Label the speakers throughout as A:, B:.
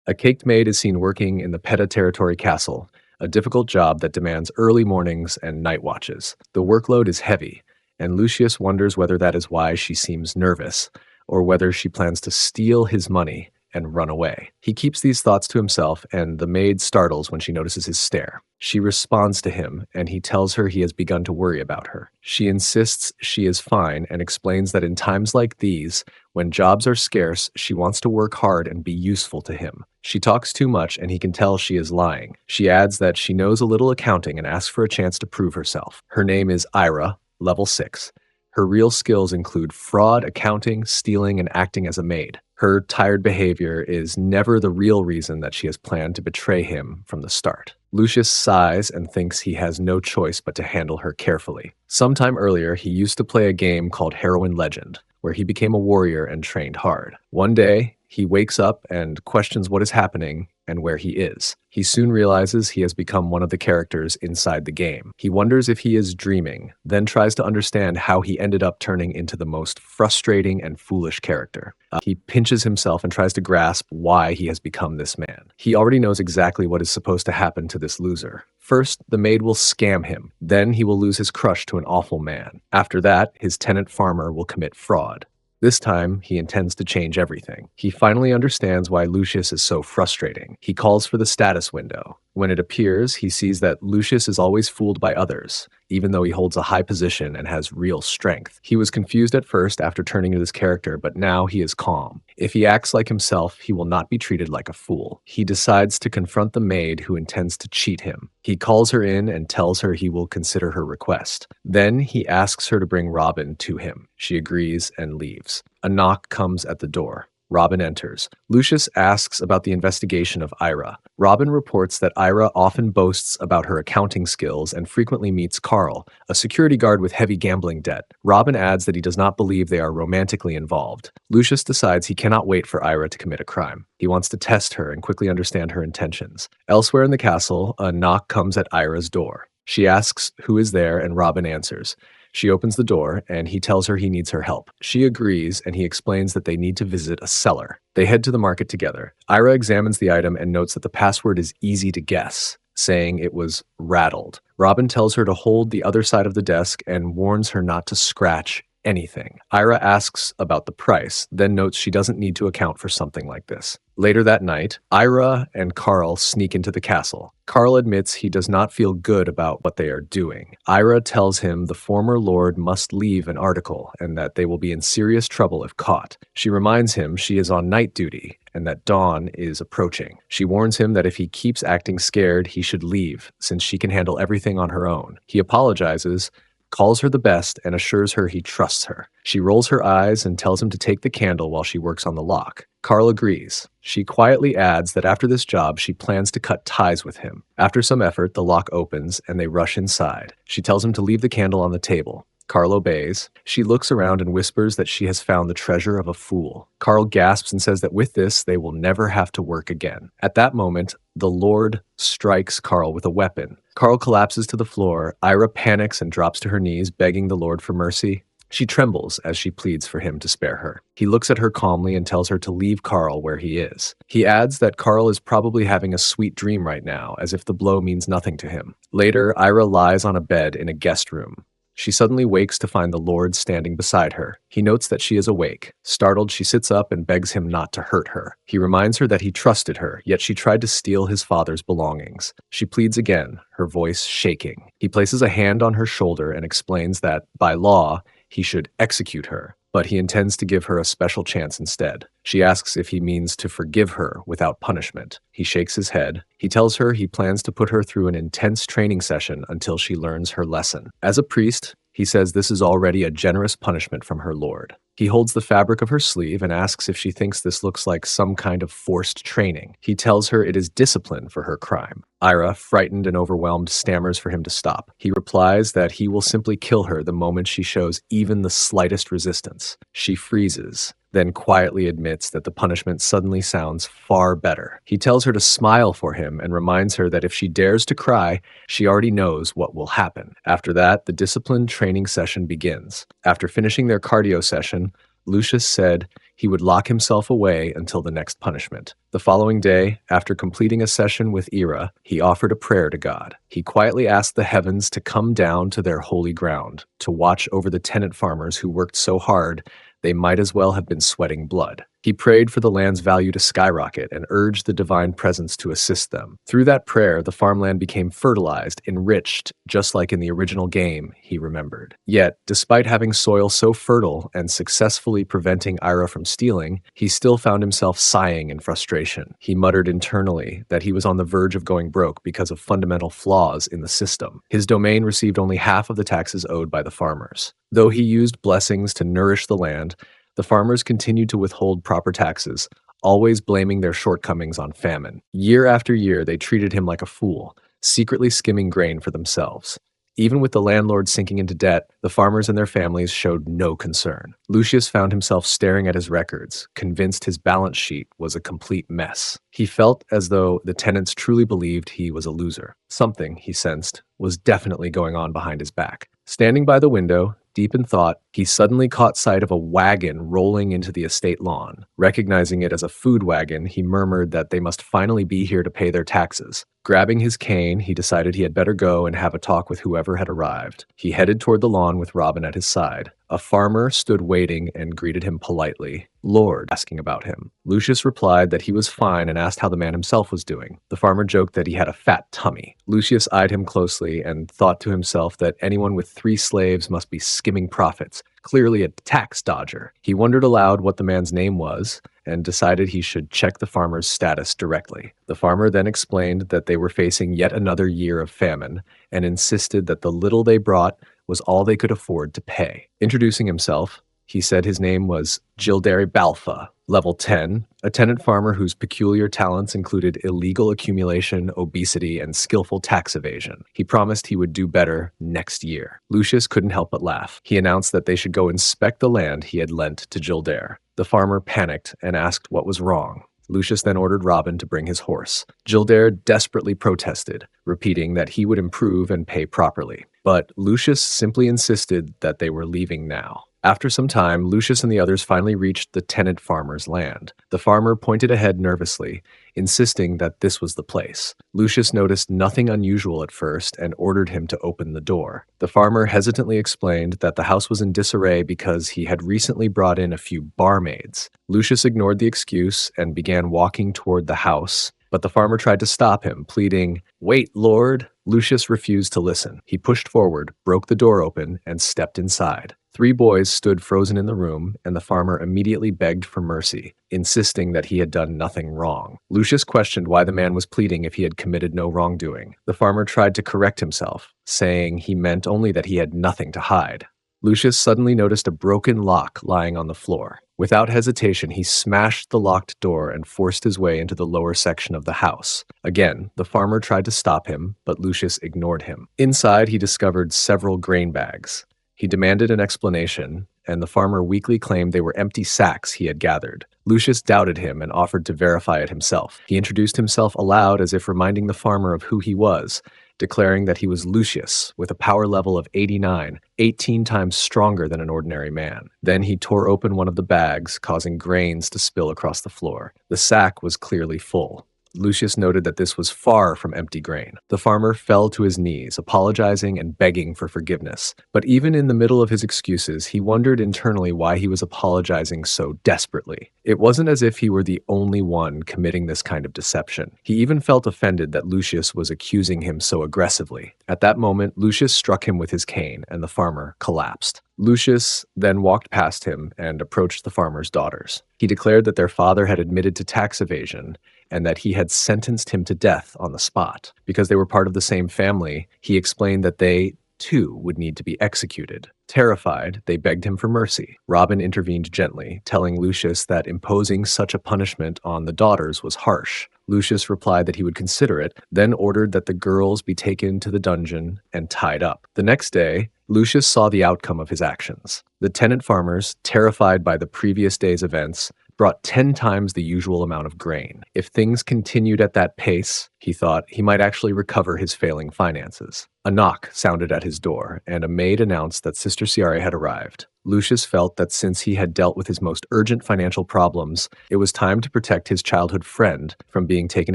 A: A caked maid is seen working in the Peta Territory Castle, a difficult job that demands early mornings and night watches. The workload is heavy, and Lucius wonders whether that is why she seems nervous, or whether she plans to steal his money and run away. He keeps these thoughts to himself, and the maid startles when she notices his stare. She responds to him, and he tells her he has begun to worry about her. She insists she is fine and explains that in times like these, when jobs are scarce, she wants to work hard and be useful to him. She talks too much, and he can tell she is lying. She adds that she knows a little accounting and asks for a chance to prove herself. Her name is Ira, level 6. Her real skills include fraud, accounting, stealing, and acting as a maid. Her tired behavior is never the real reason that she has planned to betray him from the start. Lucius sighs and thinks he has no choice but to handle her carefully. Sometime earlier, he used to play a game called Heroine Legend, where he became a warrior and trained hard. One day, he wakes up and questions what is happening and where he is. He soon realizes he has become one of the characters inside the game. He wonders if he is dreaming, then tries to understand how he ended up turning into the most frustrating and foolish character. He pinches himself and tries to grasp why he has become this man. He already knows exactly what is supposed to happen to this loser. First, the maid will scam him. Then he will lose his crush to an awful man. After that, his tenant farmer will commit fraud. This time, he intends to change everything. He finally understands why Lucius is so frustrating. He calls for the status window. When it appears, he sees that Lucius is always fooled by others, even though he holds a high position and has real strength. He was confused at first after turning to this character, but now he is calm. If he acts like himself, he will not be treated like a fool. He decides to confront the maid who intends to cheat him. He calls her in and tells her he will consider her request. Then he asks her to bring Robin to him. She agrees and leaves. A knock comes at the door. Robin enters. Lucius asks about the investigation of Ira. Robin reports that Ira often boasts about her accounting skills and frequently meets Carl, a security guard with heavy gambling debt. Robin adds that he does not believe they are romantically involved. Lucius decides he cannot wait for Ira to commit a crime. He wants to test her and quickly understand her intentions. Elsewhere in the castle, a knock comes at Ira's door. She asks who is there, and Robin answers. She opens the door, and he tells her he needs her help. She agrees, and he explains that they need to visit a cellar. They head to the market together. Ira examines the item and notes that the password is easy to guess, saying it was rattled. Robin tells her to hold the other side of the desk and warns her not to scratch anything. Ira asks about the price, then notes she doesn't need to account for something like this. Later that night, Ira and Carl sneak into the castle. Carl admits he does not feel good about what they are doing. Ira tells him the former lord must leave an article and that they will be in serious trouble if caught. She reminds him she is on night duty and that dawn is approaching. She warns him that if he keeps acting scared, he should leave, since she can handle everything on her own. He apologizes, calls her the best, and assures her he trusts her. She rolls her eyes and tells him to take the candle while she works on the lock. Carl agrees. She quietly adds that after this job, she plans to cut ties with him. After some effort, the lock opens and they rush inside. She tells him to leave the candle on the table. Carl obeys. She looks around and whispers that she has found the treasure of a fool. Carl gasps and says that with this, they will never have to work again. At that moment, the Lord strikes Carl with a weapon. Carl collapses to the floor. Ira panics and drops to her knees, begging the Lord for mercy. She trembles as she pleads for him to spare her. He looks at her calmly and tells her to leave Carl where he is. He adds that Carl is probably having a sweet dream right now, as if the blow means nothing to him. Later, Ira lies on a bed in a guest room. She suddenly wakes to find the Lord standing beside her. He notes that she is awake. Startled, she sits up and begs him not to hurt her. He reminds her that he trusted her, yet she tried to steal his father's belongings. She pleads again, her voice shaking. He places a hand on her shoulder and explains that, by law, he should execute her, but he intends to give her a special chance instead. She asks if he means to forgive her without punishment. He shakes his head. He tells her he plans to put her through an intense training session until she learns her lesson. As a priest, he says this is already a generous punishment from her lord. He holds the fabric of her sleeve and asks if she thinks this looks like some kind of forced training. He tells her it is discipline for her crime. Ira, frightened and overwhelmed, stammers for him to stop. He replies that he will simply kill her the moment she shows even the slightest resistance. She freezes, then quietly admits that the punishment suddenly sounds far better. He tells her to smile for him and reminds her that if she dares to cry, she already knows what will happen. After that, the discipline training session begins. After finishing their cardio session, Lucius said He would lock himself away until the next punishment. The following day, after completing a session with Ira, he offered a prayer to God. He quietly asked the heavens to come down to their holy ground, to watch over the tenant farmers who worked so hard they might as well have been sweating blood. He prayed for the land's value to skyrocket and urged the divine presence to assist them. Through that prayer, the farmland became fertilized, enriched, just like in the original game, he remembered. Yet, despite having soil so fertile and successfully preventing Ira from stealing, he still found himself sighing in frustration. He muttered internally that he was on the verge of going broke because of fundamental flaws in the system. His domain received only half of the taxes owed by the farmers. Though he used blessings to nourish the land, the farmers continued to withhold proper taxes, always blaming their shortcomings on famine. Year after year, they treated him like a fool, secretly skimming grain for themselves. Even with the landlord sinking into debt, the farmers and their families showed no concern. Lucius found himself staring at his records, convinced his balance sheet was a complete mess. He felt as though the tenants truly believed he was a loser. Something, he sensed, was definitely going on behind his back. Standing by the window, deep in thought, he suddenly caught sight of a wagon rolling into the estate lawn. Recognizing it as a food wagon, he murmured that they must finally be here to pay their taxes. Grabbing his cane, he decided he had better go and have a talk with whoever had arrived. He headed toward the lawn with Robin at his side. A farmer stood waiting and greeted him politely. Lord, asking about him. Lucius replied that he was fine and asked how the man himself was doing. The farmer joked that he had a fat tummy. Lucius eyed him closely and thought to himself that anyone with 3 slaves must be skimming profits, clearly a tax dodger. He wondered aloud what the man's name was and decided he should check the farmer's status directly. The farmer then explained that they were facing yet another year of famine and insisted that the little they brought was all they could afford to pay. Introducing himself, he said his name was Gilderi Balfa, level 10, a tenant farmer whose peculiar talents included illegal accumulation, obesity, and skillful tax evasion. He promised he would do better next year. Lucius couldn't help but laugh. He announced that they should go inspect the land he had lent to Gilder. The farmer panicked and asked what was wrong. Lucius then ordered Robin to bring his horse. Gilder desperately protested, repeating that he would improve and pay properly. But Lucius simply insisted that they were leaving now. After some time, Lucius and the others finally reached the tenant farmer's land. The farmer pointed ahead nervously, insisting that this was the place. Lucius noticed nothing unusual at first and ordered him to open the door. The farmer hesitantly explained that the house was in disarray because he had recently brought in a few barmaids. Lucius ignored the excuse and began walking toward the house, but the farmer tried to stop him, pleading, "Wait, Lord." Lucius refused to listen. He pushed forward, broke the door open, and stepped inside. 3 boys stood frozen in the room, and the farmer immediately begged for mercy, insisting that he had done nothing wrong. Lucius questioned why the man was pleading if he had committed no wrongdoing. The farmer tried to correct himself, saying he meant only that he had nothing to hide. Lucius suddenly noticed a broken lock lying on the floor. Without hesitation, he smashed the locked door and forced his way into the lower section of the house. Again, the farmer tried to stop him, but Lucius ignored him. Inside, he discovered several grain bags. He demanded an explanation, and the farmer weakly claimed they were empty sacks he had gathered. Lucius doubted him and offered to verify it himself. He introduced himself aloud as if reminding the farmer of who he was, declaring that he was Lucius, with a power level of 89, 18 times stronger than an ordinary man. Then he tore open one of the bags, causing grains to spill across the floor. The sack was clearly full. Lucius noted that this was far from empty grain. The farmer fell to his knees, apologizing and begging for forgiveness. But even in the middle of his excuses, he wondered internally why he was apologizing so desperately. It wasn't as if he were the only one committing this kind of deception. He even felt offended that Lucius was accusing him so aggressively. At that moment, Lucius struck him with his cane, and the farmer collapsed. Lucius then walked past him and approached the farmer's daughters. He declared that their father had admitted to tax evasion and that he had sentenced him to death on the spot. Because they were part of the same family, he explained that they, too, would need to be executed. Terrified, they begged him for mercy. Robin intervened gently, telling Lucius that imposing such a punishment on the daughters was harsh. Lucius replied that he would consider it, then ordered that the girls be taken to the dungeon and tied up. The next day, Lucius saw the outcome of his actions. The tenant farmers, terrified by the previous day's events, brought 10 times the usual amount of grain. If things continued at that pace, he thought, he might actually recover his failing finances. A knock sounded at his door, and a maid announced that Sister Ciara had arrived. Lucius felt that since he had dealt with his most urgent financial problems, it was time to protect his childhood friend from being taken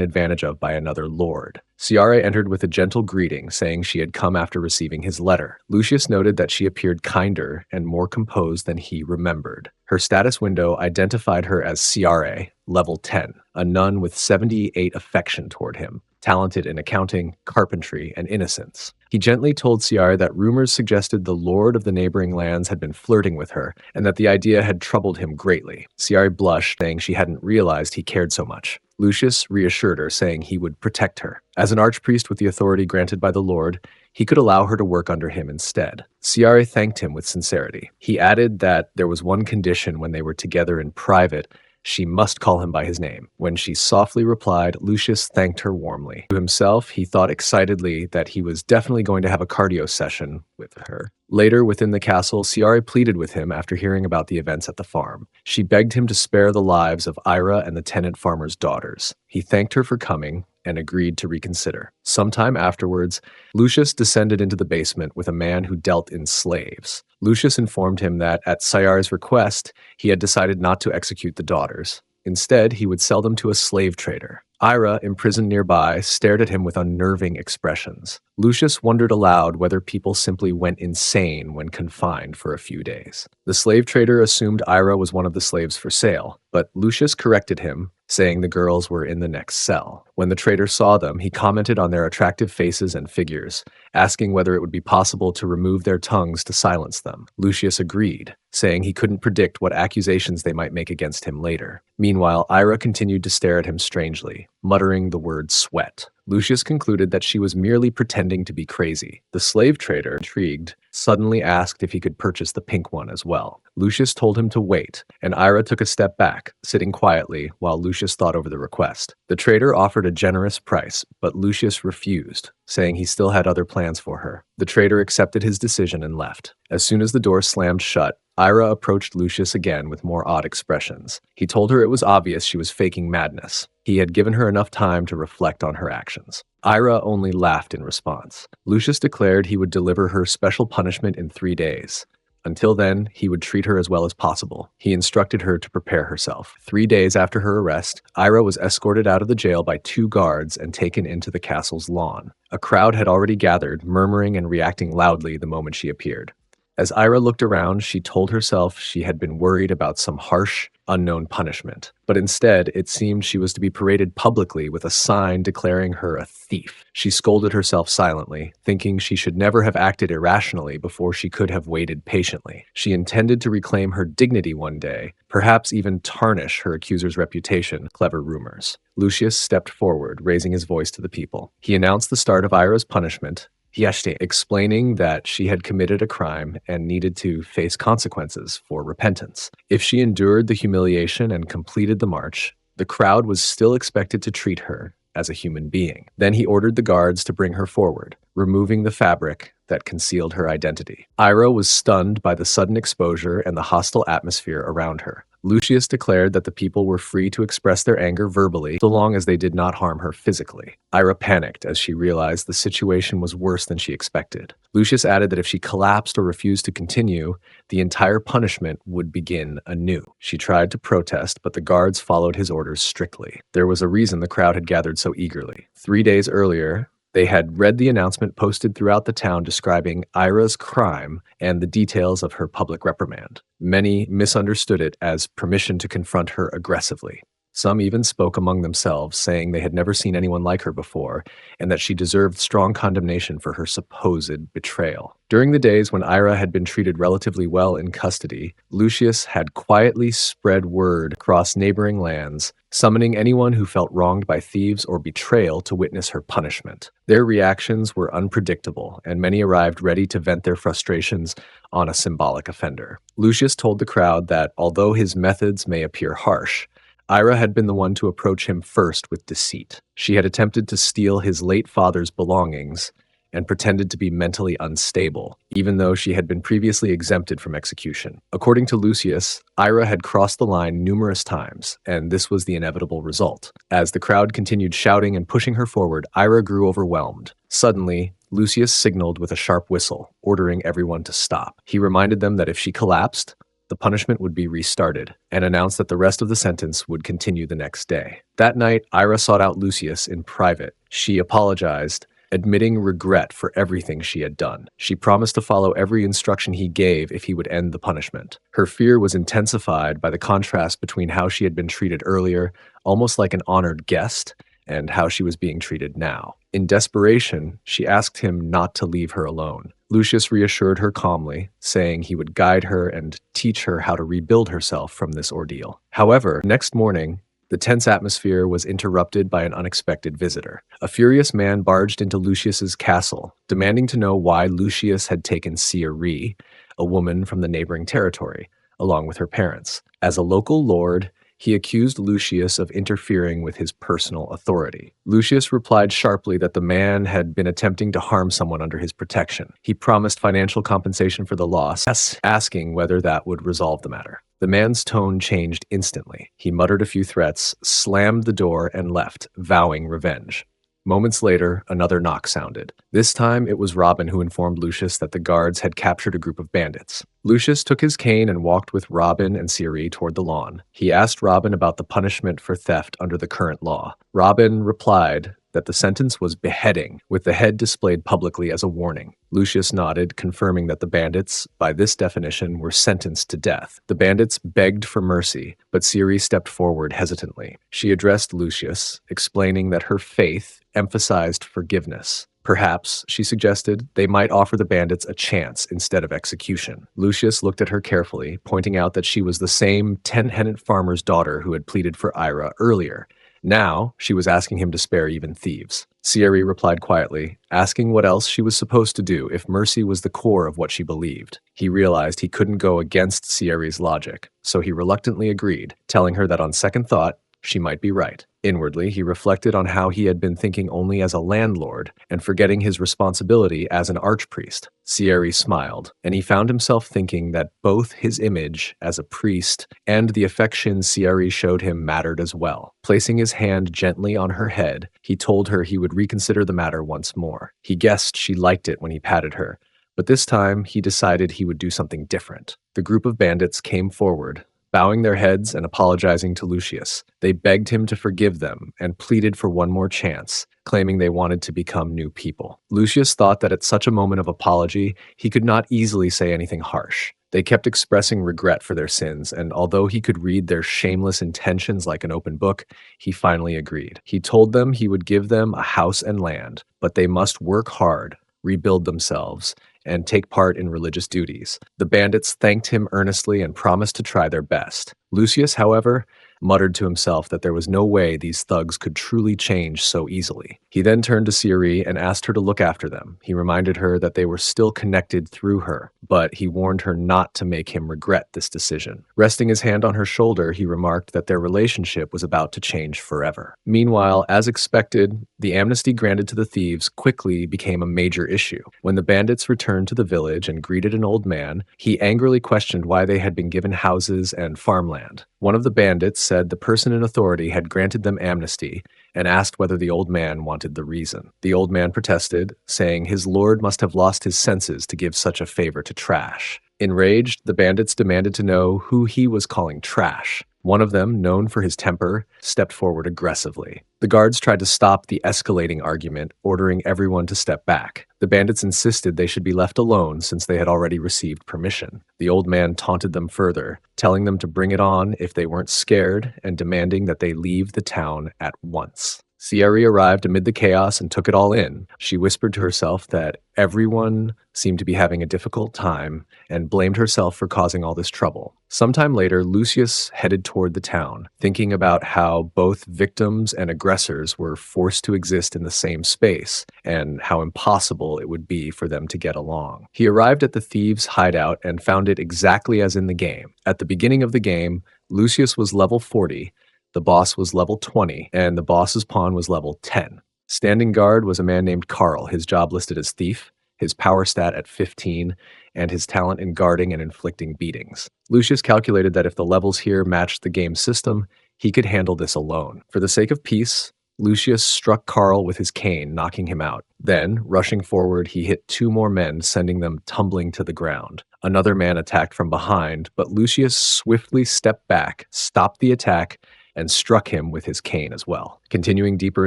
A: advantage of by another lord. Ciara entered with a gentle greeting, saying she had come after receiving his letter. Lucius noted that she appeared kinder and more composed than he remembered. Her status window identified her as Ciara, level 10, a nun with 78 affection toward him, talented in accounting, carpentry, and innocence. He gently told Ciara that rumors suggested the lord of the neighboring lands had been flirting with her, and that the idea had troubled him greatly. Ciara blushed, saying she hadn't realized he cared so much. Lucius reassured her, saying he would protect her. As an archpriest with the authority granted by the Lord, he could allow her to work under him instead. Ciara thanked him with sincerity. He added that there was one condition when they were together in private: she must call him by his name. When she softly replied, Lucius thanked her warmly. To himself, he thought excitedly that he was definitely going to have a cardio session with her. Later, within the castle, Ciara pleaded with him after hearing about the events at the farm. She begged him to spare the lives of Ira and the tenant farmer's daughters. He thanked her for coming and agreed to reconsider. Sometime afterwards, Lucius descended into the basement with a man who dealt in slaves. Lucius informed him that, at Ciara's request, he had decided not to execute the daughters. Instead, he would sell them to a slave trader. Ira, imprisoned nearby, stared at him with unnerving expressions. Lucius wondered aloud whether people simply went insane when confined for a few days. The slave trader assumed Ira was one of the slaves for sale, but Lucius corrected him, saying the girls were in the next cell. When the trader saw them, he commented on their attractive faces and figures, asking whether it would be possible to remove their tongues to silence them. Lucius agreed, saying he couldn't predict what accusations they might make against him later. Meanwhile, Ira continued to stare at him strangely, muttering the word sweat. Lucius concluded that she was merely pretending to be crazy. The slave trader, intrigued, suddenly asked if he could purchase the pink one as well. Lucius told him to wait, and Ira took a step back, sitting quietly while Lucius thought over the request. The trader offered a generous price, but Lucius refused, saying he still had other plans for her. The trader accepted his decision and left. As soon as the door slammed shut, Ira approached Lucius again with more odd expressions. He told her it was obvious she was faking madness. He had given her enough time to reflect on her actions. Ira only laughed in response. Lucius declared he would deliver her special punishment in 3 days. Until then, he would treat her as well as possible. He instructed her to prepare herself. 3 days after her arrest, Ira was escorted out of the jail by 2 guards and taken into the castle's lawn. A crowd had already gathered, murmuring and reacting loudly the moment she appeared. As Ira looked around, she told herself she had been worried about some harsh, unknown punishment. But instead, it seemed she was to be paraded publicly with a sign declaring her a thief. She scolded herself silently, thinking she should never have acted irrationally before she could have waited patiently. She intended to reclaim her dignity one day, perhaps even tarnish her accuser's reputation. Clever rumors. Lucius stepped forward, raising his voice to the people. He announced the start of Ira's punishment, explaining that she had committed a crime and needed to face consequences for repentance. If she endured the humiliation and completed the march, the crowd was still expected to treat her as a human being. Then he ordered the guards to bring her forward, removing the fabric that concealed her identity. Ira was stunned by the sudden exposure and the hostile atmosphere around her. Lucius declared that the people were free to express their anger verbally so long as they did not harm her physically. Ira panicked as she realized the situation was worse than she expected. Lucius added that if she collapsed or refused to continue, the entire punishment would begin anew. She tried to protest, but the guards followed his orders strictly. There was a reason the crowd had gathered so eagerly. 3 days earlier, they had read the announcement posted throughout the town describing Ira's crime and the details of her public reprimand. Many misunderstood it as permission to confront her aggressively. Some even spoke among themselves, saying they had never seen anyone like her before, and that she deserved strong condemnation for her supposed betrayal. During the days when Ira had been treated relatively well in custody, Lucius had quietly spread word across neighboring lands, summoning anyone who felt wronged by thieves or betrayal to witness her punishment. Their reactions were unpredictable, and many arrived ready to vent their frustrations on a symbolic offender. Lucius told the crowd that although his methods may appear harsh, Ira had been the one to approach him first with deceit. She had attempted to steal his late father's belongings and pretended to be mentally unstable, even though she had been previously exempted from execution. According to Lucius, Ira had crossed the line numerous times, and this was the inevitable result. As the crowd continued shouting and pushing her forward, Ira grew overwhelmed. Suddenly, Lucius signaled with a sharp whistle, ordering everyone to stop. He reminded them that if she collapsed, the punishment would be restarted, and announced that the rest of the sentence would continue the next day. That night, Ira sought out Lucius in private. She apologized, admitting regret for everything she had done. She promised to follow every instruction he gave if he would end the punishment. Her fear was intensified by the contrast between how she had been treated earlier, almost like an honored guest, and how she was being treated now. In desperation, she asked him not to leave her alone. Lucius reassured her calmly, saying he would guide her and teach her how to rebuild herself from this ordeal. However, next morning, the tense atmosphere was interrupted by an unexpected visitor. A furious man barged into Lucius's castle, demanding to know why Lucius had taken Cieri, a woman from the neighboring territory, along with her parents. As a local lord, he accused Lucius of interfering with his personal authority. Lucius replied sharply that the man had been attempting to harm someone under his protection. He promised financial compensation for the loss, asking whether that would resolve the matter. The man's tone changed instantly. He muttered a few threats, slammed the door, and left, vowing revenge. Moments later, another knock sounded. This time, it was Robin who informed Lucius that the guards had captured a group of bandits. Lucius took his cane and walked with Robin and Cieri toward the lawn. He asked Robin about the punishment for theft under the current law. Robin replied that the sentence was beheading, with the head displayed publicly as a warning. Lucius nodded, confirming that the bandits, by this definition, were sentenced to death. The bandits begged for mercy, but Cieri stepped forward hesitantly. She addressed Lucius, explaining that her faith emphasized forgiveness. Perhaps, she suggested, they might offer the bandits a chance instead of execution. Lucius looked at her carefully, pointing out that she was the same tenant farmer's daughter who had pleaded for Ira earlier. Now, she was asking him to spare even thieves. Cieri replied quietly, asking what else she was supposed to do if mercy was the core of what she believed. He realized he couldn't go against Cieri's logic, so he reluctantly agreed, telling her that on second thought, she might be right. Inwardly, he reflected on how he had been thinking only as a landlord and forgetting his responsibility as an archpriest. Cieri smiled, and he found himself thinking that both his image as a priest and the affection Cieri showed him mattered as well. Placing his hand gently on her head, he told her he would reconsider the matter once more. He guessed she liked it when he patted her, but this time he decided he would do something different. The group of bandits came forward, bowing their heads and apologizing to Lucius. They begged him to forgive them and pleaded for one more chance, claiming they wanted to become new people. Lucius thought that at such a moment of apology, he could not easily say anything harsh. They kept expressing regret for their sins, and although he could read their shameless intentions like an open book, he finally agreed. He told them he would give them a house and land, but they must work hard, rebuild themselves, and take part in religious duties. The bandits thanked him earnestly and promised to try their best. Lucius, however, muttered to himself that there was no way these thugs could truly change so easily. He then turned to Cieri and asked her to look after them. He reminded her that they were still connected through her, but he warned her not to make him regret this decision. Resting his hand on her shoulder, he remarked that their relationship was about to change forever. Meanwhile, as expected, the amnesty granted to the thieves quickly became a major issue. When the bandits returned to the village and greeted an old man, he angrily questioned why they had been given houses and farmland. One of the bandits said the person in authority had granted them amnesty and asked whether the old man wanted the reason. The old man protested, saying his lord must have lost his senses to give such a favor to trash. Enraged, the bandits demanded to know who he was calling trash. One of them, known for his temper, stepped forward aggressively. The guards tried to stop the escalating argument, ordering everyone to step back. The bandits insisted they should be left alone since they had already received permission. The old man taunted them further, telling them to bring it on if they weren't scared and demanding that they leave the town at once. Cieri arrived amid the chaos and took it all in. She whispered to herself that everyone seemed to be having a difficult time and blamed herself for causing all this trouble. Sometime later, Lucius headed toward the town, thinking about how both victims and aggressors were forced to exist in the same space and how impossible it would be for them to get along. He arrived at the thieves' hideout and found it exactly as in the game. At the beginning of the game, Lucius was level 40, the boss was level 20, and the boss's pawn was level 10. Standing guard was a man named Carl, his job listed as thief, his power stat at 15, and his talent in guarding and inflicting beatings. Lucius calculated that if the levels here matched the game system, he could handle this alone. For the sake of peace, Lucius struck Carl with his cane, knocking him out. Then, rushing forward, he hit 2 more men, sending them tumbling to the ground. Another man attacked from behind, but Lucius swiftly stepped back, stopped the attack, and struck him with his cane as well. Continuing deeper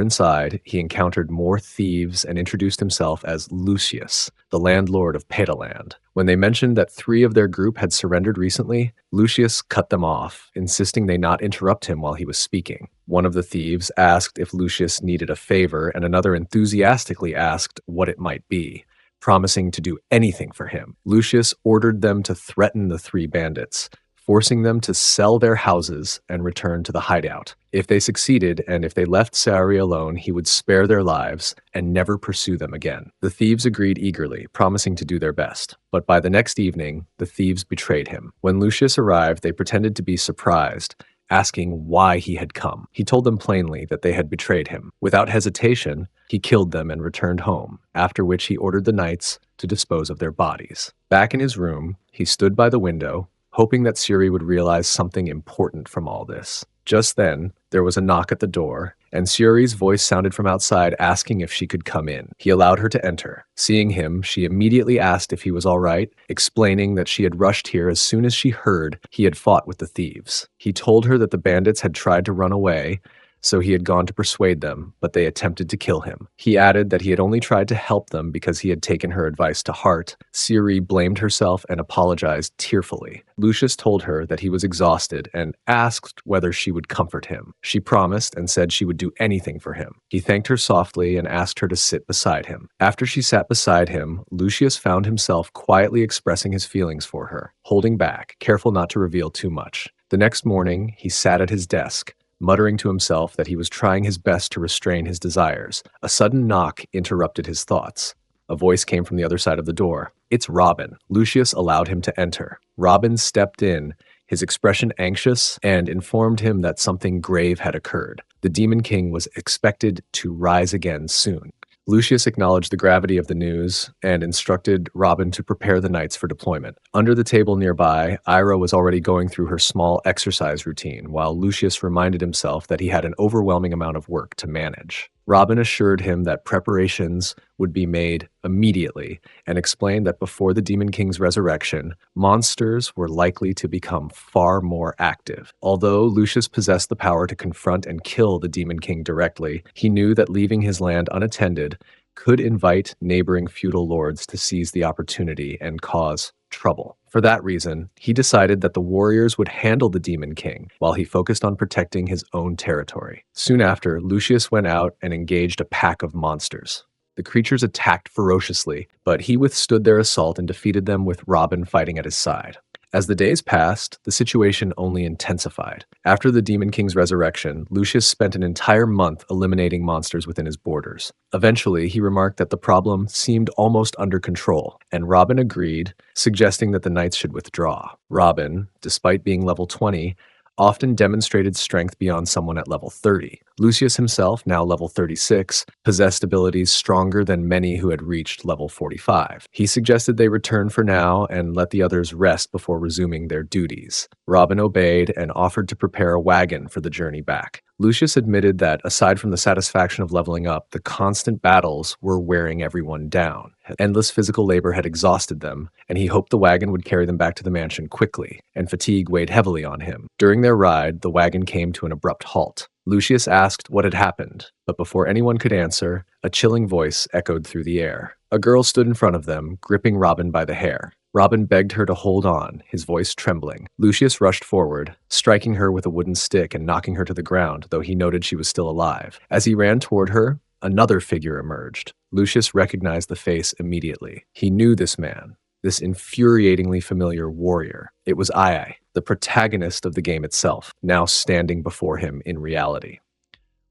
A: inside, he encountered more thieves and introduced himself as Lucius, the landlord of Pedaland. When they mentioned that 3 of their group had surrendered recently, Lucius cut them off, insisting they not interrupt him while he was speaking. One of the thieves asked if Lucius needed a favor, and another enthusiastically asked what it might be, promising to do anything for him. Lucius ordered them to threaten the 3 bandits, forcing them to sell their houses and return to the hideout. If they succeeded, and if they left Saori alone, he would spare their lives and never pursue them again. The thieves agreed eagerly, promising to do their best. But by the next evening, the thieves betrayed him. When Lucius arrived, they pretended to be surprised, asking why he had come. He told them plainly that they had betrayed him. Without hesitation, he killed them and returned home, after which he ordered the knights to dispose of their bodies. Back in his room, he stood by the window, hoping that Saori would realize something important from all this. Just then, there was a knock at the door, and Saori's voice sounded from outside asking if she could come in. He allowed her to enter. Seeing him, she immediately asked if he was all right, explaining that she had rushed here as soon as she heard he had fought with the thieves. He told her that the bandits had tried to run away, so he had gone to persuade them, but they attempted to kill him. He added that he had only tried to help them because he had taken her advice to heart. Saori blamed herself and apologized tearfully. Lucius told her that he was exhausted and asked whether she would comfort him. She promised and said she would do anything for him. He thanked her softly and asked her to sit beside him. After she sat beside him, Lucius found himself quietly expressing his feelings for her, holding back, careful not to reveal too much. The next morning, he sat at his desk, muttering to himself that he was trying his best to restrain his desires. A sudden knock interrupted his thoughts. A voice came from the other side of the door. "It's Robin." Lucius allowed him to enter. Robin stepped in, his expression anxious, and informed him that something grave had occurred. The Demon King was expected to rise again soon. Lucius acknowledged the gravity of the news and instructed Robin to prepare the knights for deployment. Under the table nearby, Ira was already going through her small exercise routine, while Lucius reminded himself that he had an overwhelming amount of work to manage. Robin assured him that preparations would be made immediately and explained that before the Demon King's resurrection, monsters were likely to become far more active. Although Lucius possessed the power to confront and kill the Demon King directly, he knew that leaving his land unattended could invite neighboring feudal lords to seize the opportunity and cause trouble. For that reason, he decided that the warriors would handle the Demon King while he focused on protecting his own territory. Soon after, Lucius went out and engaged a pack of monsters. The creatures attacked ferociously, but he withstood their assault and defeated them with Robin fighting at his side. As the days passed, the situation only intensified. After the Demon King's resurrection, Lucius spent an entire month eliminating monsters within his borders. Eventually, he remarked that the problem seemed almost under control, and Robin agreed, suggesting that the knights should withdraw. Robin, despite being level 20, often demonstrated strength beyond someone at level 30. Lucius himself, now level 36, possessed abilities stronger than many who had reached level 45. He suggested they return for now and let the others rest before resuming their duties. Robin obeyed and offered to prepare a wagon for the journey back. Lucius admitted that, aside from the satisfaction of leveling up, the constant battles were wearing everyone down. Endless physical labor had exhausted them, and he hoped the wagon would carry them back to the mansion quickly, and fatigue weighed heavily on him. During their ride, the wagon came to an abrupt halt. Lucius asked what had happened, but before anyone could answer, a chilling voice echoed through the air. A girl stood in front of them, gripping Robin by the hair. Robin begged her to hold on, his voice trembling. Lucius rushed forward, striking her with a wooden stick and knocking her to the ground, though he noted she was still alive. As he ran toward her, another figure emerged. Lucius recognized the face immediately. He knew this man, this infuriatingly familiar warrior. It was Ai, the protagonist of the game itself, now standing before him in reality.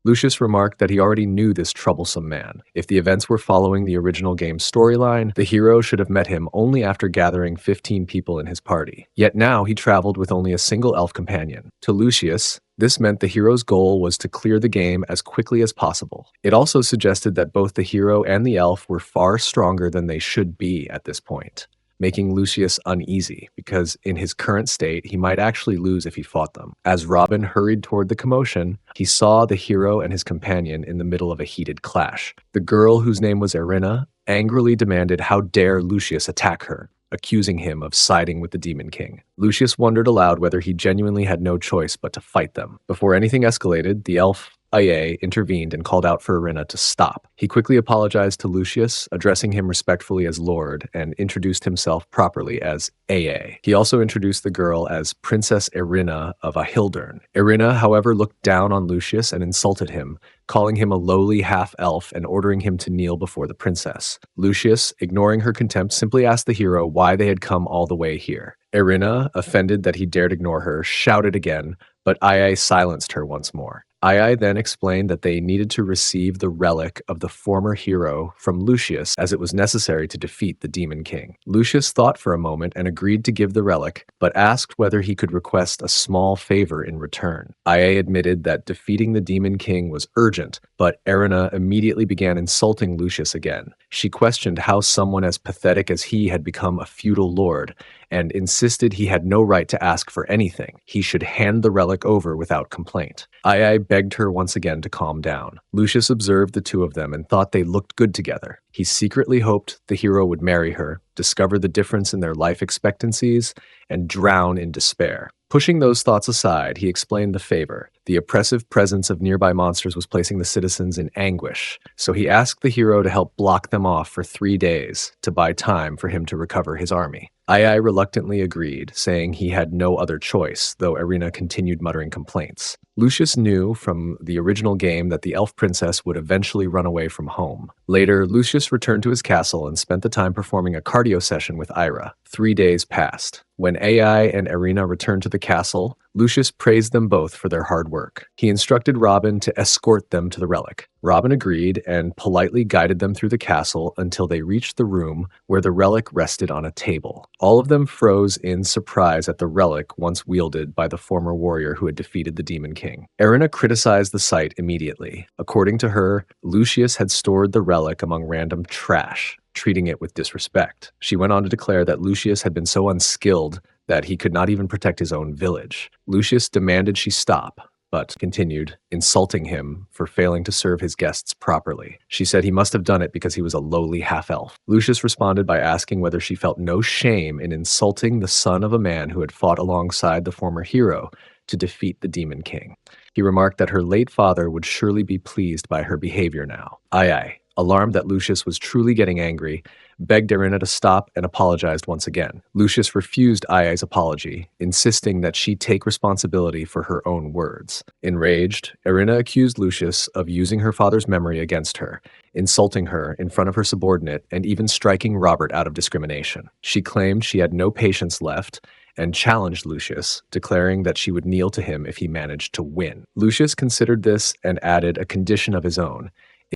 A: Lucius remarked that he already knew this troublesome man. If the events were following the original game's storyline, the hero should have met him only after gathering 15 people in his party. Yet now he traveled with only a single elf companion. To Lucius, this meant the hero's goal was to clear the game as quickly as possible. It also suggested that both the hero and the elf were far stronger than they should be at this point. making Lucius uneasy because in his current state, he might actually lose if he fought them. As Robin hurried toward the commotion, he saw the hero and his companion in the middle of a heated clash. The girl, whose name was Irina, angrily demanded how dare Lucius attack her, accusing him of siding with the Demon King. Lucius wondered aloud whether he genuinely had no choice but to fight them. Before anything escalated, the elf Aye intervened and called out for Irina to stop. He quickly apologized to Lucius, addressing him respectfully as Lord, and introduced himself properly as Aye. He also introduced the girl as Princess Irina of Ahildern. Irina, however, looked down on Lucius and insulted him, calling him a lowly half-elf and ordering him to kneel before the princess. Lucius, ignoring her contempt, simply asked the hero why they had come all the way here. Irina, offended that he dared ignore her, shouted again, but Aye silenced her once more. Aye then explained that they needed to receive the relic of the former hero from Lucius as it was necessary to defeat the Demon King. Lucius thought for a moment and agreed to give the relic, but asked whether he could request a small favor in return. Aye admitted that defeating the Demon King was urgent, but Irina immediately began insulting Lucius again. She questioned how someone as pathetic as he had become a feudal lord, and insisted he had no right to ask for anything. He should hand the relic over without complaint. Aye begged her once again to calm down. Lucius observed the two of them and thought they looked good together. He secretly hoped the hero would marry her, discover the difference in their life expectancies, and drown in despair. Pushing those thoughts aside, he explained the favor. The oppressive presence of nearby monsters was placing the citizens in anguish, so he asked the hero to help block them off for 3 days to buy time for him to recover his army. Aye reluctantly agreed, saying he had no other choice, though Irina continued muttering complaints. Lucius knew from the original game that the elf princess would eventually run away from home. Later, Lucius returned to his castle and spent the time performing a cardio session with Ira. 3 days passed. When Ai and Irina returned to the castle, Lucius praised them both for their hard work. He instructed Robin to escort them to the relic. Robin agreed and politely guided them through the castle until they reached the room where the relic rested on a table. All of them froze in surprise at the relic once wielded by the former warrior who had defeated the Demon King. Irina criticized the sight immediately. According to her, Lucius had stored the relic among random trash, treating it with disrespect. She went on to declare that Lucius had been so unskilled that he could not even protect his own village. Lucius demanded she stop, but continued, insulting him for failing to serve his guests properly. She said he must have done it because he was a lowly half-elf. Lucius responded by asking whether she felt no shame in insulting the son of a man who had fought alongside the former hero to defeat the Demon King. He remarked that her late father would surely be pleased by her behavior now. Aye, alarmed that Lucius was truly getting angry, begged Irina to stop and apologized once again. Lucius refused Aye's apology, insisting that she take responsibility for her own words. Enraged, Irina accused Lucius of using her father's memory against her, insulting her in front of her subordinate, and even striking Robert out of discrimination. She claimed she had no patience left and challenged Lucius, declaring that she would kneel to him if he managed to win. Lucius considered this and added a condition of his own.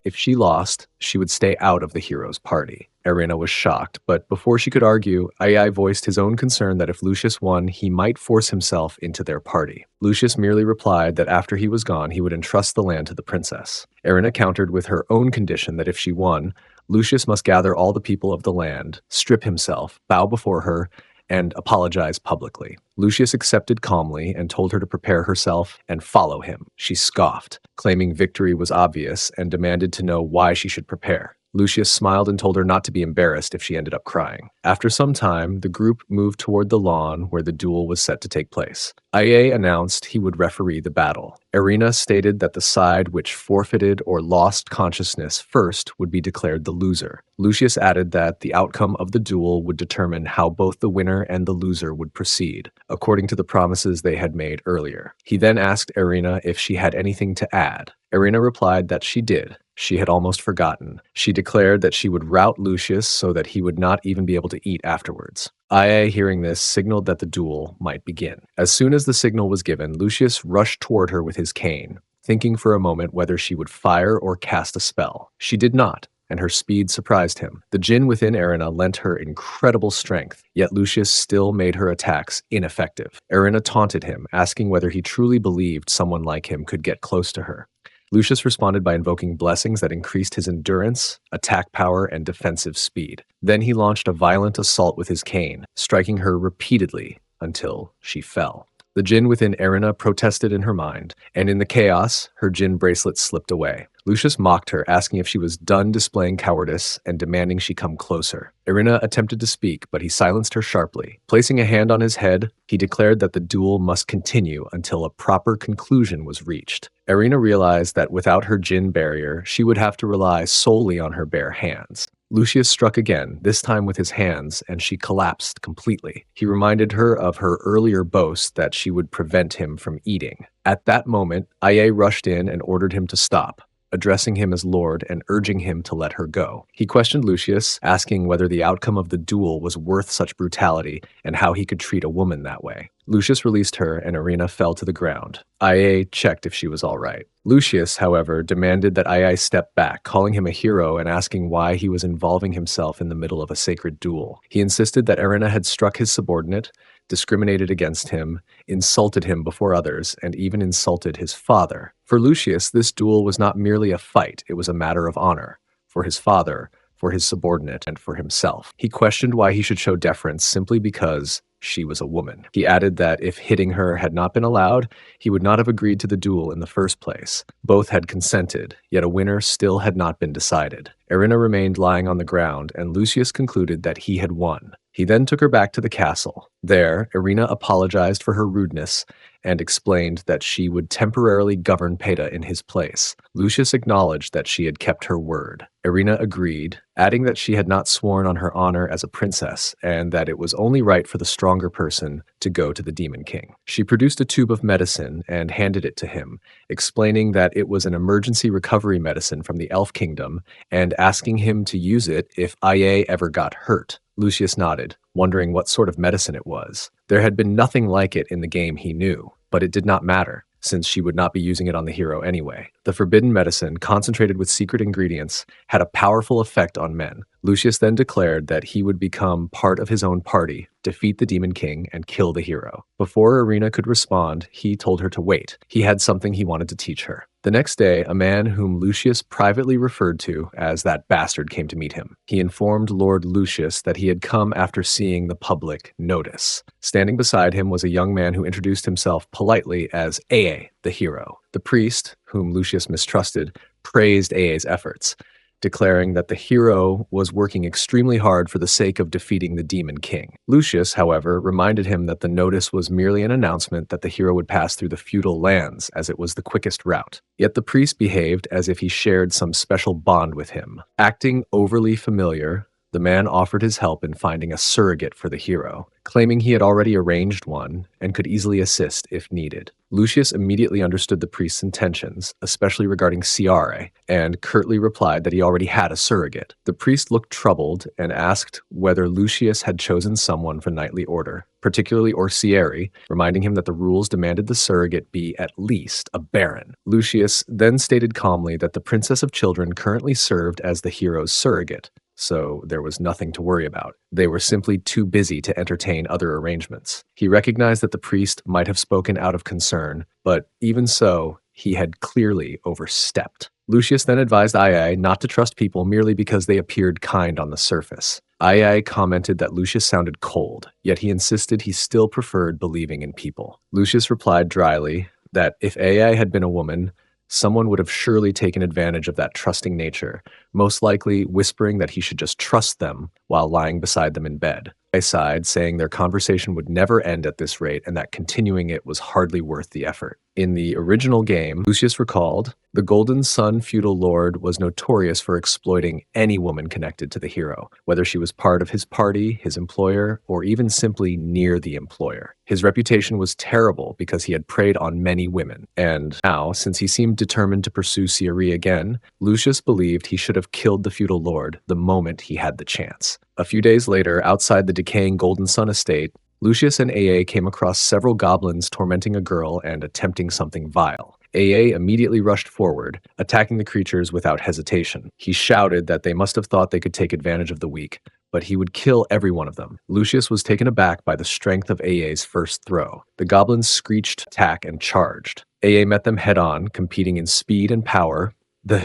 A: If she lost, she would stay out of the hero's party. Irina was shocked, but before she could argue, Aye voiced his own concern that if Lucius won, he might force himself into their party. Lucius merely replied that after he was gone, he would entrust the land to the princess. Irina countered with her own condition that if she won, Lucius must gather all the people of the land, strip himself, bow before her, and apologize publicly. Lucius accepted calmly and told her to prepare herself and follow him. She scoffed, claiming victory was obvious, and demanded to know why she should prepare. Lucius smiled and told her not to be embarrassed if she ended up crying. After some time, the group moved toward the lawn where the duel was set to take place. Aye announced he would referee the battle. Irina stated that the side which forfeited or lost consciousness first would be declared the loser. Lucius added that the outcome of the duel would determine how both the winner and the loser would proceed, according to the promises they had made earlier. He then asked Irina if she had anything to add. Irina replied that she did. She had almost forgotten. She declared that she would rout Lucius so that he would not even be able to eat afterwards. Aye, hearing this, signaled that the duel might begin. As soon as the signal was given, Lucius rushed toward her with his cane, thinking for a moment whether she would fire or cast a spell. She did not, and her speed surprised him. The djinn within Irina lent her incredible strength, yet Lucius still made her attacks ineffective. Irina taunted him, asking whether he truly believed someone like him could get close to her. Lucius responded by invoking blessings that increased his endurance, attack power, and defensive speed. Then he launched a violent assault with his cane, striking her repeatedly until she fell. The djinn within Erina protested in her mind, and in the chaos, her djinn bracelet slipped away. Lucius mocked her, asking if she was done displaying cowardice and demanding she come closer. Erina attempted to speak, but he silenced her sharply. Placing a hand on his head, he declared that the duel must continue until a proper conclusion was reached. Erina realized that without her djinn barrier, she would have to rely solely on her bare hands. Lucius struck again, this time with his hands, and she collapsed completely. He reminded her of her earlier boast that she would prevent him from eating. At that moment, Aye rushed in and ordered him to stop, addressing him as Lord and urging him to let her go. He questioned Lucius, asking whether the outcome of the duel was worth such brutality and how he could treat a woman that way. Lucius released her, and Erina fell to the ground. Aye checked if she was all right. Lucius, however, demanded that Aye step back, calling him a hero and asking why he was involving himself in the middle of a sacred duel. He insisted that Erina had struck his subordinate, discriminated against him, insulted him before others, and even insulted his father. For Lucius, this duel was not merely a fight, it was a matter of honor. For his father, for his subordinate, and for himself. He questioned why he should show deference simply because she was a woman. He added that if hitting her had not been allowed, he would not have agreed to the duel in the first place. Both had consented, yet a winner still had not been decided. Erina remained lying on the ground, and Lucius concluded that he had won. He then took her back to the castle. There, Erina apologized for her rudeness and explained that she would temporarily govern Peta in his place. Lucius acknowledged that she had kept her word. Erina agreed, adding that she had not sworn on her honor as a princess and that it was only right for the stronger person to go to the Demon King. She produced a tube of medicine and handed it to him, explaining that it was an emergency recovery medicine from the Elf Kingdom and asking him to use it if Aye ever got hurt. Lucius nodded, wondering what sort of medicine it was. There had been nothing like it in the game he knew, but it did not matter, since she would not be using it on the hero anyway. The forbidden medicine, concentrated with secret ingredients, had a powerful effect on men. Lucius then declared that he would become part of his own party, defeat the Demon King, and kill the hero. Before Erina could respond, he told her to wait. He had something he wanted to teach her. The next day, a man whom Lucius privately referred to as that bastard came to meet him. He informed Lord Lucius that he had come after seeing the public notice. Standing beside him was a young man who introduced himself politely as Aa, the hero. The priest, whom Lucius mistrusted, praised Aa's efforts, declaring that the hero was working extremely hard for the sake of defeating the Demon King. Lucius, however, reminded him that the notice was merely an announcement that the hero would pass through the feudal lands, as it was the quickest route. Yet the priest behaved as if he shared some special bond with him. Acting overly familiar, the man offered his help in finding a surrogate for the hero, claiming he had already arranged one and could easily assist if needed. Lucius immediately understood the priest's intentions, especially regarding Ciare, and curtly replied that he already had a surrogate. The priest looked troubled and asked whether Lucius had chosen someone for knightly order, particularly Orsieri, reminding him that the rules demanded the surrogate be at least a baron. Lucius then stated calmly that the Princess of Children currently served as the hero's surrogate, so there was nothing to worry about. They were simply too busy to entertain other arrangements. He recognized that the priest might have spoken out of concern, but even so, he had clearly overstepped. Lucius then advised Aye not to trust people merely because they appeared kind on the surface. Aye commented that Lucius sounded cold, yet he insisted he still preferred believing in people. Lucius replied dryly that if Aye had been a woman, someone would have surely taken advantage of that trusting nature, most likely whispering that he should just trust them while lying beside them in bed. I sighed, saying their conversation would never end at this rate and that continuing it was hardly worth the effort. In the original game, Lucius recalled, the Golden Sun feudal lord was notorious for exploiting any woman connected to the hero, whether she was part of his party, his employer, or even simply near the employer. His reputation was terrible because he had preyed on many women, and now, since he seemed determined to pursue Ciari again, Lucius believed he should have killed the feudal lord the moment he had the chance. A few days later, outside the decaying Golden Sun estate, Lucius and Aa came across several goblins tormenting a girl and attempting something vile. Aa immediately rushed forward, attacking the creatures without hesitation. He shouted that they must have thought they could take advantage of the weak, but he would kill every one of them. Lucius was taken aback by the strength of Aa's first throw. The goblins screeched, attack, and charged. AA met them head-on, competing in speed and power,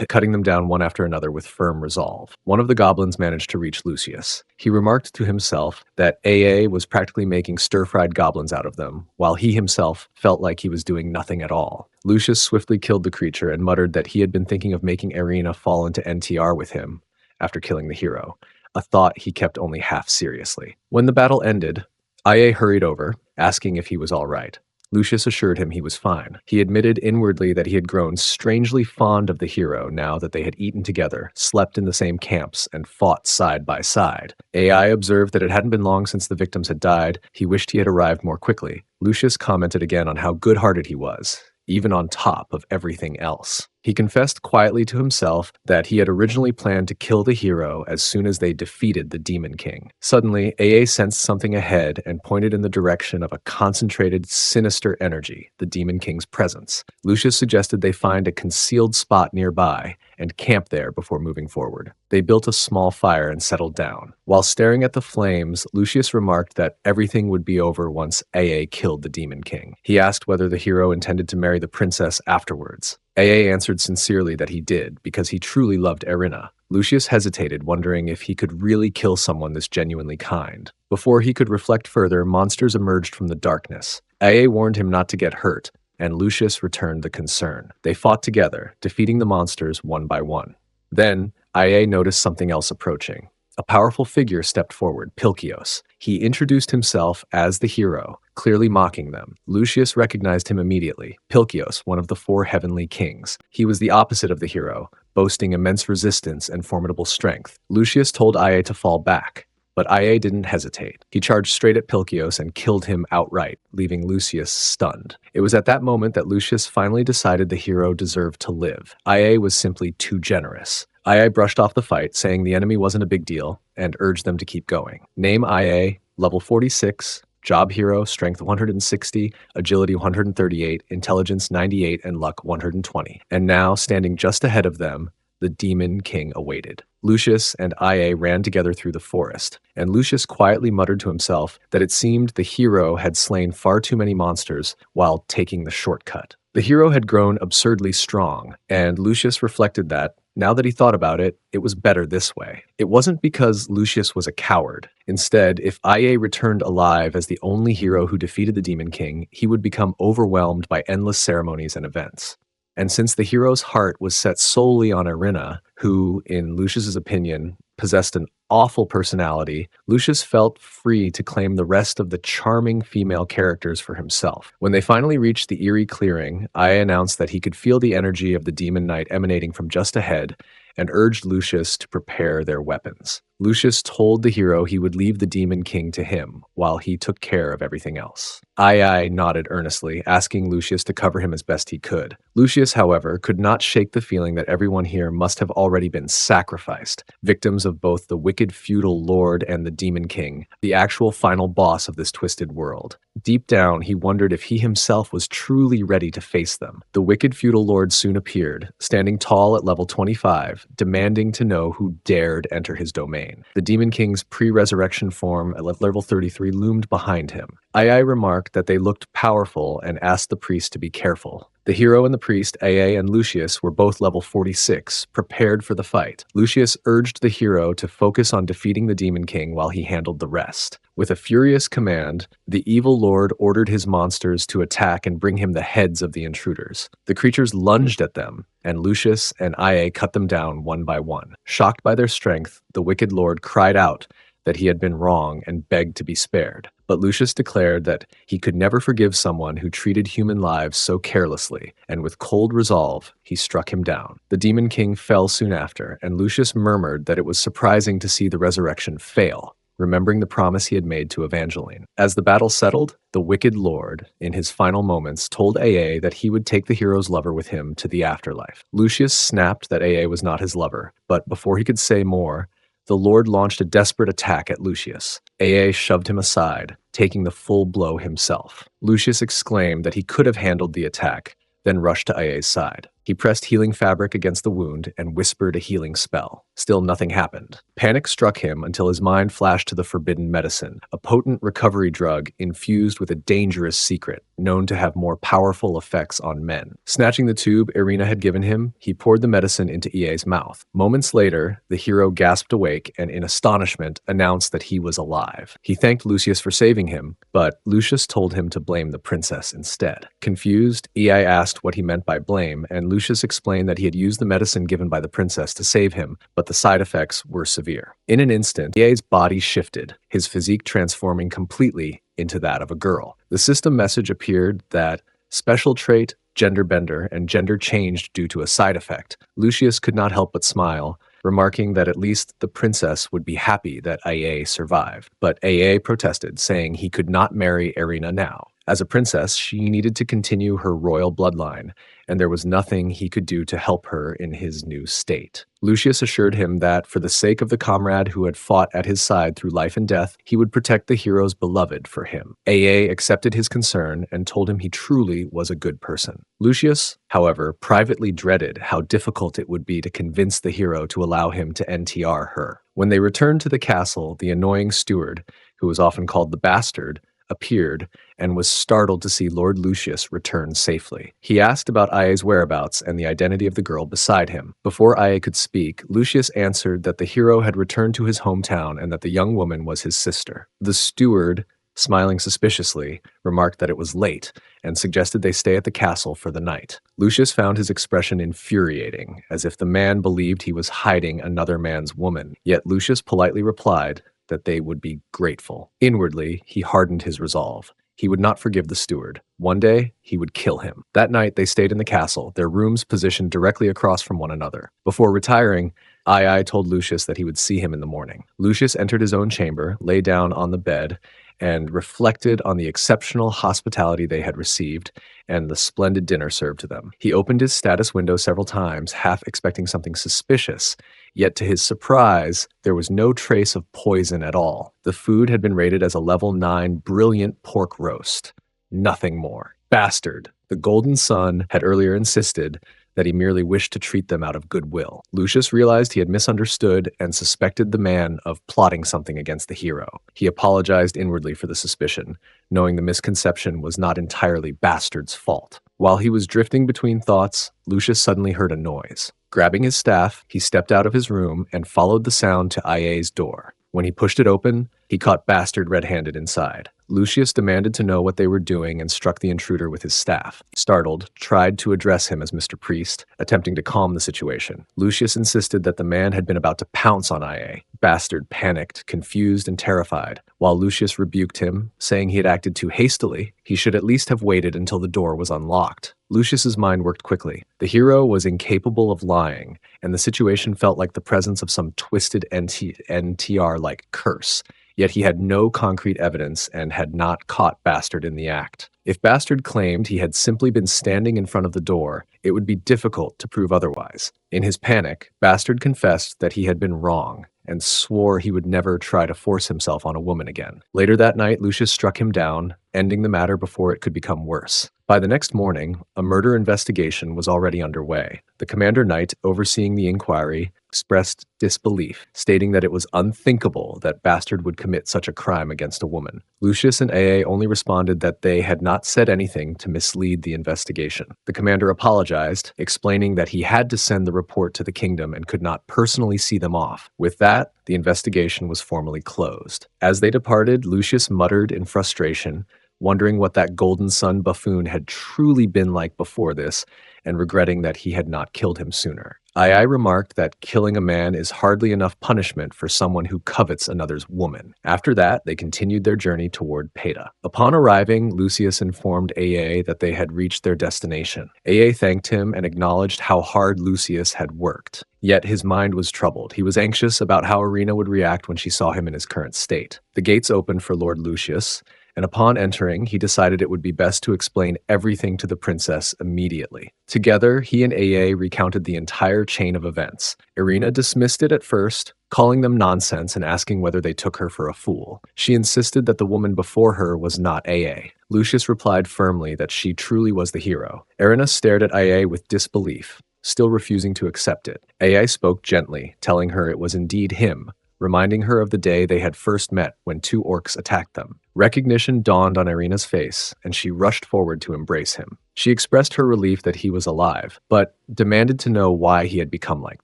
A: cutting them down one after another with firm resolve. One of the goblins managed to reach Lucius. He remarked to himself that AA was practically making stir-fried goblins out of them, while he himself felt like he was doing nothing at all. Lucius swiftly killed the creature and muttered that he had been thinking of making Irina fall into NTR with him after killing the hero, a thought he kept only half seriously. When the battle ended, IA hurried over, asking if he was all right. Lucius assured him he was fine. He admitted inwardly that he had grown strangely fond of the hero now that they had eaten together, slept in the same camps, and fought side by side. AI observed that it hadn't been long since the victims had died. He wished he had arrived more quickly. Lucius commented again on how good-hearted he was, even on top of everything else. He confessed quietly to himself that he had originally planned to kill the hero as soon as they defeated the Demon King. Suddenly, AA sensed something ahead and pointed in the direction of a concentrated, sinister energy, the Demon King's presence. Lucius suggested they find a concealed spot nearby and camp there before moving forward. They built a small fire and settled down. While staring at the flames, Lucius remarked that everything would be over once AA killed the Demon King. He asked whether the hero intended to marry the princess afterwards. AA answered sincerely that he did, because he truly loved Irina. Lucius hesitated, wondering if he could really kill someone this genuinely kind. Before he could reflect further, monsters emerged from the darkness. AA warned him not to get hurt, and Lucius returned the concern. They fought together, defeating the monsters one by one. Then, IA noticed something else approaching. A powerful figure stepped forward, Pilkios. He introduced himself as the hero, clearly mocking them. Lucius recognized him immediately. Pilkios, one of the 4 heavenly kings. He was the opposite of the hero, boasting immense resistance and formidable strength. Lucius told IA to fall back, but IA didn't hesitate. He charged straight at Pilkios and killed him outright, leaving Lucius stunned. It was at that moment that Lucius finally decided the hero deserved to live. IA was simply too generous. IA brushed off the fight, saying the enemy wasn't a big deal, and urged them to keep going. Name IA, level 46, job hero, strength 160, agility 138, intelligence 98, and luck 120. And now, standing just ahead of them, the Demon King awaited. Lucius and IA ran together through the forest, and Lucius quietly muttered to himself that it seemed the hero had slain far too many monsters while taking the shortcut. The hero had grown absurdly strong, and Lucius reflected that, now that he thought about it, it was better this way. It wasn't because Lucius was a coward. Instead, if IA returned alive as the only hero who defeated the Demon King, he would become overwhelmed by endless ceremonies and events. And since the hero's heart was set solely on Irina, who, in Lucius's opinion, possessed an awful personality, Lucius felt free to claim the rest of the charming female characters for himself. When they finally reached the eerie clearing, Aya announced that he could feel the energy of the demon knight emanating from just ahead, and urged Lucius to prepare their weapons. Lucius told the hero he would leave the Demon King to him, while he took care of everything else. Ai nodded earnestly, asking Lucius to cover him as best he could. Lucius, however, could not shake the feeling that everyone here must have already been sacrificed, victims of both the wicked feudal lord and the Demon King, the actual final boss of this twisted world. Deep down, he wondered if he himself was truly ready to face them. The wicked feudal lord soon appeared, standing tall at level 25, demanding to know who dared enter his domain. The Demon King's pre-resurrection form at level 33 loomed behind him. Ai remarked that they looked powerful and asked the priest to be careful. The hero and the priest, Aa and Lucius, were both level 46, prepared for the fight. Lucius urged the hero to focus on defeating the Demon King while he handled the rest. With a furious command, the evil lord ordered his monsters to attack and bring him the heads of the intruders. The creatures lunged at them, and Lucius and Ia cut them down one by one. Shocked by their strength, the wicked lord cried out that he had been wrong and begged to be spared. But Lucius declared that he could never forgive someone who treated human lives so carelessly, and with cold resolve, he struck him down. The Demon King fell soon after, and Lucius murmured that it was surprising to see the resurrection fail, remembering the promise he had made to Evangeline. As the battle settled, the wicked lord, in his final moments, told Aa that he would take the hero's lover with him to the afterlife. Lucius snapped that Aa was not his lover, but before he could say more, the lord launched a desperate attack at Lucius. Aa shoved him aside, taking the full blow himself. Lucius exclaimed that he could have handled the attack, then rushed to Aa's side. He pressed healing fabric against the wound and whispered a healing spell. Still nothing happened. Panic struck him until his mind flashed to the forbidden medicine, a potent recovery drug infused with a dangerous secret, known to have more powerful effects on men. Snatching the tube Irina had given him, he poured the medicine into EA's mouth. Moments later, the hero gasped awake and in astonishment announced that he was alive. He thanked Lucius for saving him, but Lucius told him to blame the princess instead. Confused, EA asked what he meant by blame, and Lucius explained that he had used the medicine given by the princess to save him, but the side effects were severe. In an instant, EA's body shifted, his physique transforming completely into that of a girl. The system message appeared that special trait, gender bender, and gender changed due to a side effect. Lucius could not help but smile, remarking that at least the princess would be happy that AA survived. But AA protested, saying he could not marry Irina now. As a princess, she needed to continue her royal bloodline, and there was nothing he could do to help her in his new state. Lucius assured him that, for the sake of the comrade who had fought at his side through life and death, he would protect the hero's beloved for him. AA accepted his concern and told him he truly was a good person. Lucius, however, privately dreaded how difficult it would be to convince the hero to allow him to NTR her. When they returned to the castle, the annoying steward, who was often called the bastard, appeared and was startled to see Lord Lucius return safely. He asked about Aya's whereabouts and the identity of the girl beside him. Before Aya could speak, Lucius answered that the hero had returned to his hometown and that the young woman was his sister. The steward, smiling suspiciously, remarked that it was late and suggested they stay at the castle for the night. Lucius found his expression infuriating, as if the man believed he was hiding another man's woman. Yet Lucius politely replied that they would be grateful. Inwardly, he hardened his resolve. He would not forgive the steward. One day, he would kill him. That night, they stayed in the castle, their rooms positioned directly across from one another. Before retiring, Ai told Lucius that he would see him in the morning. Lucius entered his own chamber, lay down on the bed, and reflected on the exceptional hospitality they had received and the splendid dinner served to them. He opened his status window several times, half expecting something suspicious, yet to his surprise, there was no trace of poison at all. The food had been rated as a level 9 brilliant pork roast. Nothing more. Bastard. The golden sun had earlier insisted that he merely wished to treat them out of goodwill. Lucius realized he had misunderstood and suspected the man of plotting something against the hero. He apologized inwardly for the suspicion, knowing the misconception was not entirely Bastard's fault. While he was drifting between thoughts, Lucius suddenly heard a noise. Grabbing his staff, he stepped out of his room and followed the sound to Ia's door. When he pushed it open, he caught Bastard red-handed inside. Lucius demanded to know what they were doing and struck the intruder with his staff. Startled, tried to address him as Mr. Priest, attempting to calm the situation. Lucius insisted that the man had been about to pounce on Ia. Bastard panicked, confused and terrified. While Lucius rebuked him, saying he had acted too hastily, he should at least have waited until the door was unlocked. Lucius's mind worked quickly. The hero was incapable of lying, and the situation felt like the presence of some twisted NTR-like curse. Yet he had no concrete evidence and had not caught Bastard in the act. If Bastard claimed he had simply been standing in front of the door, it would be difficult to prove otherwise. In his panic, Bastard confessed that he had been wrong and swore he would never try to force himself on a woman again. Later that night, Lucius struck him down, ending the matter before it could become worse. By the next morning, a murder investigation was already underway. The Commander-Knight, overseeing the inquiry, expressed disbelief, stating that it was unthinkable that Bastard would commit such a crime against a woman. Lucius and AA only responded that they had not said anything to mislead the investigation. The commander apologized, explaining that he had to send the report to the kingdom and could not personally see them off. With that, the investigation was formally closed. As they departed, Lucius muttered in frustration, wondering what that golden sun buffoon had truly been like before this, and regretting that he had not killed him sooner. Ai remarked that killing a man is hardly enough punishment for someone who covets another's woman. After that, they continued their journey toward Peta. Upon arriving, Lucius informed AA that they had reached their destination. AA thanked him and acknowledged how hard Lucius had worked. Yet his mind was troubled. He was anxious about how Irina would react when she saw him in his current state. The gates opened for Lord Lucius, and upon entering, he decided it would be best to explain everything to the princess immediately. Together, he and AA recounted the entire chain of events. Irina dismissed it at first, calling them nonsense and asking whether they took her for a fool. She insisted that the woman before her was not AA. Lucius replied firmly that she truly was the hero. Irina stared at AA with disbelief, still refusing to accept it. AA spoke gently, telling her it was indeed him, reminding her of the day they had first met when two orcs attacked them. Recognition dawned on Irina's face, and she rushed forward to embrace him. She expressed her relief that he was alive, but demanded to know why he had become like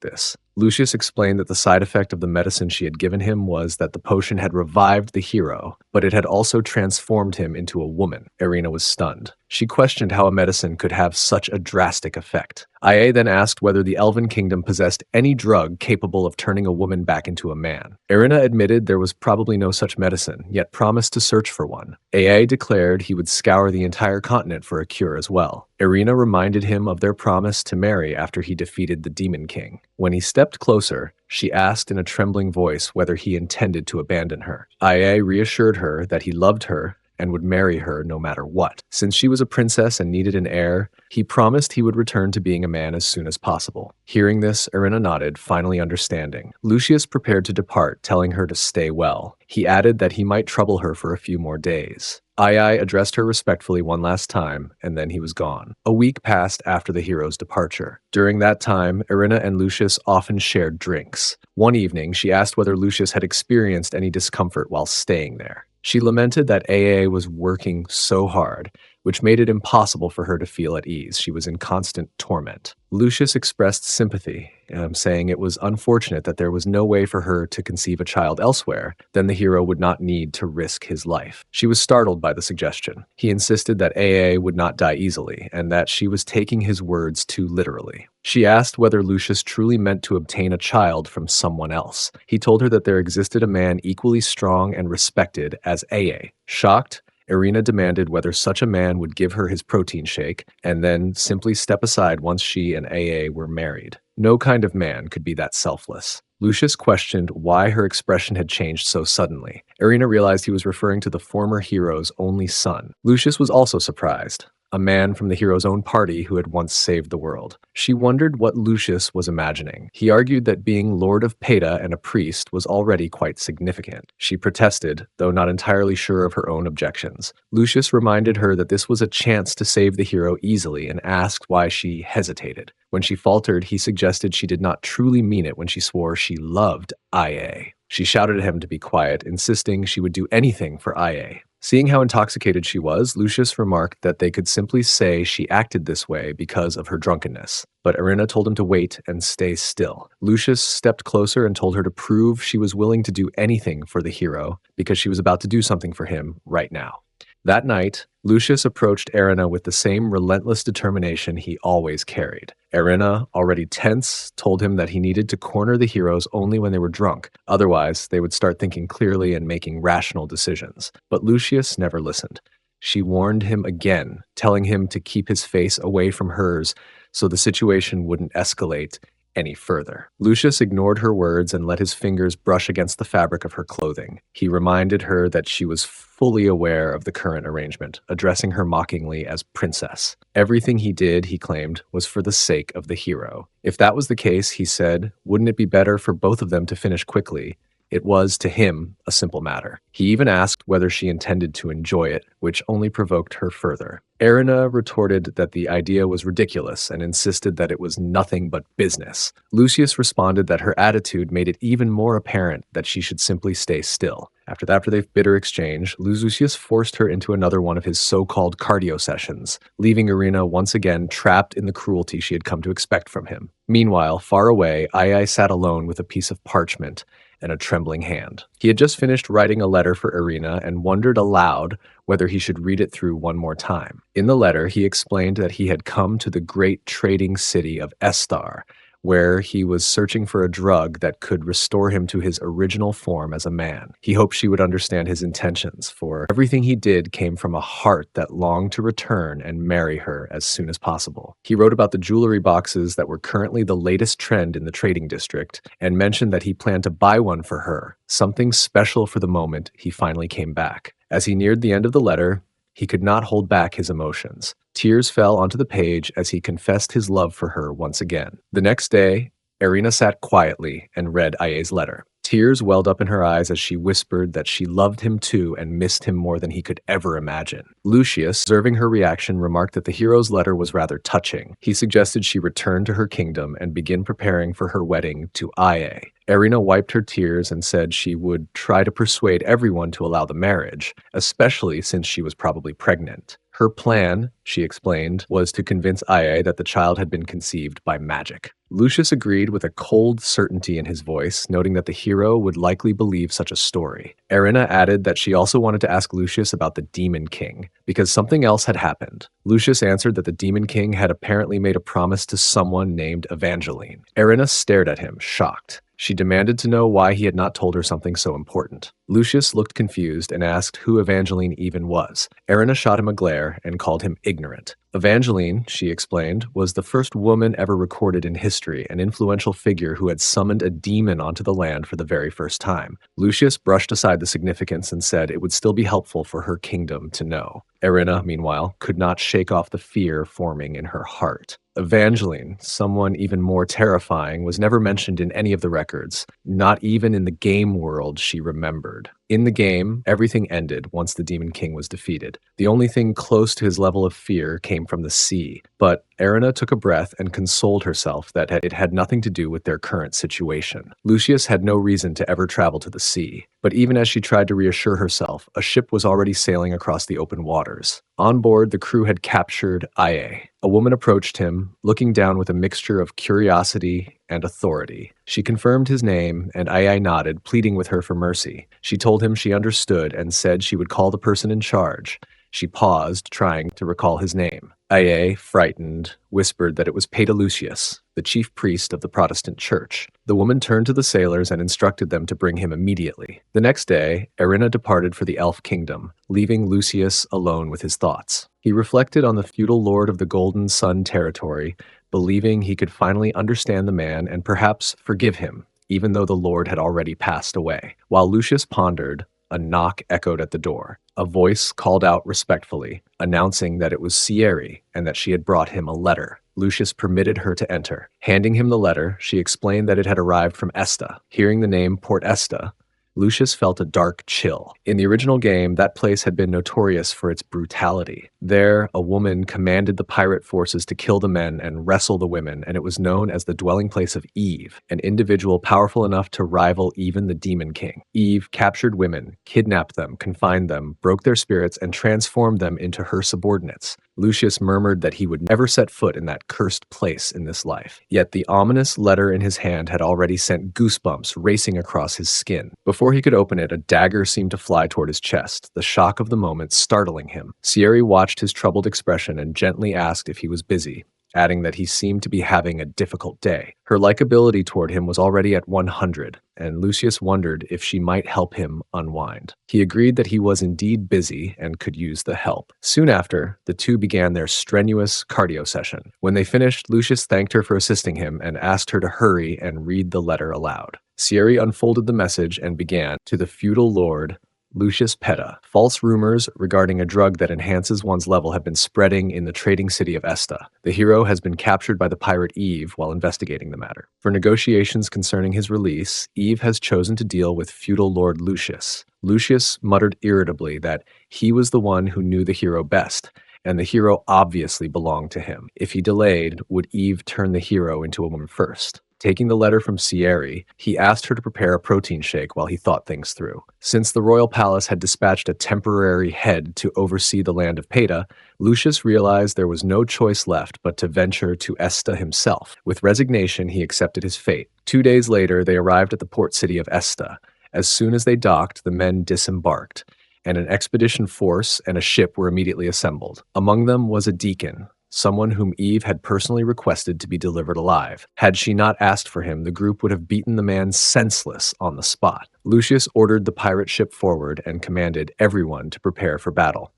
A: this. Lucius explained that the side effect of the medicine she had given him was that the potion had revived the hero, but it had also transformed him into a woman. Irina was stunned. She questioned how a medicine could have such a drastic effect. IA then asked whether the Elven Kingdom possessed any drug capable of turning a woman back into a man. Irina admitted there was probably no such medicine, yet promised to search for one. AA declared he would scour the entire continent for a cure as well. Irina reminded him of their promise to marry after he defeated the Demon King. When he stepped closer, she asked in a trembling voice whether he intended to abandon her. IA reassured her that he loved her and would marry her no matter what. Since she was a princess and needed an heir, he promised he would return to being a man as soon as possible. Hearing this, Irina nodded, finally understanding. Lucius prepared to depart, telling her to stay well. He added that he might trouble her for a few more days. Ai addressed her respectfully one last time, and then he was gone. A week passed after the hero's departure. During that time, Irina and Lucius often shared drinks. One evening, she asked whether Lucius had experienced any discomfort while staying there. She lamented that AA was working so hard, which made it impossible for her to feel at ease. She was in constant torment. Lucius expressed sympathy, saying it was unfortunate that there was no way for her to conceive a child elsewhere, then the hero would not need to risk his life. She was startled by the suggestion. He insisted that AA would not die easily, and that she was taking his words too literally. She asked whether Lucius truly meant to obtain a child from someone else. He told her that there existed a man equally strong and respected as AA. Shocked, Irina demanded whether such a man would give her his protein shake and then simply step aside once she and AA were married. No kind of man could be that selfless. Lucius questioned why her expression had changed so suddenly. Irina realized he was referring to the former hero's only son. Lucius was also surprised. A man from the hero's own party who had once saved the world. She wondered what Lucius was imagining. He argued that being Lord of Peta and a priest was already quite significant. She protested, though not entirely sure of her own objections. Lucius reminded her that this was a chance to save the hero easily and asked why she hesitated. When she faltered, he suggested she did not truly mean it when she swore she loved IA. She shouted at him to be quiet, insisting she would do anything for IA. Seeing how intoxicated she was, Lucius remarked that they could simply say she acted this way because of her drunkenness. But Irina told him to wait and stay still. Lucius stepped closer and told her to prove she was willing to do anything for the hero because she was about to do something for him right now. That night, Lucius approached Irina with the same relentless determination he always carried. Irina, already tense, told him that he needed to corner the heroes only when they were drunk. Otherwise, they would start thinking clearly and making rational decisions. But Lucius never listened. She warned him again, telling him to keep his face away from hers so the situation wouldn't escalate any further. Lucius ignored her words and let his fingers brush against the fabric of her clothing. He reminded her that she was fully aware of the current arrangement, addressing her mockingly as princess. Everything he did, he claimed, was for the sake of the hero. If that was the case, he said, wouldn't it be better for both of them to finish quickly? It was, to him, a simple matter. He even asked whether she intended to enjoy it, which only provoked her further. Irina retorted that the idea was ridiculous and insisted that it was nothing but business. Lucius responded that her attitude made it even more apparent that she should simply stay still. After their bitter exchange, Lucius forced her into another one of his so-called cardio sessions, leaving Irina once again trapped in the cruelty she had come to expect from him. Meanwhile, far away, Ai sat alone with a piece of parchment and a trembling hand. He had just finished writing a letter for Irina and wondered aloud whether he should read it through one more time. In the letter, he explained that he had come to the great trading city of Estar, where he was searching for a drug that could restore him to his original form as a man. He hoped she would understand his intentions, for everything he did came from a heart that longed to return and marry her as soon as possible. He wrote about the jewelry boxes that were currently the latest trend in the trading district, and mentioned that he planned to buy one for her, something special for the moment he finally came back. As he neared the end of the letter, he could not hold back his emotions. Tears fell onto the page as he confessed his love for her once again. The next day, Irina sat quietly and read Aye's letter. Tears welled up in her eyes as she whispered that she loved him too and missed him more than he could ever imagine. Lucius, observing her reaction, remarked that the hero's letter was rather touching. He suggested she return to her kingdom and begin preparing for her wedding to Aye. Irina wiped her tears and said she would try to persuade everyone to allow the marriage, especially since she was probably pregnant. Her plan, she explained, was to convince Aye that the child had been conceived by magic. Lucius agreed with a cold certainty in his voice, noting that the hero would likely believe such a story. Irina added that she also wanted to ask Lucius about the Demon King, because something else had happened. Lucius answered that the Demon King had apparently made a promise to someone named Evangeline. Irina stared at him, shocked. She demanded to know why he had not told her something so important. Lucius looked confused and asked who Evangeline even was. Irina shot him a glare and called him ignorant. Evangeline, she explained, was the first woman ever recorded in history, an influential figure who had summoned a demon onto the land for the very first time. Lucius brushed aside the significance and said it would still be helpful for her kingdom to know. Irina, meanwhile, could not shake off the fear forming in her heart. Evangeline, someone even more terrifying, was never mentioned in any of the records, not even in the game world she remembered. In the game, everything ended once the Demon King was defeated. The only thing close to his level of fear came from the sea, but Irina took a breath and consoled herself that it had nothing to do with their current situation. Lucius had no reason to ever travel to the sea, but even as she tried to reassure herself, a ship was already sailing across the open waters. On board, the crew had captured Aye. A woman approached him, looking down with a mixture of curiosity and authority. She confirmed his name, and Aye nodded, pleading with her for mercy. She told him she understood and said she would call the person in charge. She paused, trying to recall his name. Aye, frightened, whispered that it was Peta Lucius, the chief priest of the Protestant church. The woman turned to the sailors and instructed them to bring him immediately. The next day, Irina departed for the elf kingdom, leaving Lucius alone with his thoughts. He reflected on the feudal lord of the Golden Sun territory, believing he could finally understand the man and perhaps forgive him, even though the lord had already passed away. While Lucius pondered, a knock echoed at the door. A voice called out respectfully, announcing that it was Sierri and that she had brought him a letter. Lucius permitted her to enter. Handing him the letter, she explained that it had arrived from Esta. Hearing the name Port Esta, Lucius felt a dark chill. In the original game, that place had been notorious for its brutality. There, a woman commanded the pirate forces to kill the men and wrestle the women, and it was known as the dwelling place of Eve, an individual powerful enough to rival even the Demon King. Eve captured women, kidnapped them, confined them, broke their spirits, and transformed them into her subordinates. Lucius murmured that he would never set foot in that cursed place in this life. Yet the ominous letter in his hand had already sent goosebumps racing across his skin. Before he could open it, a dagger seemed to fly toward his chest, the shock of the moment startling him. Sierri watched his troubled expression and gently asked if he was busy, adding that he seemed to be having a difficult day. Her likability toward him was already at 100, and Lucius wondered if she might help him unwind. He agreed that he was indeed busy and could use the help. Soon after, the two began their strenuous cardio session. When they finished, Lucius thanked her for assisting him and asked her to hurry and read the letter aloud. Sierri unfolded the message and began, "To the feudal lord, Lucius Peta. False rumors regarding a drug that enhances one's level have been spreading in the trading city of Esta. The hero has been captured by the pirate Eve while investigating the matter. For negotiations concerning his release, Eve has chosen to deal with feudal lord Lucius." Lucius muttered irritably that he was the one who knew the hero best, and the hero obviously belonged to him. If he delayed, would Eve turn the hero into a woman first? Taking the letter from Sierri, he asked her to prepare a protein shake while he thought things through. Since the royal palace had dispatched a temporary head to oversee the land of Peta, Lucius realized there was no choice left but to venture to Esta himself. With resignation, he accepted his fate. 2 days later, they arrived at the port city of Esta. As soon as they docked, the men disembarked, and an expedition force and a ship were immediately assembled. Among them was a deacon, someone whom Eve had personally requested to be delivered alive. Had she not asked for him, the group would have beaten the man senseless on the spot. Lucius ordered the pirate ship forward and commanded everyone to prepare for battle.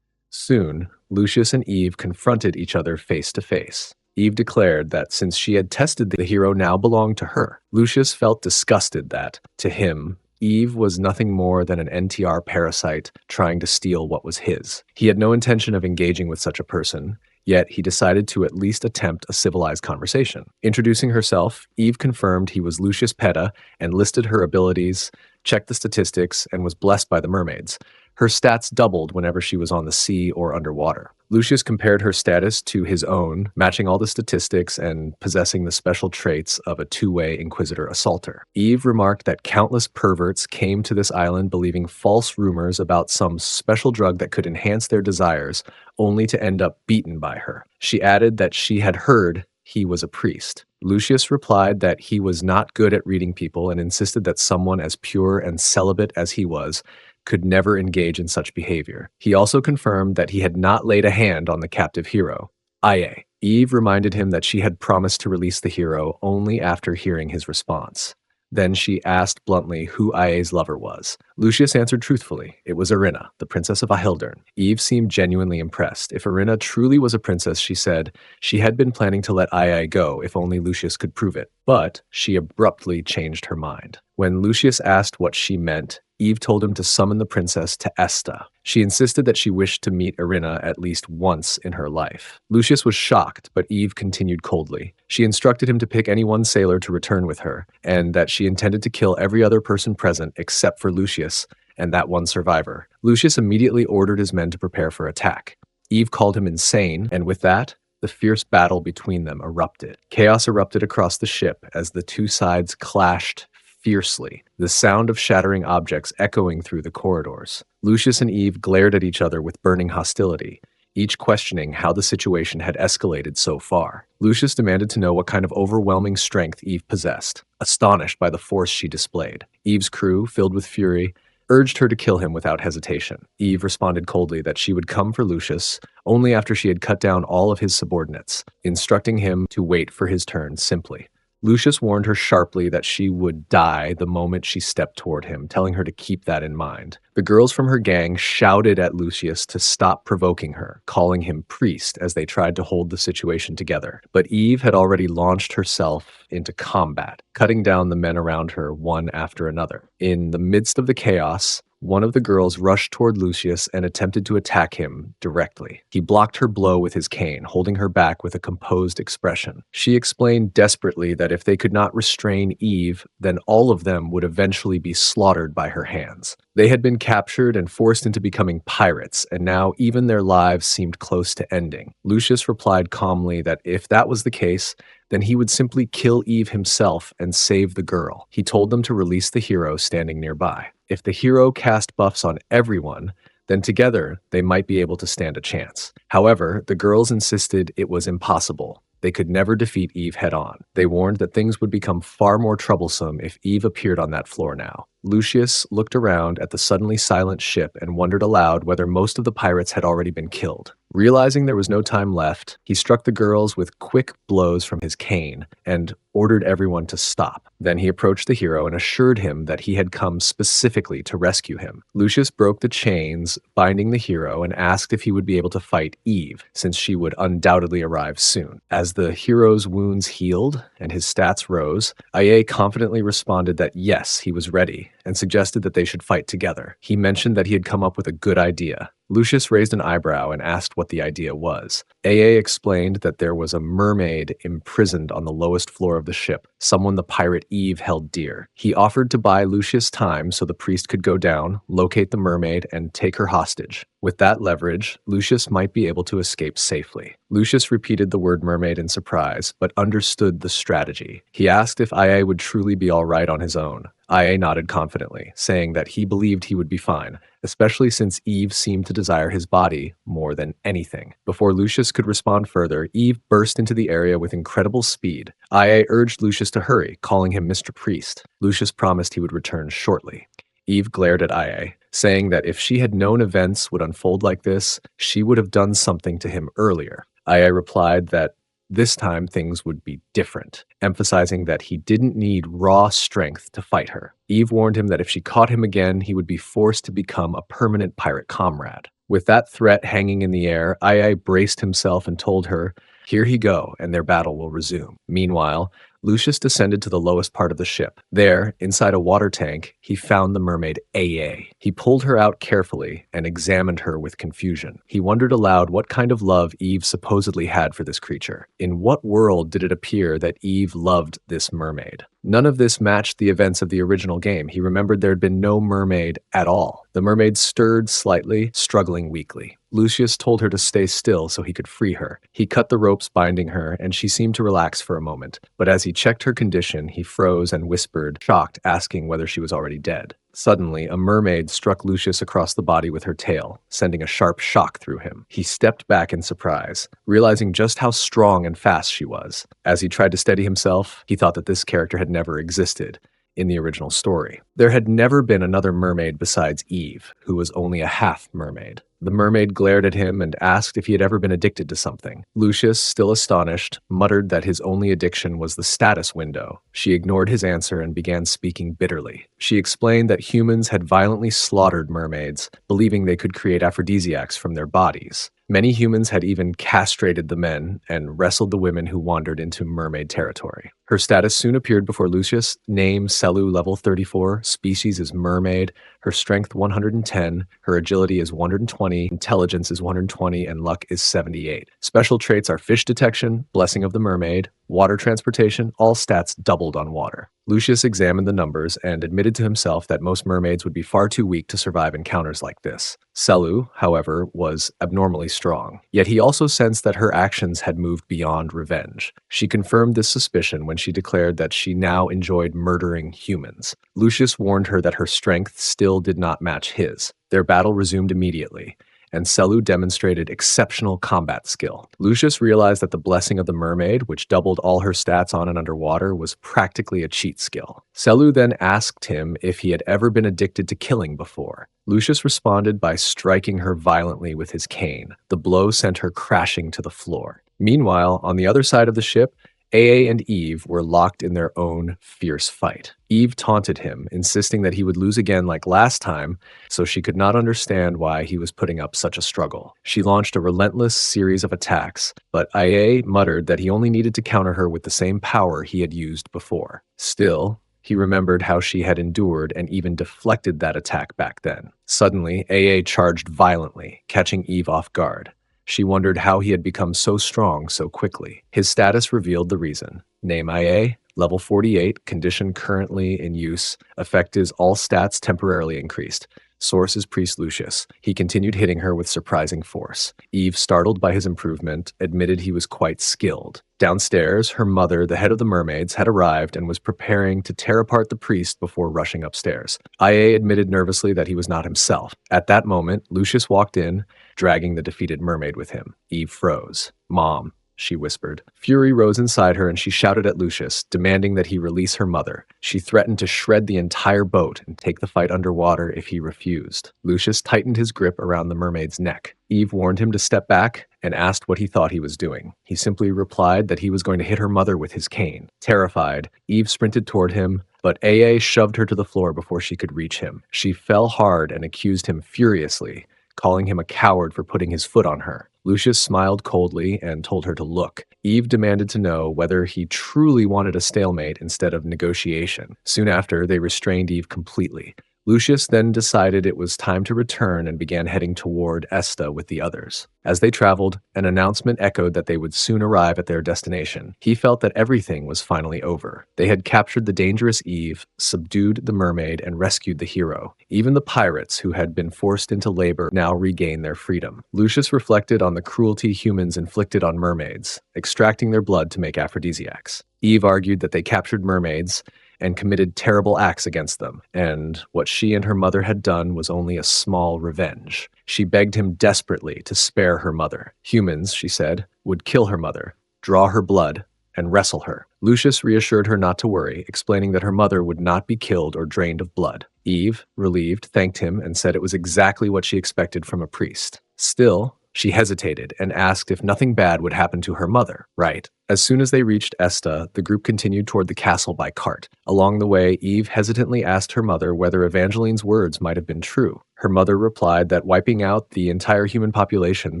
A: Soon, Lucius and Eve confronted each other face to face. Eve declared that since she had tested the hero now belonged to her. Lucius felt disgusted that, to him, Eve was nothing more than an NTR parasite trying to steal what was his. He had no intention of engaging with such a person, yet he decided to at least attempt a civilized conversation. Introducing herself, Eve confirmed he was Lucius Petta and listed her abilities, checked the statistics, and was blessed by the mermaids. Her stats doubled whenever she was on the sea or underwater. Lucius compared her status to his own, matching all the statistics and possessing the special traits of a two-way Inquisitor assaulter. Eve remarked that countless perverts came to this island believing false rumors about some special drug that could enhance their desires, only to end up beaten by her. She added that she had heard he was a priest. Lucius replied that he was not good at reading people and insisted that someone as pure and celibate as he was could never engage in such behavior. He also confirmed that he had not laid a hand on the captive hero, Ia. Eve reminded him that she had promised to release the hero only after hearing his response. Then she asked bluntly who Ia's lover was. Lucius answered truthfully. It was Irina, the princess of Ahildern. Eve seemed genuinely impressed. If Irina truly was a princess, she said, she had been planning to let Ia go if only Lucius could prove it. But she abruptly changed her mind. When Lucius asked what she meant, Eve told him to summon the princess to Esta. She insisted that she wished to meet Irina at least once in her life. Lucius was shocked, but Eve continued coldly. She instructed him to pick any one sailor to return with her, and that she intended to kill every other person present except for Lucius and that one survivor. Lucius immediately ordered his men to prepare for attack. Eve called him insane, and with that, the fierce battle between them erupted. Chaos erupted across the ship as the two sides clashed fiercely, the sound of shattering objects echoing through the corridors. Lucius and Eve glared at each other with burning hostility, each questioning how the situation had escalated so far. Lucius demanded to know what kind of overwhelming strength Eve possessed, astonished by the force she displayed. Eve's crew, filled with fury, urged her to kill him without hesitation. Eve responded coldly that she would come for Lucius only after she had cut down all of his subordinates, instructing him to wait for his turn simply. Lucius warned her sharply that she would die the moment she stepped toward him, telling her to keep that in mind. The girls from her gang shouted at Lucius to stop provoking her, calling him priest as they tried to hold the situation together. But Eve had already launched herself into combat, cutting down the men around her one after another. In the midst of the chaos, one of the girls rushed toward Lucius and attempted to attack him directly. He blocked her blow with his cane, holding her back with a composed expression. She explained desperately that if they could not restrain Eve, then all of them would eventually be slaughtered by her hands. They had been captured and forced into becoming pirates, and now even their lives seemed close to ending. Lucius replied calmly that if that was the case, then he would simply kill Eve himself and save the girl. He told them to release the hero standing nearby. If the hero cast buffs on everyone, then together they might be able to stand a chance. However, the girls insisted it was impossible. They could never defeat Eve head-on. They warned that things would become far more troublesome if Eve appeared on that floor now. Lucius looked around at the suddenly silent ship and wondered aloud whether most of the pirates had already been killed. Realizing there was no time left, he struck the girls with quick blows from his cane and ordered everyone to stop. Then he approached the hero and assured him that he had come specifically to rescue him. Lucius broke the chains binding the hero and asked if he would be able to fight Eve, since she would undoubtedly arrive soon. As the hero's wounds healed and his stats rose, Ia confidently responded that yes, he was ready, and suggested that they should fight together. He mentioned that he had come up with a good idea. Lucius raised an eyebrow and asked what the idea was. AA explained that there was a mermaid imprisoned on the lowest floor of the ship, someone the pirate Eve held dear. He offered to buy Lucius time so the priest could go down, locate the mermaid, and take her hostage. With that leverage, Lucius might be able to escape safely. Lucius repeated the word mermaid in surprise, but understood the strategy. He asked if IA would truly be all right on his own. IA nodded confidently, saying that he believed he would be fine, especially since Eve seemed to desire his body more than anything. Before Lucius could respond further, Eve burst into the area with incredible speed. IA urged Lucius to hurry, calling him Mr. Priest. Lucius promised he would return shortly. Eve glared at IA, saying that if she had known events would unfold like this, she would have done something to him earlier. IA replied that this time things would be different, emphasizing that he didn't need raw strength to fight her. Eve warned him that if she caught him again, he would be forced to become a permanent pirate comrade. With that threat hanging in the air, II braced himself and told her Here he go, and their battle will resume. Meanwhile, Lucius descended to the lowest part of the ship. There, inside a water tank, he found the mermaid AA. He pulled her out carefully and examined her with confusion. He wondered aloud what kind of love Eve supposedly had for this creature. In what world did it appear that Eve loved this mermaid? None of this matched the events of the original game. He remembered there had been no mermaid at all. The mermaid stirred slightly, struggling weakly. Lucius told her to stay still so he could free her. He cut the ropes binding her, and she seemed to relax for a moment. But as he checked her condition, he froze and whispered, shocked, asking whether she was already dead. Suddenly, a mermaid struck Lucius across the body with her tail, sending a sharp shock through him. He stepped back in surprise, realizing just how strong and fast she was. As he tried to steady himself, he thought that this character had never existed in the original story. There had never been another mermaid besides Eve, who was only a half mermaid. The mermaid glared at him and asked if he had ever been addicted to something. Lucius, still astonished, muttered that his only addiction was the status window. She ignored his answer and began speaking bitterly. She explained that humans had violently slaughtered mermaids, believing they could create aphrodisiacs from their bodies. Many humans had even castrated the men and wrestled the women who wandered into mermaid territory. Her status soon appeared before Lucius. Name Selu level 34, species is mermaid, her strength 110, her agility is 120, intelligence is 120, and luck is 78. Special traits are fish detection, blessing of the mermaid, water transportation, all stats doubled on water. Lucius examined the numbers and admitted to himself that most mermaids would be far too weak to survive encounters like this. Selu, however, was abnormally strong. Yet he also sensed that her actions had moved beyond revenge. She confirmed this suspicion when she declared that she now enjoyed murdering humans. Lucius warned her that her strength still did not match his. Their battle resumed immediately, and Selu demonstrated exceptional combat skill. Lucius realized that the blessing of the mermaid, which doubled all her stats on and underwater, was practically a cheat skill. Selu then asked him if he had ever been addicted to killing before. Lucius responded by striking her violently with his cane. The blow sent her crashing to the floor. Meanwhile, on the other side of the ship, AA and Eve were locked in their own fierce fight. Eve taunted him, insisting that he would lose again like last time, so she could not understand why he was putting up such a struggle. She launched a relentless series of attacks, but AA muttered that he only needed to counter her with the same power he had used before. Still, he remembered how she had endured and even deflected that attack back then. Suddenly, AA charged violently, catching Eve off guard. She wondered how he had become so strong so quickly. His status revealed the reason. Name IA, level 48, condition currently in use. Effect is all stats temporarily increased. Source is Priest Lucius. He continued hitting her with surprising force. Eve, startled by his improvement, admitted he was quite skilled. Downstairs, her mother, the head of the mermaids, had arrived and was preparing to tear apart the priest before rushing upstairs. IA admitted nervously that he was not himself. At that moment, Lucius walked in, dragging the defeated mermaid with him. Eve froze. "Mom," she whispered. Fury rose inside her and she shouted at Lucius, demanding that he release her mother. She threatened to shred the entire boat and take the fight underwater if he refused. Lucius tightened his grip around the mermaid's neck. Eve warned him to step back and asked what he thought he was doing. He simply replied that he was going to hit her mother with his cane. Terrified, Eve sprinted toward him, but AA shoved her to the floor before she could reach him. She fell hard and accused him furiously, calling him a coward for putting his foot on her. Lucius smiled coldly and told her to look. Eve demanded to know whether he truly wanted a stalemate instead of negotiation. Soon after, they restrained Eve completely. Lucius then decided it was time to return and began heading toward Esta with the others. As they traveled, an announcement echoed that they would soon arrive at their destination. He felt that everything was finally over. They had captured the dangerous Eve, subdued the mermaid, and rescued the hero. Even the pirates, who had been forced into labor, now regained their freedom. Lucius reflected on the cruelty humans inflicted on mermaids, extracting their blood to make aphrodisiacs. Eve argued that they captured mermaids and committed terrible acts against them, and what she and her mother had done was only a small revenge. She begged him desperately to spare her mother. Humans, she said, would kill her mother, draw her blood, and wrestle her. Lucius reassured her not to worry, explaining that her mother would not be killed or drained of blood. Eve, relieved, thanked him and said it was exactly what she expected from a priest. Still, She hesitated and asked if nothing bad would happen to her mother, right? As soon as they reached Esta, the group continued toward the castle by cart. Along the way, Eve hesitantly asked her mother whether Evangeline's words might have been true. Her mother replied that wiping out the entire human population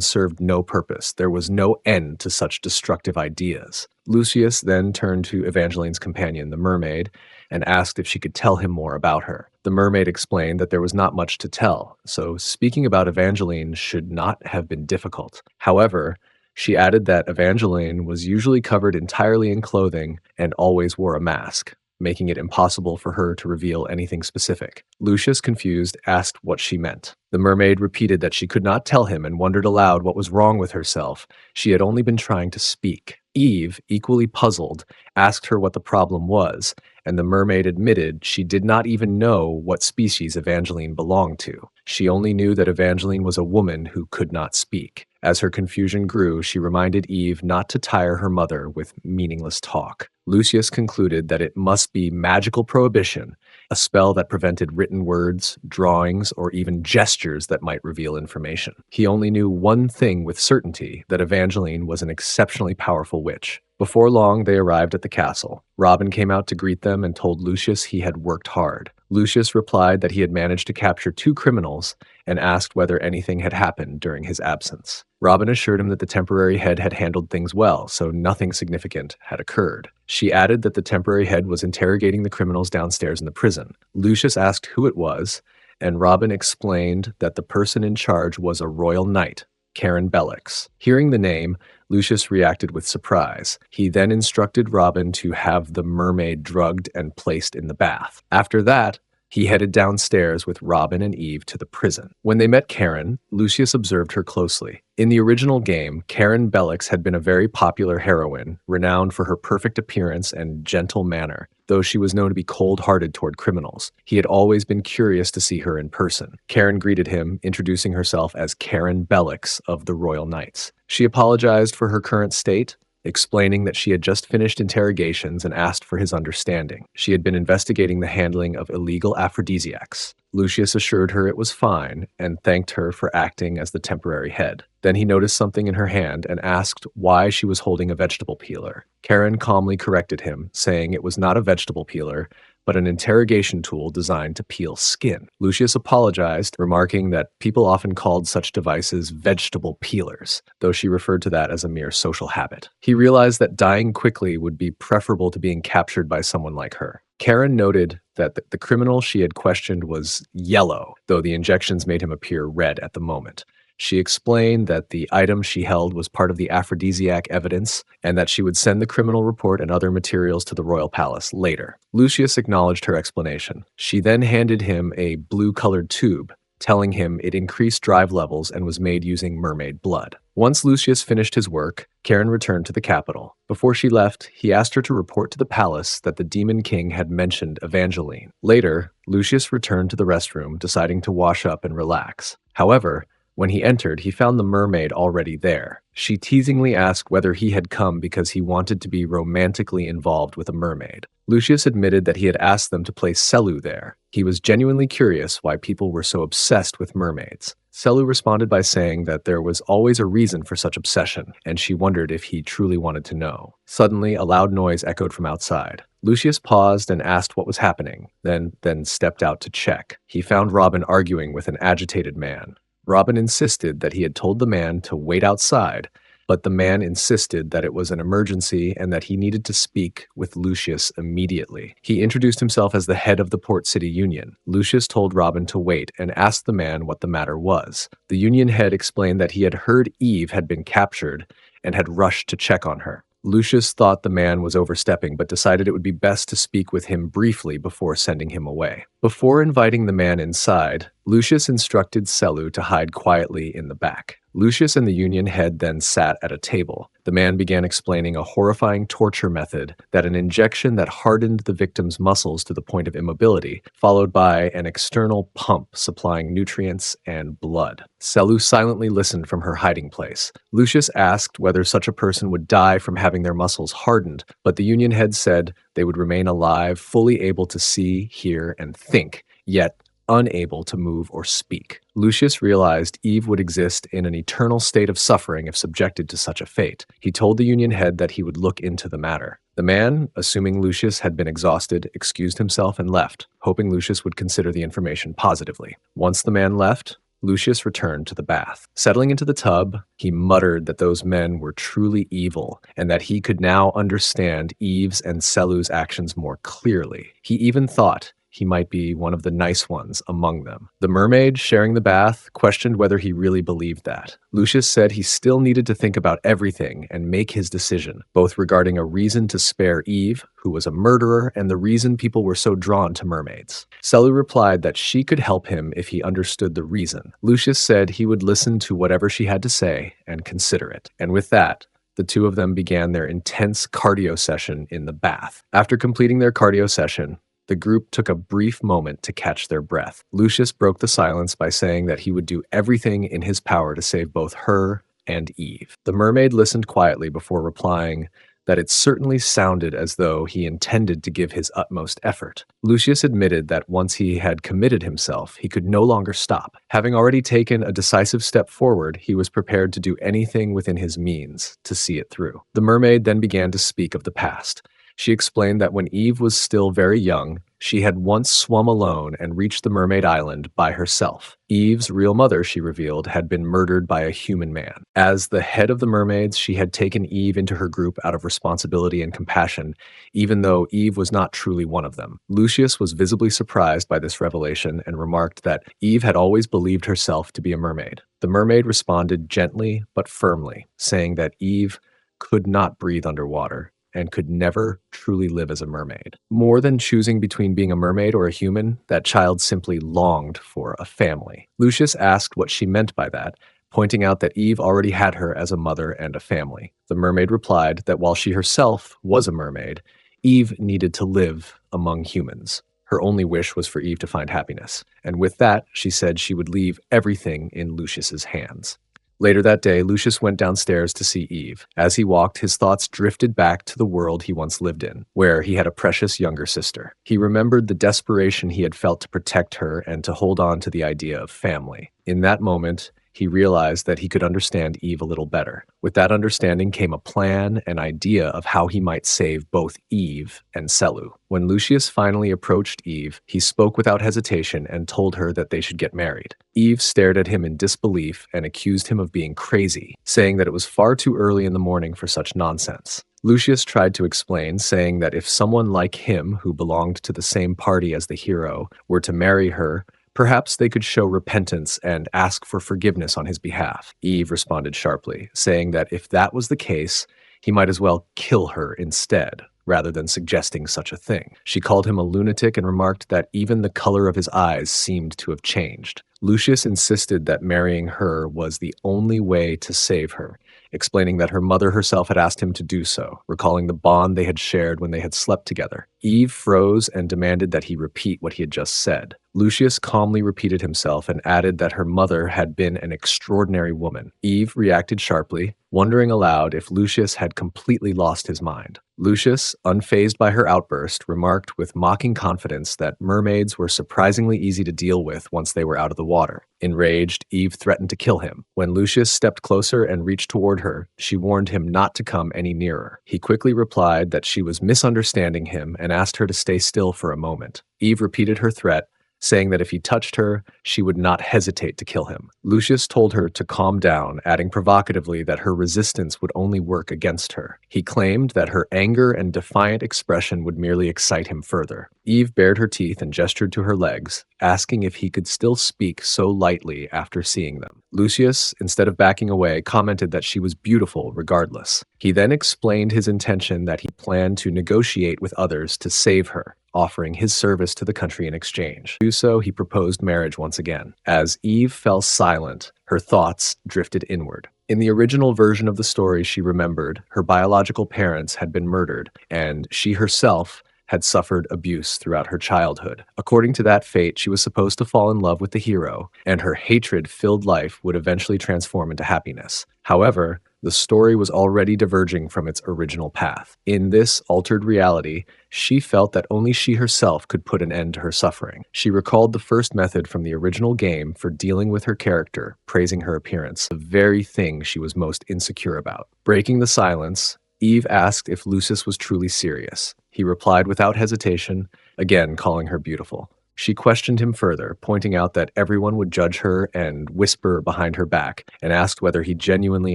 A: served no purpose. There was no end to such destructive ideas. Lucius then turned to Evangeline's companion, the mermaid, and asked if she could tell him more about her. The mermaid explained that there was not much to tell, so speaking about Evangeline should not have been difficult. However, she added that Evangeline was usually covered entirely in clothing and always wore a mask, making it impossible for her to reveal anything specific. Lucius, confused, asked what she meant. The mermaid repeated that she could not tell him and wondered aloud what was wrong with herself. She had only been trying to speak. Eve, equally puzzled, asked her what the problem was, and the mermaid admitted she did not even know what species Evangeline belonged to. She only knew that Evangeline was a woman who could not speak. As her confusion grew, she reminded Eve not to tire her mother with meaningless talk. Lucius concluded that it must be magical prohibition, a spell that prevented written words, drawings, or even gestures that might reveal information. He only knew one thing with certainty, that Evangeline was an exceptionally powerful witch. Before long, they arrived at the castle. Robin came out to greet them and told Lucius he had worked hard. Lucius replied that he had managed to capture 2 criminals and asked whether anything had happened during his absence. Robin assured him that the temporary head had handled things well, so nothing significant had occurred. She added that the temporary head was interrogating the criminals downstairs in the prison. Lucius asked who it was, and Robin explained that the person in charge was a royal knight, Karen Bellix. Hearing the name, Lucius reacted with surprise. He then instructed Robin to have the mermaid drugged and placed in the bath. After that, he headed downstairs with Robin and Eve to the prison. When they met Karen, Lucius observed her closely. In the original game, Karen Bellix had been a very popular heroine, renowned for her perfect appearance and gentle manner, though she was known to be cold-hearted toward criminals. He had always been curious to see her in person. Karen greeted him, introducing herself as Karen Bellix of the Royal Knights. She apologized for her current state, explaining that she had just finished interrogations and asked for his understanding. She had been investigating the handling of illegal aphrodisiacs. Lucius assured her it was fine and thanked her for acting as the temporary head. Then he noticed something in her hand and asked why she was holding a vegetable peeler. Karen calmly corrected him, saying it was not a vegetable peeler, but an interrogation tool designed to peel skin. Lucius apologized, remarking that people often called such devices vegetable peelers, though she referred to that as a mere social habit. He realized that dying quickly would be preferable to being captured by someone like her. Karen noted that the criminal she had questioned was yellow, though the injections made him appear red at the moment. She explained that the item she held was part of the aphrodisiac evidence and that she would send the criminal report and other materials to the royal palace later. Lucius acknowledged her explanation. She then handed him a blue-colored tube, telling him it increased drive levels and was made using mermaid blood. Once Lucius finished his work, Karen returned to the capital. Before she left, he asked her to report to the palace that the Demon King had mentioned Evangeline. Later, Lucius returned to the restroom, deciding to wash up and relax. However, when he entered, he found the mermaid already there. She teasingly asked whether he had come because he wanted to be romantically involved with a mermaid. Lucius admitted that he had asked them to place Selu there. He was genuinely curious why people were so obsessed with mermaids. Selu responded by saying that there was always a reason for such obsession, and she wondered if he truly wanted to know. Suddenly, a loud noise echoed from outside. Lucius paused and asked what was happening, then stepped out to check. He found Robin arguing with an agitated man. Robin insisted that he had told the man to wait outside, but the man insisted that it was an emergency and that he needed to speak with Lucius immediately. He introduced himself as the head of the Port City Union. Lucius told Robin to wait and asked the man what the matter was. The union head explained that he had heard Eve had been captured and had rushed to check on her. Lucius thought the man was overstepping, but decided it would be best to speak with him briefly before sending him away. Before inviting the man inside, Lucius instructed Selu to hide quietly in the back. Lucius and the union head then sat at a table. The man began explaining a horrifying torture method, that an injection that hardened the victim's muscles to the point of immobility, followed by an external pump supplying nutrients and blood. Selu silently listened from her hiding place. Lucius asked whether such a person would die from having their muscles hardened, but the union head said they would remain alive, fully able to see, hear, and think, yet unable to move or speak. Lucius realized Eve would exist in an eternal state of suffering if subjected to such a fate. He told the union head that he would look into the matter. The man, assuming Lucius had been exhausted, excused himself and left, hoping Lucius would consider the information positively. Once the man left, Lucius returned to the bath. Settling into the tub, he muttered that those men were truly evil and that he could now understand Eve's and Selu's actions more clearly. He even thought he might be one of the nice ones among them. The mermaid, sharing the bath, questioned whether he really believed that. Lucius said he still needed to think about everything and make his decision, both regarding a reason to spare Eve, who was a murderer, and the reason people were so drawn to mermaids. Selu replied that she could help him if he understood the reason. Lucius said he would listen to whatever she had to say and consider it. And with that, the two of them began their intense cardio session in the bath. After completing their cardio session, the group took a brief moment to catch their breath. Lucius broke the silence by saying that he would do everything in his power to save both her and Eve. The mermaid listened quietly before replying that it certainly sounded as though he intended to give his utmost effort. Lucius admitted that once he had committed himself, he could no longer stop. Having already taken a decisive step forward, he was prepared to do anything within his means to see it through. The mermaid then began to speak of the past. She explained that when Eve was still very young, she had once swum alone and reached the Mermaid Island by herself. Eve's real mother, she revealed, had been murdered by a human man. As the head of the mermaids, she had taken Eve into her group out of responsibility and compassion, even though Eve was not truly one of them. Lucius was visibly surprised by this revelation and remarked that Eve had always believed herself to be a mermaid. The mermaid responded gently but firmly, saying that Eve could not breathe underwater and could never truly live as a mermaid. More than choosing between being a mermaid or a human, that child simply longed for a family. Lucius asked what she meant by that, pointing out that Eve already had her as a mother and a family. The mermaid replied that while she herself was a mermaid, Eve needed to live among humans. Her only wish was for Eve to find happiness, and with that, she said she would leave everything in Lucius's hands. Later that day, Lucius went downstairs to see Eve. As he walked, his thoughts drifted back to the world he once lived in, where he had a precious younger sister. He remembered the desperation he had felt to protect her and to hold on to the idea of family. In that moment, he realized that he could understand Eve a little better. With that understanding came a plan, an idea of how he might save both Eve and Selu. When Lucius finally approached Eve, he spoke without hesitation and told her that they should get married. Eve stared at him in disbelief and accused him of being crazy, saying that it was far too early in the morning for such nonsense. Lucius tried to explain, saying that if someone like him, who belonged to the same party as the hero, were to marry her, perhaps they could show repentance and ask for forgiveness on his behalf. Eve responded sharply, saying that if that was the case, he might as well kill her instead, rather than suggesting such a thing. She called him a lunatic and remarked that even the color of his eyes seemed to have changed. Lucius insisted that marrying her was the only way to save her, explaining that her mother herself had asked him to do so, recalling the bond they had shared when they had slept together. Eve froze and demanded that he repeat what he had just said. Lucius calmly repeated himself and added that her mother had been an extraordinary woman. Eve reacted sharply, wondering aloud if Lucius had completely lost his mind. Lucius, unfazed by her outburst, remarked with mocking confidence that mermaids were surprisingly easy to deal with once they were out of the water. Enraged, Eve threatened to kill him. When Lucius stepped closer and reached toward her, she warned him not to come any nearer. He quickly replied that she was misunderstanding him and asked her to stay still for a moment. Eve repeated her threat, saying that if he touched her, she would not hesitate to kill him. Lucius told her to calm down, adding provocatively that her resistance would only work against her. He claimed that her anger and defiant expression would merely excite him further. Eve bared her teeth and gestured to her legs, asking if he could still speak so lightly after seeing them. Lucius, instead of backing away, commented that she was beautiful regardless. He then explained his intention that he planned to negotiate with others to save her, offering his service to the country in exchange. To do so, he proposed marriage once again. As Eve fell silent, her thoughts drifted inward. In the original version of the story, she remembered her biological parents had been murdered, and she herself had suffered abuse throughout her childhood. According to that fate, she was supposed to fall in love with the hero, and her hatred-filled life would eventually transform into happiness. However, The story was already diverging from its original path. In this altered reality, she felt that only she herself could put an end to her suffering. She recalled the first method from the original game for dealing with her character, praising her appearance, the very thing she was most insecure about. Breaking the silence, Eve asked if Lucius was truly serious. He replied without hesitation, again calling her beautiful. She questioned him further, pointing out that everyone would judge her and whisper behind her back, and asked whether he genuinely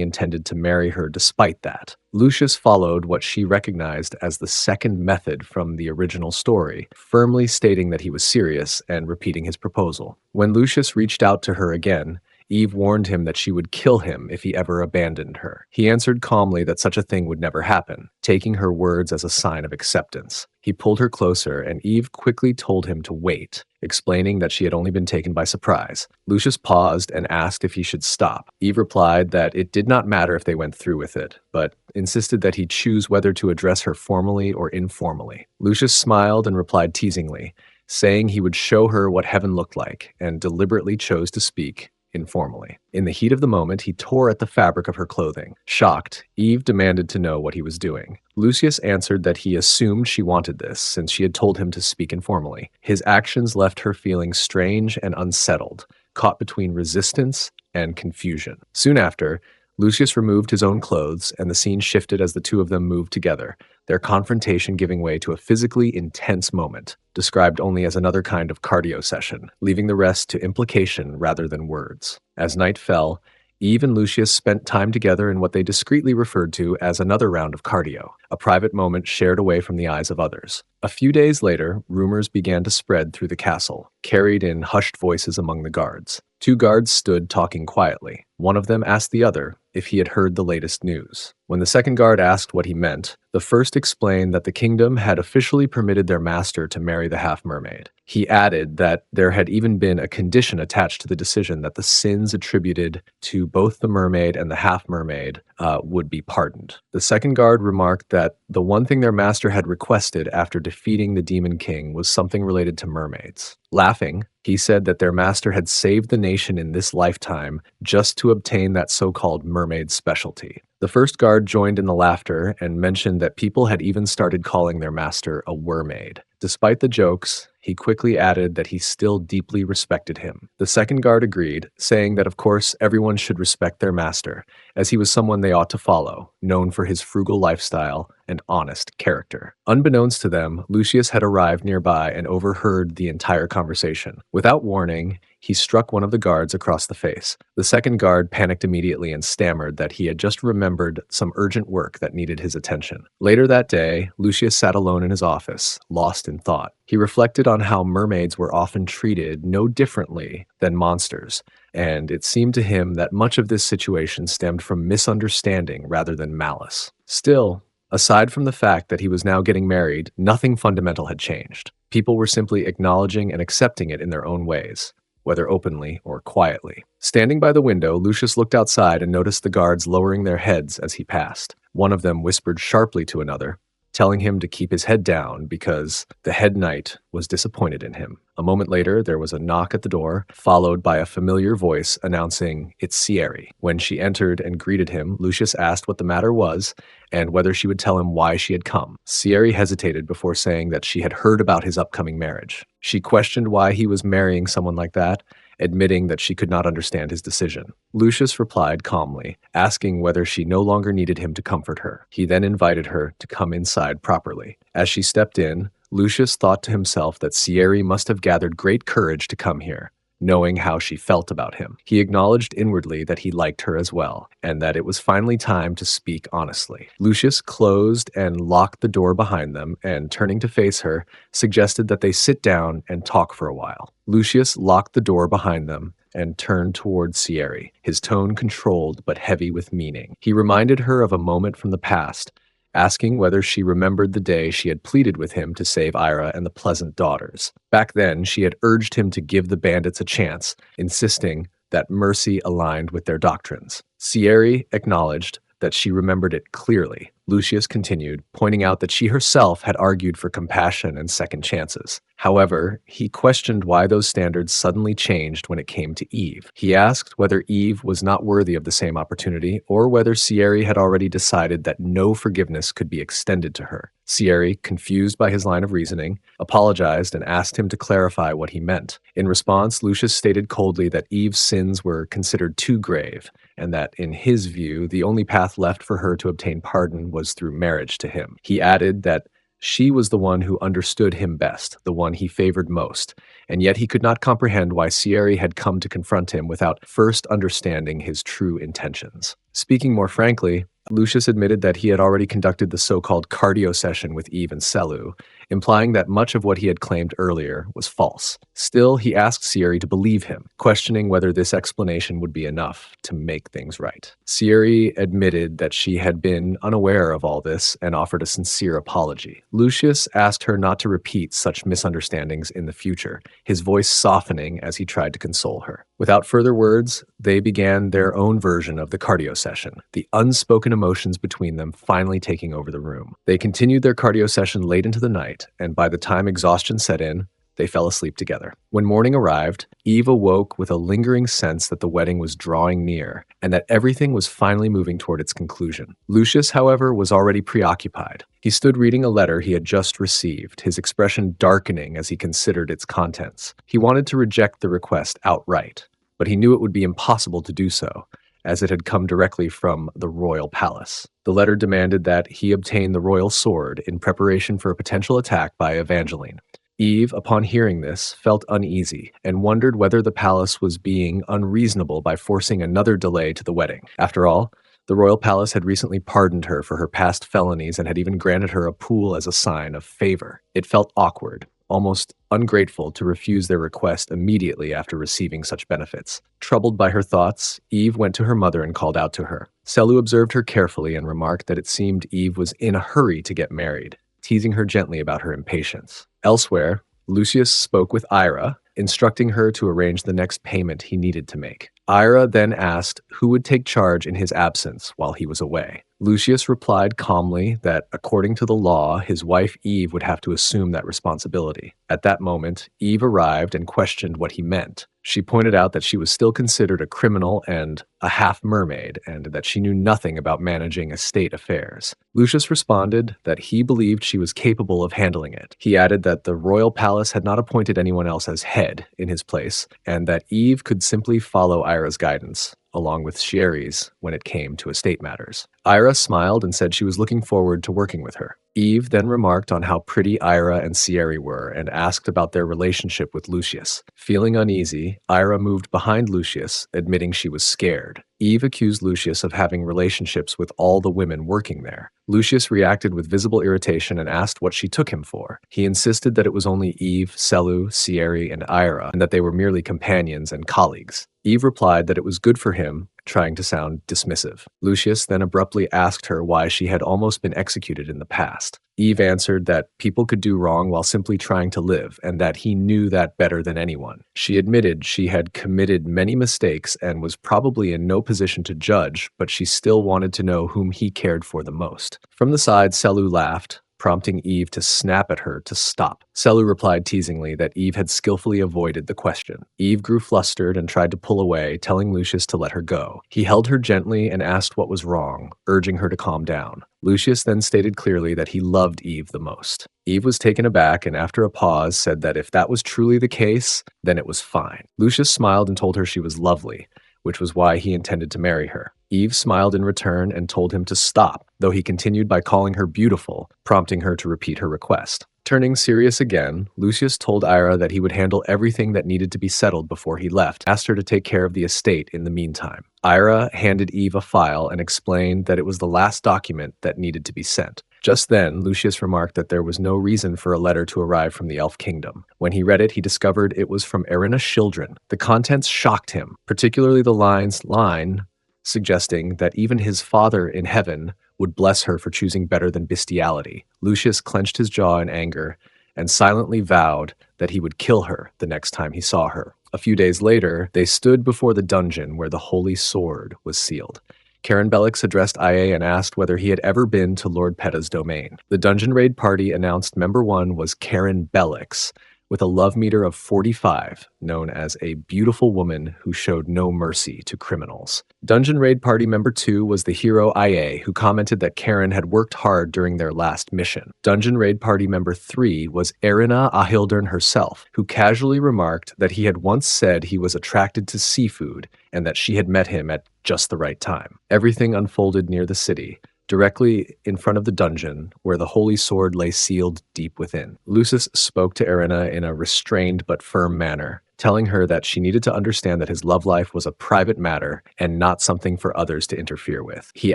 A: intended to marry her despite that. Lucius followed what she recognized as the second method from the original story, firmly stating that he was serious and repeating his proposal. When Lucius reached out to her again, Eve warned him that she would kill him if he ever abandoned her. He answered calmly that such a thing would never happen, taking her words as a sign of acceptance. He pulled her closer, and Eve quickly told him to wait, explaining that she had only been taken by surprise. Lucius paused and asked if he should stop. Eve replied that it did not matter if they went through with it, but insisted that he choose whether to address her formally or informally. Lucius smiled and replied teasingly, saying he would show her what heaven looked like, and deliberately chose to speak informally. In the heat of the moment, he tore at the fabric of her clothing. Shocked, Eve demanded to know what he was doing. Lucius answered that he assumed she wanted this, since she had told him to speak informally. His actions left her feeling strange and unsettled, caught between resistance and confusion. Soon after, Lucius removed his own clothes, and the scene shifted as the two of them moved together, their confrontation giving way to a physically intense moment, described only as another kind of cardio session, leaving the rest to implication rather than words. As night fell, Eve and Lucius spent time together in what they discreetly referred to as another round of cardio, a private moment shared away from the eyes of others. A few days later, rumors began to spread through the castle, carried in hushed voices among the guards. Two guards stood talking quietly. One of them asked the other if he had heard the latest news. When the second guard asked what he meant, the first explained that the kingdom had officially permitted their master to marry the half-mermaid. He added that there had even been a condition attached to the decision that the sins attributed to both the mermaid and the half-mermaid would be pardoned. The second guard remarked that the one thing their master had requested after defeating the Demon King was something related to mermaids. Laughing, he said that their master had saved the nation in this lifetime just to obtain that so-called mermaid specialty. The first guard joined in the laughter and mentioned that people had even started calling their master a wermaid. Despite the jokes, he quickly added that he still deeply respected him. The second guard agreed, saying that of course everyone should respect their master, as he was someone they ought to follow, known for his frugal lifestyle and honest character. Unbeknownst to them, Lucius had arrived nearby and overheard the entire conversation. Without warning, he struck one of the guards across the face. The second guard panicked immediately and stammered that he had just remembered some urgent work that needed his attention. Later that day, Lucius sat alone in his office, lost in thought. He reflected on how mermaids were often treated no differently than monsters, and it seemed to him that much of this situation stemmed from misunderstanding rather than malice. Still, aside from the fact that he was now getting married, nothing fundamental had changed. People were simply acknowledging and accepting it in their own ways, whether openly or quietly. Standing by the window, Lucius looked outside and noticed the guards lowering their heads as he passed. One of them whispered sharply to another, telling him to keep his head down because the head knight was disappointed in him. A moment later, there was a knock at the door, followed by a familiar voice announcing, "It's Cieri." When she entered and greeted him, Lucius asked what the matter was and whether she would tell him why she had come. Cieri hesitated before saying that she had heard about his upcoming marriage. She questioned why he was marrying someone like that, admitting that she could not understand his decision. Lucius replied calmly, asking whether she no longer needed him to comfort her. He then invited her to come inside properly. As she stepped in, Lucius thought to himself that Cieri must have gathered great courage to come here, knowing how she felt about him. He acknowledged inwardly that he liked her as well, and that it was finally time to speak honestly. Lucius closed and locked the door behind them, and turning to face her, suggested that they sit down and talk for a while. Lucius locked the door behind them and turned toward Cieri, his tone controlled but heavy with meaning. He reminded her of a moment from the past, asking whether she remembered the day she had pleaded with him to save Ira and the Pleasant daughters. Back then, she had urged him to give the bandits a chance, insisting that mercy aligned with their doctrines. Cieri acknowledged, that she remembered it clearly. Lucius continued, pointing out that she herself had argued for compassion and second chances. However, he questioned why those standards suddenly changed when it came to Eve. He asked whether Eve was not worthy of the same opportunity, or whether Sierra had already decided that no forgiveness could be extended to her. Sierra, confused by his line of reasoning, apologized and asked him to clarify what he meant. In response, Lucius stated coldly that Eve's sins were considered too grave, and that, in his view, the only path left for her to obtain pardon was through marriage to him. He added that she was the one who understood him best, the one he favored most, and yet he could not comprehend why Sierra had come to confront him without first understanding his true intentions. Speaking more frankly, Lucius admitted that he had already conducted the so-called cardio session with Eve and Selu, implying that much of what he had claimed earlier was false. Still, he asked Sierra to believe him, questioning whether this explanation would be enough to make things right. Sierra admitted that she had been unaware of all this and offered a sincere apology. Lucius asked her not to repeat such misunderstandings in the future, his voice softening as he tried to console her. Without further words, they began their own version of the cardio session, the unspoken emotions between them finally taking over the room. They continued their cardio session late into the night, and by the time exhaustion set in, they fell asleep together. When morning arrived, Eve awoke with a lingering sense that the wedding was drawing near, and that everything was finally moving toward its conclusion. Lucius, however, was already preoccupied. He stood reading a letter he had just received, his expression darkening as he considered its contents. He wanted to reject the request outright, but he knew it would be impossible to do so, as it had come directly from the royal palace. The letter demanded that he obtain the royal sword in preparation for a potential attack by Evangeline. Eve, upon hearing this, felt uneasy and wondered whether the palace was being unreasonable by forcing another delay to the wedding. After all, the royal palace had recently pardoned her for her past felonies and had even granted her a pool as a sign of favor. It felt awkward, almost ungrateful, to refuse their request immediately after receiving such benefits. Troubled by her thoughts, Eve went to her mother and called out to her. Selu observed her carefully and remarked that it seemed Eve was in a hurry to get married, teasing her gently about her impatience. Elsewhere, Lucius spoke with Ira, instructing her to arrange the next payment he needed to make. Ira then asked who would take charge in his absence while he was away. Lucius replied calmly that, according to the law, his wife Eve would have to assume that responsibility. At that moment, Eve arrived and questioned what he meant. She pointed out that she was still considered a criminal and a half-mermaid, and that she knew nothing about managing estate affairs. Lucius responded that he believed she was capable of handling it. He added that the royal palace had not appointed anyone else as head in his place, and that Eve could simply follow Ira's guidance, along with Sherry's, when it came to estate matters. Ira smiled and said she was looking forward to working with her. Eve then remarked on how pretty Ira and Sierra were and asked about their relationship with Lucius. Feeling uneasy, Ira moved behind Lucius, admitting she was scared. Eve accused Lucius of having relationships with all the women working there. Lucius reacted with visible irritation and asked what she took him for. He insisted that it was only Eve, Selu, Sierra, and Ira, and that they were merely companions and colleagues. Eve replied that it was good for him, trying to sound dismissive. Lucius then abruptly asked her why she had almost been executed in the past. Eve answered that people could do wrong while simply trying to live, and that he knew that better than anyone. She admitted she had committed many mistakes and was probably in no position to judge, but she still wanted to know whom he cared for the most. From the side, Selu laughed, prompting Eve to snap at her to stop. Selu replied teasingly that Eve had skillfully avoided the question. Eve grew flustered and tried to pull away, telling Lucius to let her go. He held her gently and asked what was wrong, urging her to calm down. Lucius then stated clearly that he loved Eve the most. Eve was taken aback and after a pause said that if that was truly the case, then it was fine. Lucius smiled and told her she was lovely, which was why he intended to marry her. Eve smiled in return and told him to stop, though he continued by calling her beautiful, prompting her to repeat her request. Turning serious again, Lucius told Ira that he would handle everything that needed to be settled before he left, asked her to take care of the estate in the meantime. Ira handed Eve a file and explained that it was the last document that needed to be sent. Just then, Lucius remarked that there was no reason for a letter to arrive from the Elf Kingdom. When he read it, he discovered it was from Erina Shildren. The contents shocked him, particularly the line suggesting that even his father in heaven would bless her for choosing better than bestiality. Lucius clenched his jaw in anger and silently vowed that he would kill her the next time he saw her. A few days later, they stood before the dungeon where the holy sword was sealed. Karen Bellix addressed IA and asked whether he had ever been to Lord Petta's domain. The dungeon raid party announced member 1 was Karen Bellix, with a love meter of 45, known as a beautiful woman who showed no mercy to criminals. Dungeon Raid Party member 2 was the hero IA, who commented that Karen had worked hard during their last mission. Dungeon Raid Party member 3 was Erina Ahildern herself, who casually remarked that he had once said he was attracted to seafood and that she had met him at just the right time. Everything unfolded near the city, directly in front of the dungeon where the holy sword lay sealed deep within. Lucius spoke to Erina in a restrained but firm manner, telling her that she needed to understand that his love life was a private matter and not something for others to interfere with. He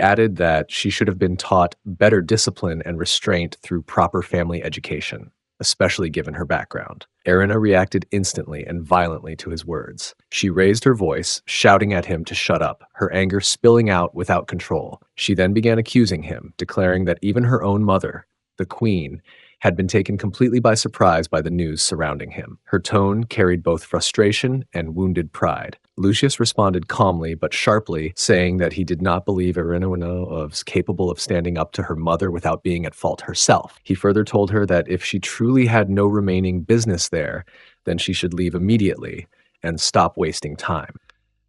A: added that she should have been taught better discipline and restraint through proper family education, especially given her background. Erina reacted instantly and violently to his words. She raised her voice, shouting at him to shut up, her anger spilling out without control. She then began accusing him, declaring that even her own mother, the queen, had been taken completely by surprise by the news surrounding him. Her tone carried both frustration and wounded pride. Lucius responded calmly but sharply, saying that he did not believe Erina was capable of standing up to her mother without being at fault herself. He further told her that if she truly had no remaining business there, then she should leave immediately and stop wasting time.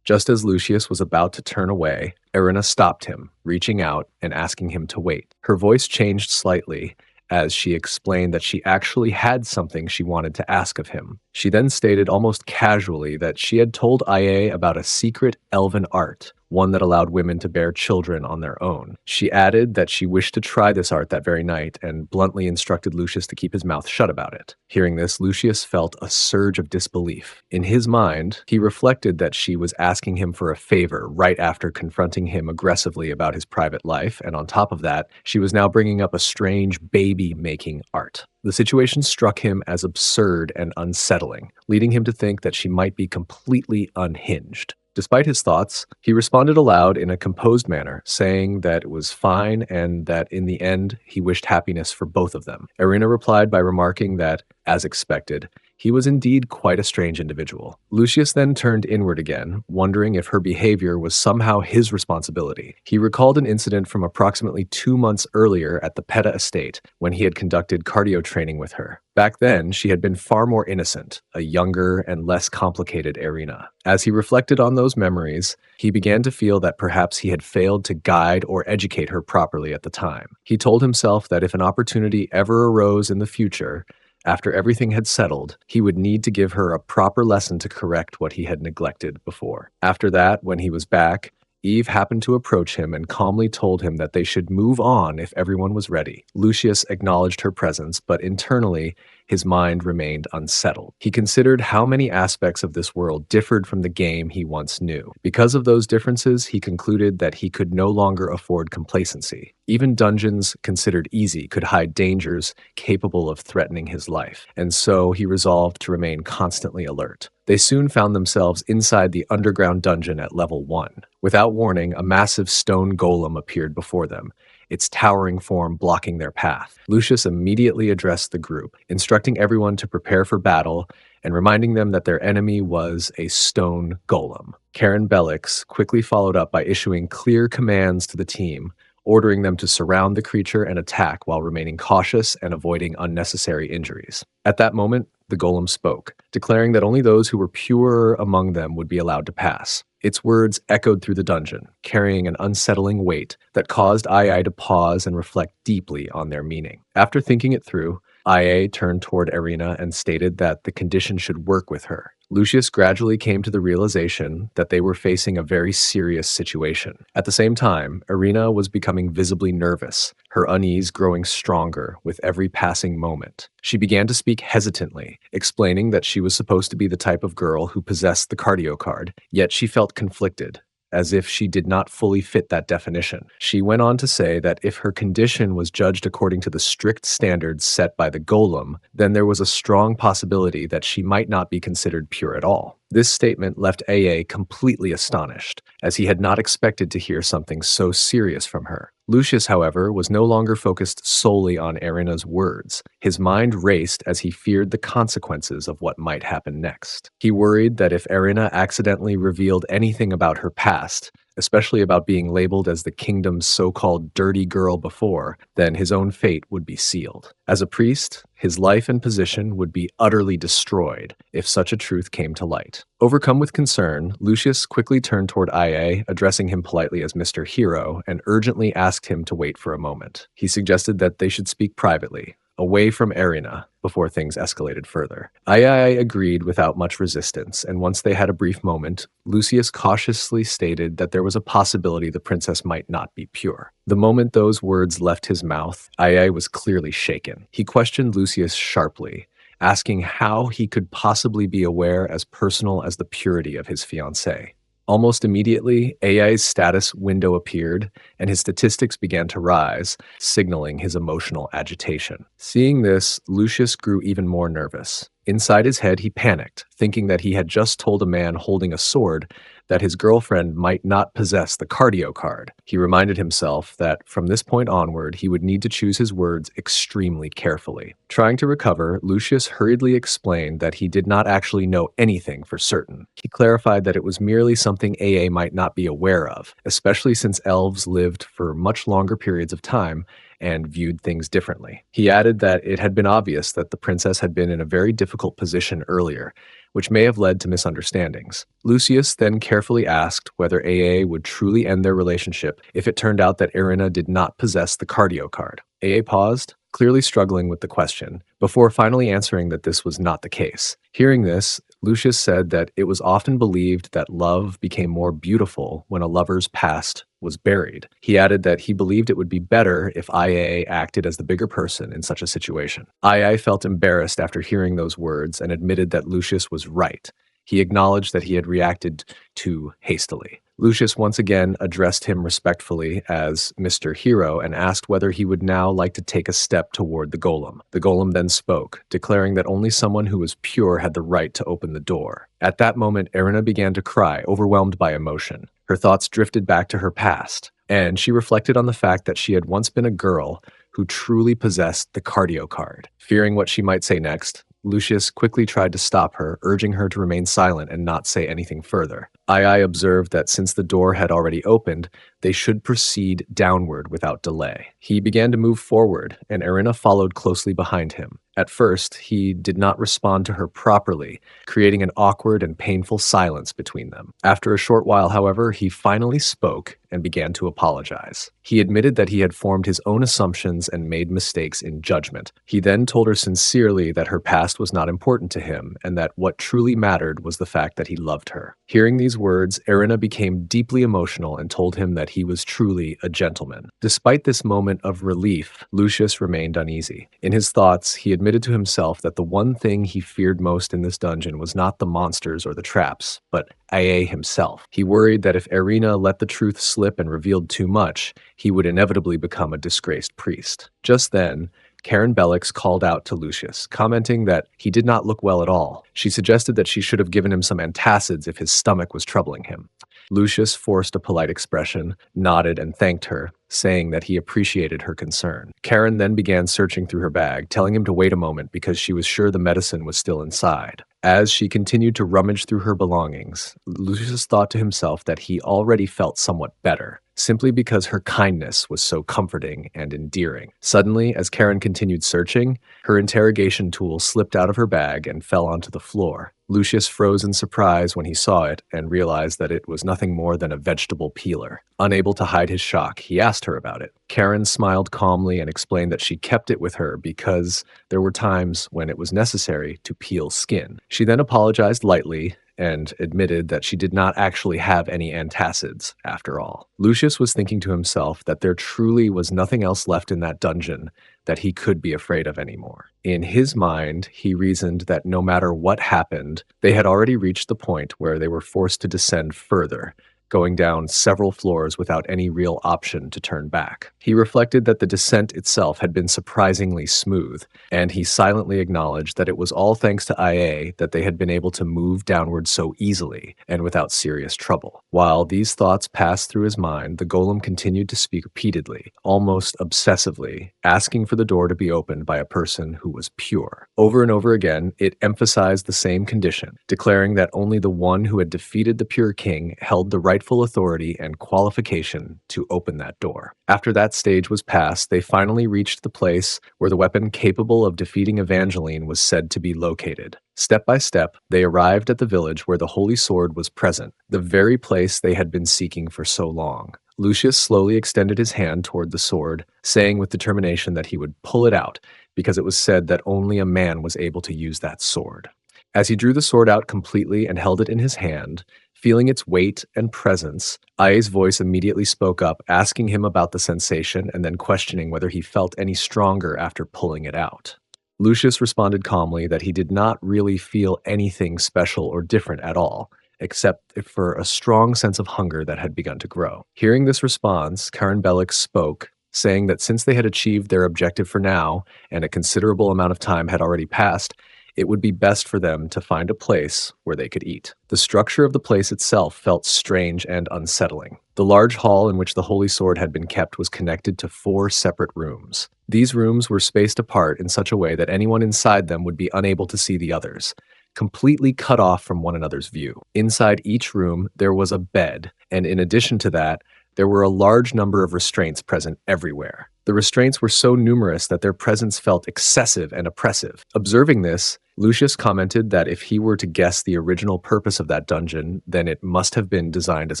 A: Just as Lucius was about to turn away, Erina stopped him, reaching out and asking him to wait. Her voice changed slightly as she explained that she actually had something she wanted to ask of him. She then stated almost casually that she had told IA about a secret elven art, one that allowed women to bear children on their own. She added that she wished to try this art that very night and bluntly instructed Lucius to keep his mouth shut about it. Hearing this, Lucius felt a surge of disbelief. In his mind, he reflected that she was asking him for a favor right after confronting him aggressively about his private life, and on top of that, she was now bringing up a strange baby-making art. The situation struck him as absurd and unsettling, leading him to think that she might be completely unhinged. Despite his thoughts, he responded aloud in a composed manner, saying that it was fine and that in the end, he wished happiness for both of them. Erina replied by remarking that, as expected, he was indeed quite a strange individual. Lucius then turned inward again, wondering if her behavior was somehow his responsibility. He recalled an incident from approximately 2 months earlier at the Petta estate when he had conducted cardio training with her. Back then, she had been far more innocent, a younger and less complicated Erina. As he reflected on those memories, he began to feel that perhaps he had failed to guide or educate her properly at the time. He told himself that if an opportunity ever arose in the future, after everything had settled, he would need to give her a proper lesson to correct what he had neglected before. After that, when he was back, Eve happened to approach him and calmly told him that they should move on if everyone was ready. Lucius acknowledged her presence, but internally, his mind remained unsettled. He considered how many aspects of this world differed from the game he once knew. Because of those differences, he concluded that he could no longer afford complacency. Even dungeons considered easy could hide dangers capable of threatening his life, and so he resolved to remain constantly alert. They soon found themselves inside the underground dungeon at level 1. Without warning, a massive stone golem appeared before them, its towering form blocking their path. Lucius immediately addressed the group, instructing everyone to prepare for battle and reminding them that their enemy was a stone golem. Karen Bellix quickly followed up by issuing clear commands to the team, ordering them to surround the creature and attack while remaining cautious and avoiding unnecessary injuries. At that moment, the golem spoke, declaring that only those who were pure among them would be allowed to pass. Its words echoed through the dungeon, carrying an unsettling weight that caused II to pause and reflect deeply on their meaning. After thinking it through, IA turned toward Erina and stated that the condition should work with her. Lucius gradually came to the realization that they were facing a very serious situation. At the same time, Erina was becoming visibly nervous, her unease growing stronger with every passing moment. She began to speak hesitantly, explaining that she was supposed to be the type of girl who possessed the cardio card, yet she felt conflicted, as if she did not fully fit that definition. She went on to say that if her condition was judged according to the strict standards set by the golem, then there was a strong possibility that she might not be considered pure at all. This statement left AA completely astonished, as he had not expected to hear something so serious from her. Lucius, however, was no longer focused solely on Erina's words. His mind raced as he feared the consequences of what might happen next. He worried that if Erina accidentally revealed anything about her past, especially about being labeled as the kingdom's so-called dirty girl before, then his own fate would be sealed. As a priest, his life and position would be utterly destroyed if such a truth came to light. Overcome with concern, Lucius quickly turned toward IA, addressing him politely as Mr. Hero, and urgently asked him to wait for a moment. He suggested that they should speak privately, away from Erina, before things escalated further. II agreed without much resistance, and once they had a brief moment, Lucius cautiously stated that there was a possibility the princess might not be pure. The moment those words left his mouth, II was clearly shaken. He questioned Lucius sharply, asking how he could possibly be aware as personal as the purity of his fiancée. Almost immediately, AI's status window appeared, and his statistics began to rise, signaling his emotional agitation. Seeing this, Lucius grew even more nervous. Inside his head, he panicked, thinking that he had just told a man holding a sword that his girlfriend might not possess the cardio card. He reminded himself that from this point onward, he would need to choose his words extremely carefully. Trying to recover, Lucius hurriedly explained that he did not actually know anything for certain. He clarified that it was merely something AA might not be aware of, especially since elves lived for much longer periods of time and viewed things differently. He added that it had been obvious that the princess had been in a very difficult position earlier, which may have led to misunderstandings. Lucius then carefully asked whether AA would truly end their relationship if it turned out that Erina did not possess the cardio card. AA paused, clearly struggling with the question, before finally answering that this was not the case. Hearing this, Lucius said that it was often believed that love became more beautiful when a lover's past was buried. He added that he believed it would be better if IA acted as the bigger person in such a situation. IA felt embarrassed after hearing those words and admitted that Lucius was right. He acknowledged that he had reacted too hastily. Lucius once again addressed him respectfully as Mr. Hero and asked whether he would now like to take a step toward the golem. The golem then spoke, declaring that only someone who was pure had the right to open the door. At that moment, Erina began to cry, overwhelmed by emotion. Her thoughts drifted back to her past, and she reflected on the fact that she had once been a girl who truly possessed the cardio card. Fearing what she might say next, Lucius quickly tried to stop her, urging her to remain silent and not say anything further. II observed that since the door had already opened, they should proceed downward without delay. He began to move forward, and Erina followed closely behind him. At first, he did not respond to her properly, creating an awkward and painful silence between them. After a short while, however, he finally spoke and began to apologize. He admitted that he had formed his own assumptions and made mistakes in judgment. He then told her sincerely that her past was not important to him and that what truly mattered was the fact that he loved her. Hearing these words, Erina became deeply emotional and told him that he was truly a gentleman. Despite this moment of relief, Lucius remained uneasy. In his thoughts, he admitted to himself that the one thing he feared most in this dungeon was not the monsters or the traps, but IA himself. He worried that if Erina let the truth slip and revealed too much, he would inevitably become a disgraced priest. Just then, Karen Bellix called out to Lucius, commenting that he did not look well at all. She suggested that she should have given him some antacids if his stomach was troubling him. Lucius forced a polite expression, nodded, and thanked her, saying that he appreciated her concern. Karen then began searching through her bag, telling him to wait a moment because she was sure the medicine was still inside. As she continued to rummage through her belongings, Lucius thought to himself that he already felt somewhat better, simply because her kindness was so comforting and endearing. Suddenly, as Karen continued searching, her interrogation tool slipped out of her bag and fell onto the floor. Lucius froze in surprise when he saw it and realized that it was nothing more than a vegetable peeler. Unable to hide his shock, he asked her about it. Karen smiled calmly and explained that she kept it with her because there were times when it was necessary to peel skin. She then apologized lightly and admitted that she did not actually have any antacids, after all. Lucius was thinking to himself that there truly was nothing else left in that dungeon that he could be afraid of anymore. In his mind, he reasoned that no matter what happened, they had already reached the point where they were forced to descend further, going down several floors without any real option to turn back. He reflected that the descent itself had been surprisingly smooth, and he silently acknowledged that it was all thanks to IA that they had been able to move downward so easily and without serious trouble. While these thoughts passed through his mind, the golem continued to speak repeatedly, almost obsessively, asking for the door to be opened by a person who was pure. Over and over again, it emphasized the same condition, declaring that only the one who had defeated the pure king held the rightful authority and qualification to open that door. After that stage was passed, they finally reached the place where the weapon capable of defeating Evangeline was said to be located. Step by step, they arrived at the village where the holy sword was present, the very place they had been seeking for so long. Lucius slowly extended his hand toward the sword, saying with determination that he would pull it out, because it was said that only a man was able to use that sword. As he drew the sword out completely and held it in his hand, feeling its weight and presence, Ai's voice immediately spoke up, asking him about the sensation and then questioning whether he felt any stronger after pulling it out. Lucius responded calmly that he did not really feel anything special or different at all, except for a strong sense of hunger that had begun to grow. Hearing this response, Karen Bellick spoke, saying that since they had achieved their objective for now, and a considerable amount of time had already passed, it would be best for them to find a place where they could eat. The structure of the place itself felt strange and unsettling. The large hall in which the holy sword had been kept was connected to 4 separate rooms. These rooms were spaced apart in such a way that anyone inside them would be unable to see the others, completely cut off from one another's view. Inside each room, there was a bed, and in addition to that, there were a large number of restraints present everywhere. The restraints were so numerous that their presence felt excessive and oppressive. Observing this, Lucius commented that if he were to guess the original purpose of that dungeon, then it must have been designed as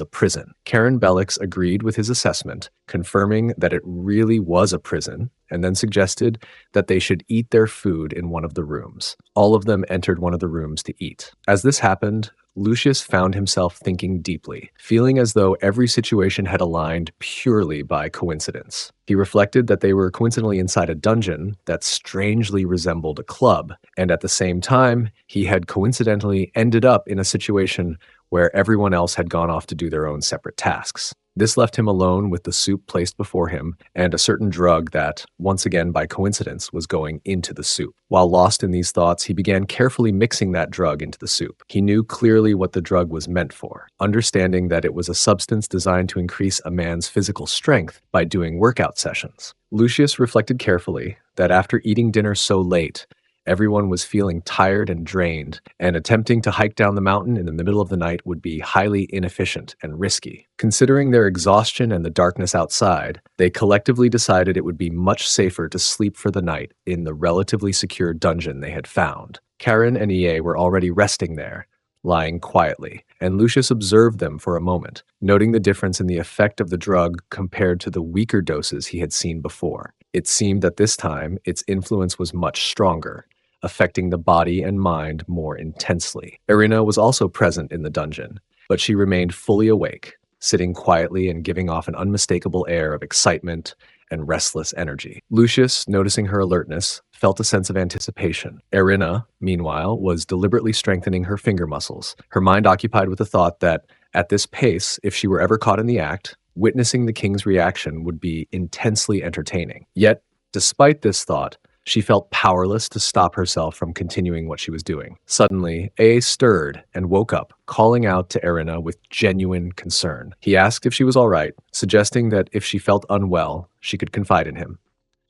A: a prison. Karen Bellix agreed with his assessment, confirming that it really was a prison, and then suggested that they should eat their food in one of the rooms. All of them entered one of the rooms to eat. As this happened, Lucius found himself thinking deeply, feeling as though every situation had aligned purely by coincidence. He reflected that they were coincidentally inside a dungeon that strangely resembled a club, and at the same time, he had coincidentally ended up in a situation where everyone else had gone off to do their own separate tasks. This left him alone with the soup placed before him and a certain drug that, once again by coincidence, was going into the soup. While lost in these thoughts, he began carefully mixing that drug into the soup. He knew clearly what the drug was meant for, understanding that it was a substance designed to increase a man's physical strength by doing workout sessions. Lucius reflected carefully that after eating dinner so late, everyone was feeling tired and drained, and attempting to hike down the mountain in the middle of the night would be highly inefficient and risky. Considering their exhaustion and the darkness outside, they collectively decided it would be much safer to sleep for the night in the relatively secure dungeon they had found. Karen and EA were already resting there, lying quietly, and Lucius observed them for a moment, noting the difference in the effect of the drug compared to the weaker doses he had seen before. It seemed that this time its influence was much stronger, affecting the body and mind more intensely. Irina was also present in the dungeon, but she remained fully awake, sitting quietly and giving off an unmistakable air of excitement and restless energy. Lucius, noticing her alertness, felt a sense of anticipation. Irina, meanwhile, was deliberately strengthening her finger muscles, her mind occupied with the thought that, at this pace, if she were ever caught in the act, witnessing the king's reaction would be intensely entertaining. Yet, despite this thought, she felt powerless to stop herself from continuing what she was doing. Suddenly, A stirred and woke up, calling out to Irina with genuine concern. He asked if she was all right, suggesting that if she felt unwell, she could confide in him.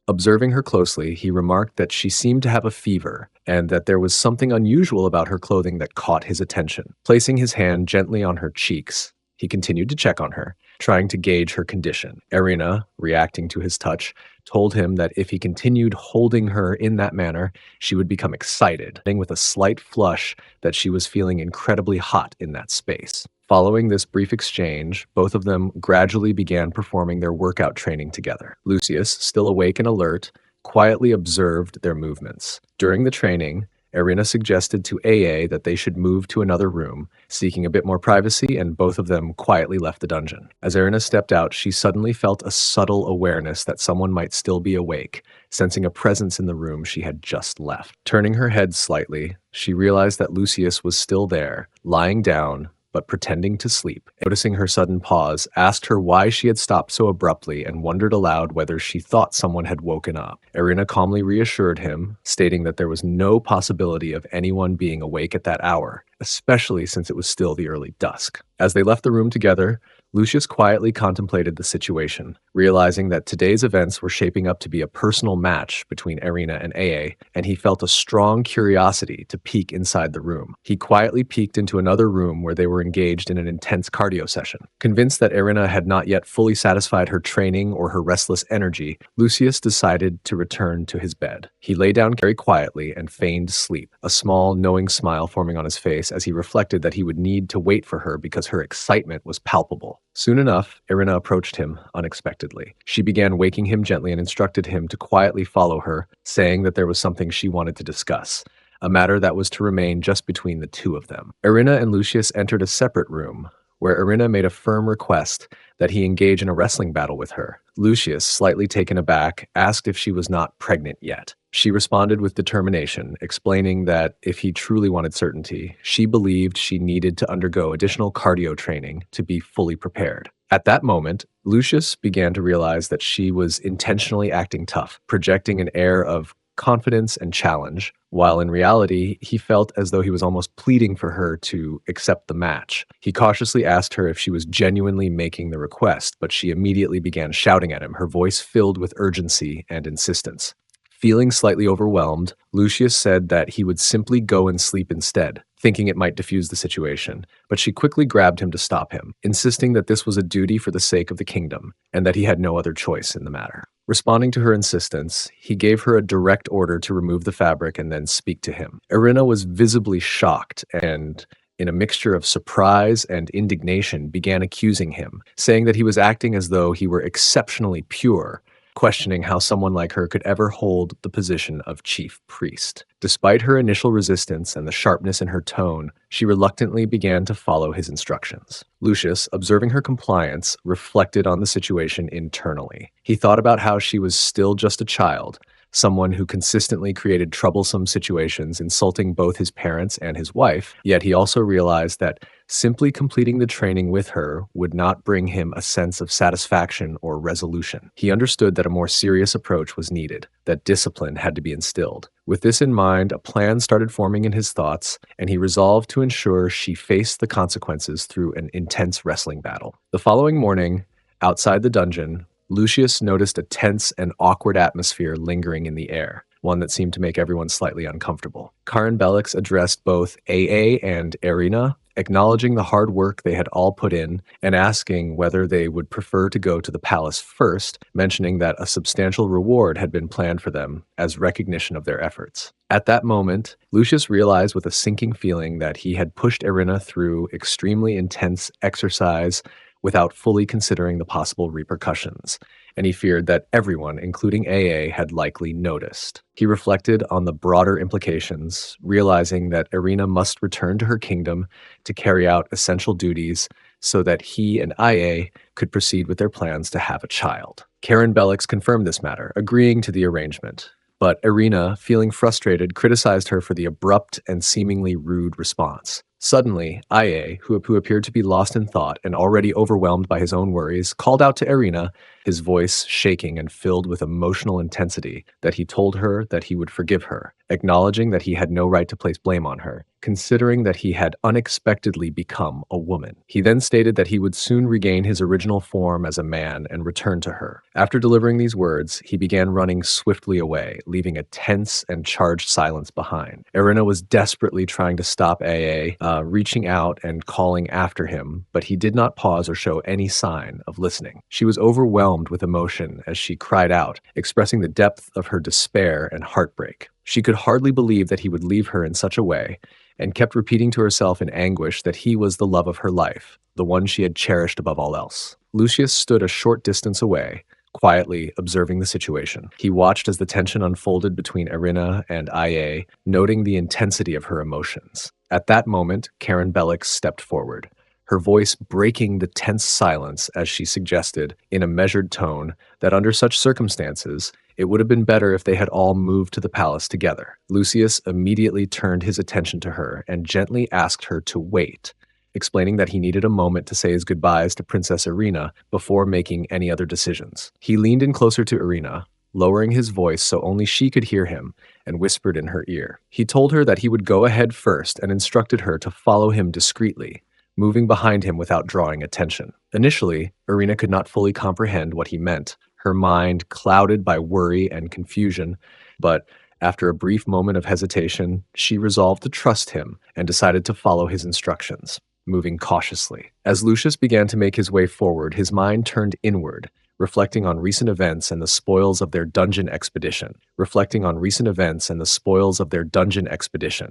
A: Observing her closely, he remarked that she seemed to have a fever and that there was something unusual about her clothing that caught his attention. Placing his hand gently on her cheeks, he continued to check on her, trying to gauge her condition. Irina, reacting to his touch, told him that if he continued holding her in that manner, she would become excited, with a slight flush that she was feeling incredibly hot in that space. Following this brief exchange, both of them gradually began performing their workout training together. Lucius, still awake and alert, quietly observed their movements. During the training, Irina suggested to AA that they should move to another room, seeking a bit more privacy, and both of them quietly left the dungeon. As Irina stepped out, she suddenly felt a subtle awareness that someone might still be awake, sensing a presence in the room she had just left. Turning her head slightly, she realized that Lucius was still there, lying down, but pretending to sleep. Noticing her sudden pause, asked her why she had stopped so abruptly and wondered aloud whether she thought someone had woken up. Irina calmly reassured him, stating that there was no possibility of anyone being awake at that hour, especially since it was still the early dusk. As they left the room together, Lucius quietly contemplated the situation, realizing that today's events were shaping up to be a personal match between Irina and AA, and he felt a strong curiosity to peek inside the room. He quietly peeked into another room where they were engaged in an intense cardio session. Convinced that Irina had not yet fully satisfied her training or her restless energy, Lucius decided to return to his bed. He lay down very quietly and feigned sleep, a small, knowing smile forming on his face as he reflected that he would need to wait for her because her excitement was palpable. Soon enough, Irina approached him unexpectedly. She began waking him gently and instructed him to quietly follow her, saying that there was something she wanted to discuss, a matter that was to remain just between the two of them. Irina and Lucius entered a separate room, where Irina made a firm request that he engage in a wrestling battle with her. Lucius, slightly taken aback, asked if she was not pregnant yet. She responded with determination, explaining that if he truly wanted certainty, she believed she needed to undergo additional cardio training to be fully prepared. At that moment, Lucius began to realize that she was intentionally acting tough, projecting an air of confidence and challenge, while in reality, he felt as though he was almost pleading for her to accept the match. He cautiously asked her if she was genuinely making the request, but she immediately began shouting at him, her voice filled with urgency and insistence. Feeling slightly overwhelmed, Lucius said that he would simply go and sleep instead, thinking it might diffuse the situation, but she quickly grabbed him to stop him, insisting that this was a duty for the sake of the kingdom, and that he had no other choice in the matter. Responding to her insistence, he gave her a direct order to remove the fabric and then speak to him. Irina was visibly shocked and, in a mixture of surprise and indignation, began accusing him, saying that he was acting as though he were exceptionally pure, questioning how someone like her could ever hold the position of chief priest. Despite her initial resistance and the sharpness in her tone, she reluctantly began to follow his instructions. Lucius, observing her compliance, reflected on the situation internally. He thought about how she was still just a child, someone who consistently created troublesome situations, insulting both his parents and his wife, yet he also realized that simply completing the training with her would not bring him a sense of satisfaction or resolution. He understood that a more serious approach was needed, that discipline had to be instilled. With this in mind, a plan started forming in his thoughts, and he resolved to ensure she faced the consequences through an intense wrestling battle. The following morning, outside the dungeon, Lucius noticed a tense and awkward atmosphere lingering in the air, one that seemed to make everyone slightly uncomfortable. Karen Bellix addressed both AA and Irina, acknowledging the hard work they had all put in and asking whether they would prefer to go to the palace first, mentioning that a substantial reward had been planned for them as recognition of their efforts. At that moment, Lucius realized with a sinking feeling that he had pushed Irina through extremely intense exercise without fully considering the possible repercussions, and he feared that everyone, including AA, had likely noticed. He reflected on the broader implications, realizing that Irina must return to her kingdom to carry out essential duties so that he and IA could proceed with their plans to have a child. Karen Bellix confirmed this matter, agreeing to the arrangement. But Irina, feeling frustrated, criticized her for the abrupt and seemingly rude response. Suddenly, IA, who appeared to be lost in thought and already overwhelmed by his own worries, called out to Irina, his voice shaking and filled with emotional intensity, that he told her that he would forgive her, acknowledging that he had no right to place blame on her, considering that he had unexpectedly become a woman. He then stated that he would soon regain his original form as a man and return to her. After delivering these words, he began running swiftly away, leaving a tense and charged silence behind. Irina was desperately trying to stop AA, reaching out and calling after him, but he did not pause or show any sign of listening. She was overwhelmed with emotion as she cried out, expressing the depth of her despair and heartbreak. She could hardly believe that he would leave her in such a way, and kept repeating to herself in anguish that he was the love of her life, the one she had cherished above all else. Lucius stood a short distance away, quietly observing the situation. He watched as the tension unfolded between Irina and IA, noting the intensity of her emotions. At that moment, Karen Bellix stepped forward, her voice breaking the tense silence as she suggested, in a measured tone, that under such circumstances, it would have been better if they had all moved to the palace together. Lucius immediately turned his attention to her and gently asked her to wait, explaining that he needed a moment to say his goodbyes to Princess Irina before making any other decisions. He leaned in closer to Irina, lowering his voice so only she could hear him, and whispered in her ear. He told her that he would go ahead first and instructed her to follow him discreetly, moving behind him without drawing attention. Initially, Irina could not fully comprehend what he meant, her mind clouded by worry and confusion, but after a brief moment of hesitation, she resolved to trust him and decided to follow his instructions, moving cautiously. As Lucius began to make his way forward, his mind turned inward, reflecting on recent events and the spoils of their dungeon expedition.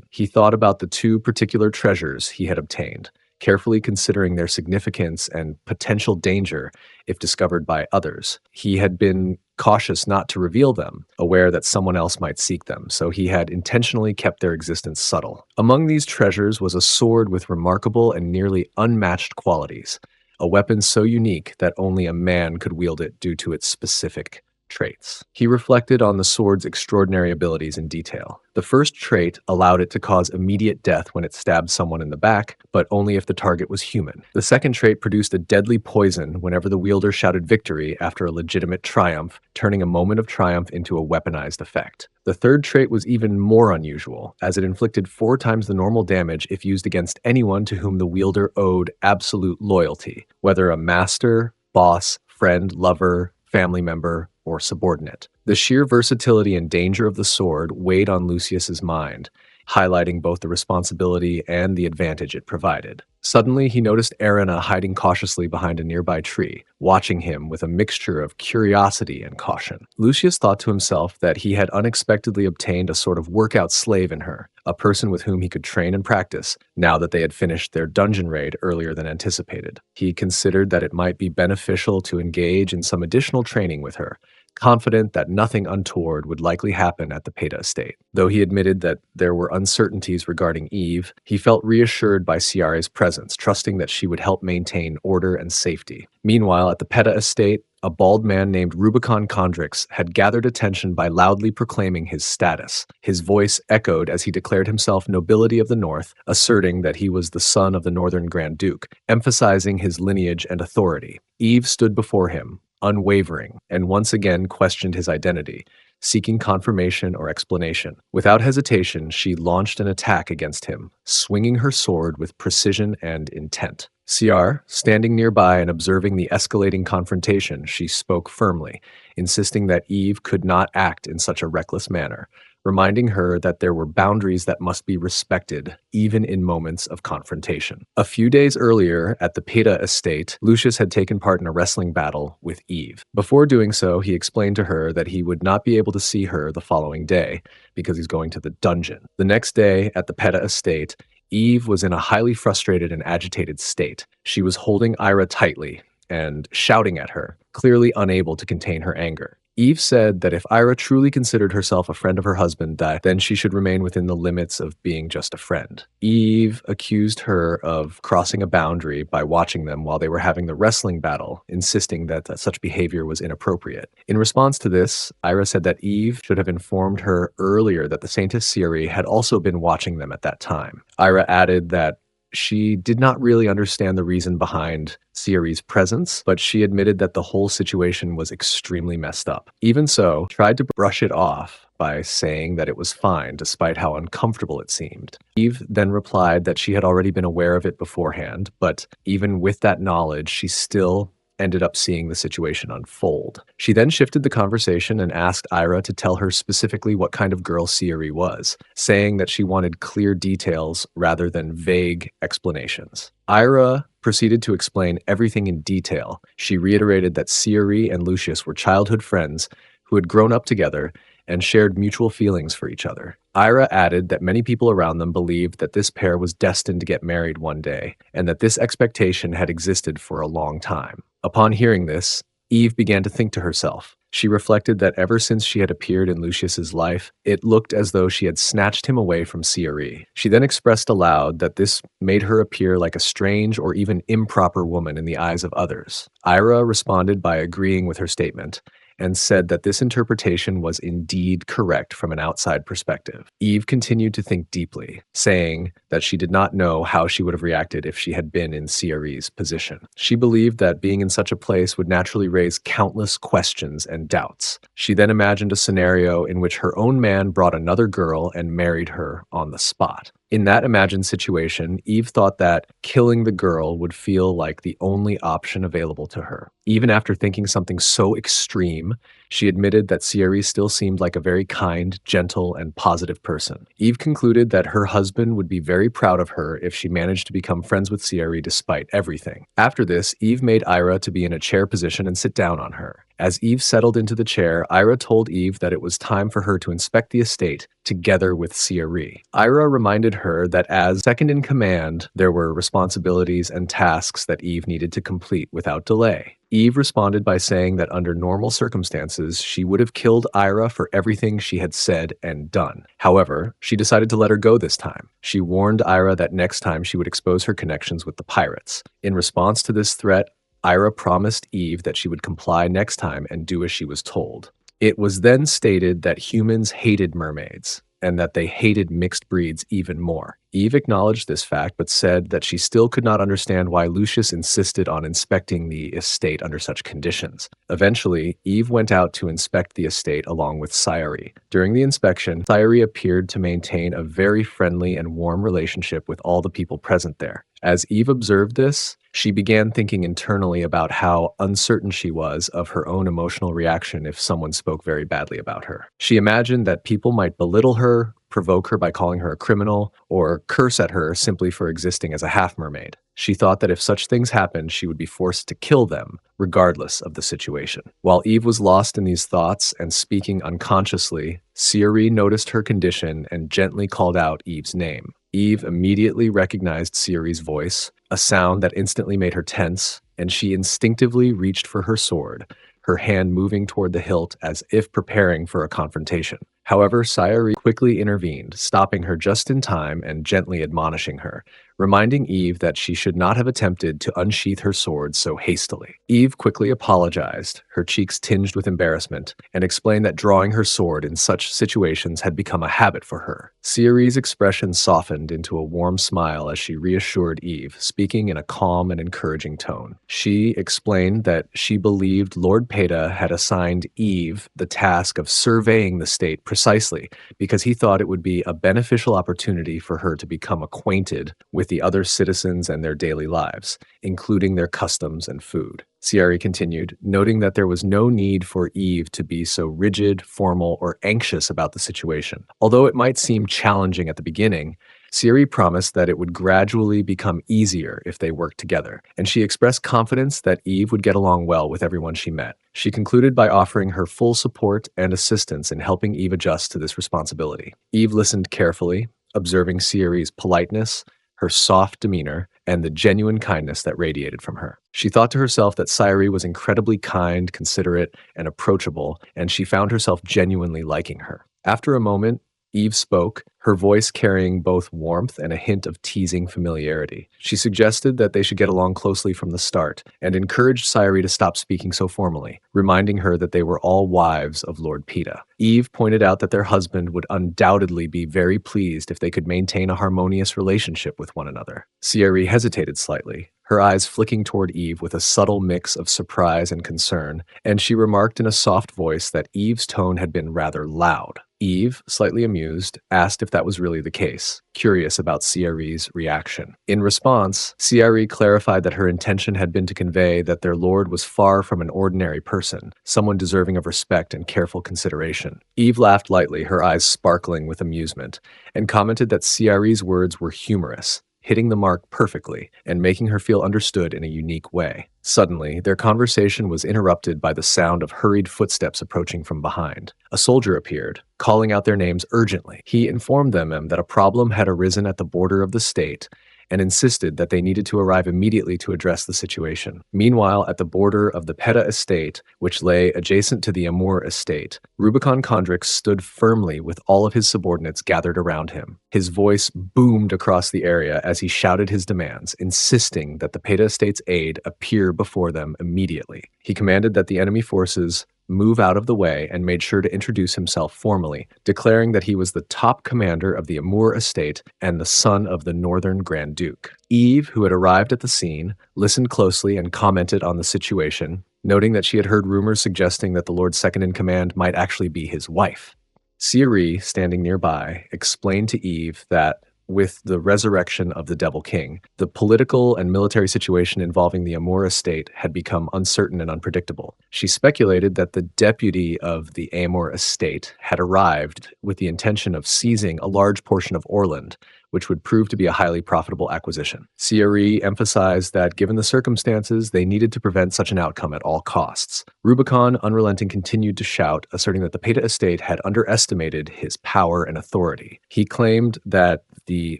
A: He thought about the two particular treasures he had obtained, carefully considering their significance and potential danger if discovered by others. He had been cautious not to reveal them, aware that someone else might seek them, so he had intentionally kept their existence subtle. Among these treasures was a sword with remarkable and nearly unmatched qualities, a weapon so unique that only a man could wield it due to its specific traits. He reflected on the sword's extraordinary abilities in detail. The first trait allowed it to cause immediate death when it stabbed someone in the back, but only if the target was human. The second trait produced a deadly poison whenever the wielder shouted victory after a legitimate triumph, turning a moment of triumph into a weaponized effect. The third trait was even more unusual, as it inflicted 4 times the normal damage if used against anyone to whom the wielder owed absolute loyalty, whether a master, boss, friend, lover, family member, or subordinate. The sheer versatility and danger of the sword weighed on Lucius's mind, highlighting both the responsibility and the advantage it provided. Suddenly, he noticed Erina hiding cautiously behind a nearby tree, watching him with a mixture of curiosity and caution. Lucius thought to himself that he had unexpectedly obtained a sort of workout slave in her, a person with whom he could train and practice, now that they had finished their dungeon raid earlier than anticipated. He considered that it might be beneficial to engage in some additional training with her, confident that nothing untoward would likely happen at the Peta estate. Though he admitted that there were uncertainties regarding Eve, he felt reassured by Ciare's presence, trusting that she would help maintain order and safety. Meanwhile, at the Peta estate, a bald man named Rubicon Condrix had gathered attention by loudly proclaiming his status. His voice echoed as he declared himself nobility of the North, asserting that he was the son of the Northern Grand Duke, emphasizing his lineage and authority. Eve stood before him, unwavering, and once again questioned his identity, seeking confirmation or explanation. Without hesitation, she launched an attack against him, swinging her sword with precision and intent. Ciare, standing nearby and observing the escalating confrontation, she spoke firmly, insisting that Eve could not act in such a reckless manner, reminding her that there were boundaries that must be respected, even in moments of confrontation. A few days earlier, at the Peta estate, Lucius had taken part in a wrestling battle with Eve. Before doing so, he explained to her that he would not be able to see her the following day, because he's going to the dungeon. The next day, at the Peta estate, Eve was in a highly frustrated and agitated state. She was holding Ira tightly and shouting at her, clearly unable to contain her anger. Eve said that if Ira truly considered herself a friend of her husband, then she should remain within the limits of being just a friend. Eve accused her of crossing a boundary by watching them while they were having the wrestling battle, insisting that such behavior was inappropriate. In response to this, Ira said that Eve should have informed her earlier that the Saintess Ciare had also been watching them at that time. Ira added that she did not really understand the reason behind Ciare's presence, but she admitted that the whole situation was extremely messed up. Even so, tried to brush it off by saying that it was fine, despite how uncomfortable it seemed. Eve then replied that she had already been aware of it beforehand, but even with that knowledge, she still ended up seeing the situation unfold. She then shifted the conversation and asked Ira to tell her specifically what kind of girl Ciare was, saying that she wanted clear details rather than vague explanations. Ira proceeded to explain everything in detail. She reiterated that Ciare and Lucius were childhood friends who had grown up together and shared mutual feelings for each other. Ira added that many people around them believed that this pair was destined to get married one day, and that this expectation had existed for a long time. Upon hearing this, Eve began to think to herself. She reflected that ever since she had appeared in Lucius's life, it looked as though she had snatched him away from Ciare. She then expressed aloud that this made her appear like a strange or even improper woman in the eyes of others. Ira responded by agreeing with her statement, and said that this interpretation was indeed correct from an outside perspective. Eve continued to think deeply, saying that she did not know how she would have reacted if she had been in Ciaree's position. She believed that being in such a place would naturally raise countless questions and doubts. She then imagined a scenario in which her own man brought another girl and married her on the spot. In that imagined situation, Eve thought that killing the girl would feel like the only option available to her. Even after thinking something so extreme, she admitted that Ciaree still seemed like a very kind, gentle, and positive person. Eve concluded that her husband would be very proud of her if she managed to become friends with Ciaree despite everything. After this, Eve made Ira to be in a chair position and sit down on her. As Eve settled into the chair, Ira told Eve that it was time for her to inspect the estate together with Ciaree. Ira reminded her that as second in command, there were responsibilities and tasks that Eve needed to complete without delay. Eve responded by saying that under normal circumstances, she would have killed Ira for everything she had said and done. However, she decided to let her go this time. She warned Ira that next time she would expose her connections with the pirates. In response to this threat, Ira promised Eve that she would comply next time and do as she was told. It was then stated that humans hated mermaids, and that they hated mixed breeds even more. Eve acknowledged this fact, but said that she still could not understand why Lucius insisted on inspecting the estate under such conditions. Eventually, Eve went out to inspect the estate along with Ciaree. During the inspection, Ciaree appeared to maintain a very friendly and warm relationship with all the people present there. As Eve observed this, she began thinking internally about how uncertain she was of her own emotional reaction if someone spoke very badly about her. She imagined that people might belittle her, provoke her by calling her a criminal, or curse at her simply for existing as a half-mermaid. She thought that if such things happened, she would be forced to kill them, regardless of the situation. While Eve was lost in these thoughts and speaking unconsciously, Ciaree noticed her condition and gently called out Eve's name. Eve immediately recognized Ciaree's voice, a sound that instantly made her tense, and she instinctively reached for her sword, her hand moving toward the hilt as if preparing for a confrontation. However, Ciaree quickly intervened, stopping her just in time and gently admonishing her, reminding Eve that she should not have attempted to unsheath her sword so hastily. Eve quickly apologized, her cheeks tinged with embarrassment, and explained that drawing her sword in such situations had become a habit for her. Ciaree's expression softened into a warm smile as she reassured Eve, speaking in a calm and encouraging tone. She explained that she believed Lord Peta had assigned Eve the task of surveying the state precisely because he thought it would be a beneficial opportunity for her to become acquainted with the other citizens and their daily lives, including their customs and food. Ciaree continued, noting that there was no need for Eve to be so rigid, formal, or anxious about the situation. Although it might seem challenging at the beginning, Ciaree promised that it would gradually become easier if they worked together, and she expressed confidence that Eve would get along well with everyone she met. She concluded by offering her full support and assistance in helping Eve adjust to this responsibility. Eve listened carefully, observing Ciaree's politeness, her soft demeanor, and the genuine kindness that radiated from her. She thought to herself that Ciaree was incredibly kind, considerate, and approachable, and she found herself genuinely liking her. After a moment, Eve spoke, her voice carrying both warmth and a hint of teasing familiarity. She suggested that they should get along closely from the start, and encouraged Ciaree to stop speaking so formally, reminding her that they were all wives of Lord Peta. Eve pointed out that their husband would undoubtedly be very pleased if they could maintain a harmonious relationship with one another. Ciaree hesitated slightly, her eyes flicking toward Eve with a subtle mix of surprise and concern, and she remarked in a soft voice that Eve's tone had been rather loud. Eve, slightly amused, asked if that was really the case, curious about Ciaree's reaction. In response, Ciaree clarified that her intention had been to convey that their lord was far from an ordinary person, someone deserving of respect and careful consideration. Eve laughed lightly, her eyes sparkling with amusement, and commented that Ciaree's words were humorous, hitting the mark perfectly and making her feel understood in a unique way. Suddenly, their conversation was interrupted by the sound of hurried footsteps approaching from behind. A soldier appeared, calling out their names urgently. He informed them that a problem had arisen at the border of the state and insisted that they needed to arrive immediately to address the situation. Meanwhile, at the border of the Peta estate, which lay adjacent to the Amur estate, Rubicon Condrix stood firmly with all of his subordinates gathered around him. His voice boomed across the area as he shouted his demands, insisting that the Peta estate's aid appear before them immediately. He commanded that the enemy forces move out of the way and made sure to introduce himself formally, declaring that he was the top commander of the Amur estate and the son of the Northern Grand Duke. Eve, who had arrived at the scene, listened closely and commented on the situation, noting that she had heard rumors suggesting that the Lord's second-in-command might actually be his wife. Siri, standing nearby, explained to Eve that with the resurrection of the Devil King, the political and military situation involving the Amur estate had become uncertain and unpredictable. She speculated that the deputy of the Amur estate had arrived with the intention of seizing a large portion of Orland, which would prove to be a highly profitable acquisition. Siri emphasized that given the circumstances, they needed to prevent such an outcome at all costs. Rubicon, unrelenting, continued to shout, asserting that the Peta estate had underestimated his power and authority. He claimed that the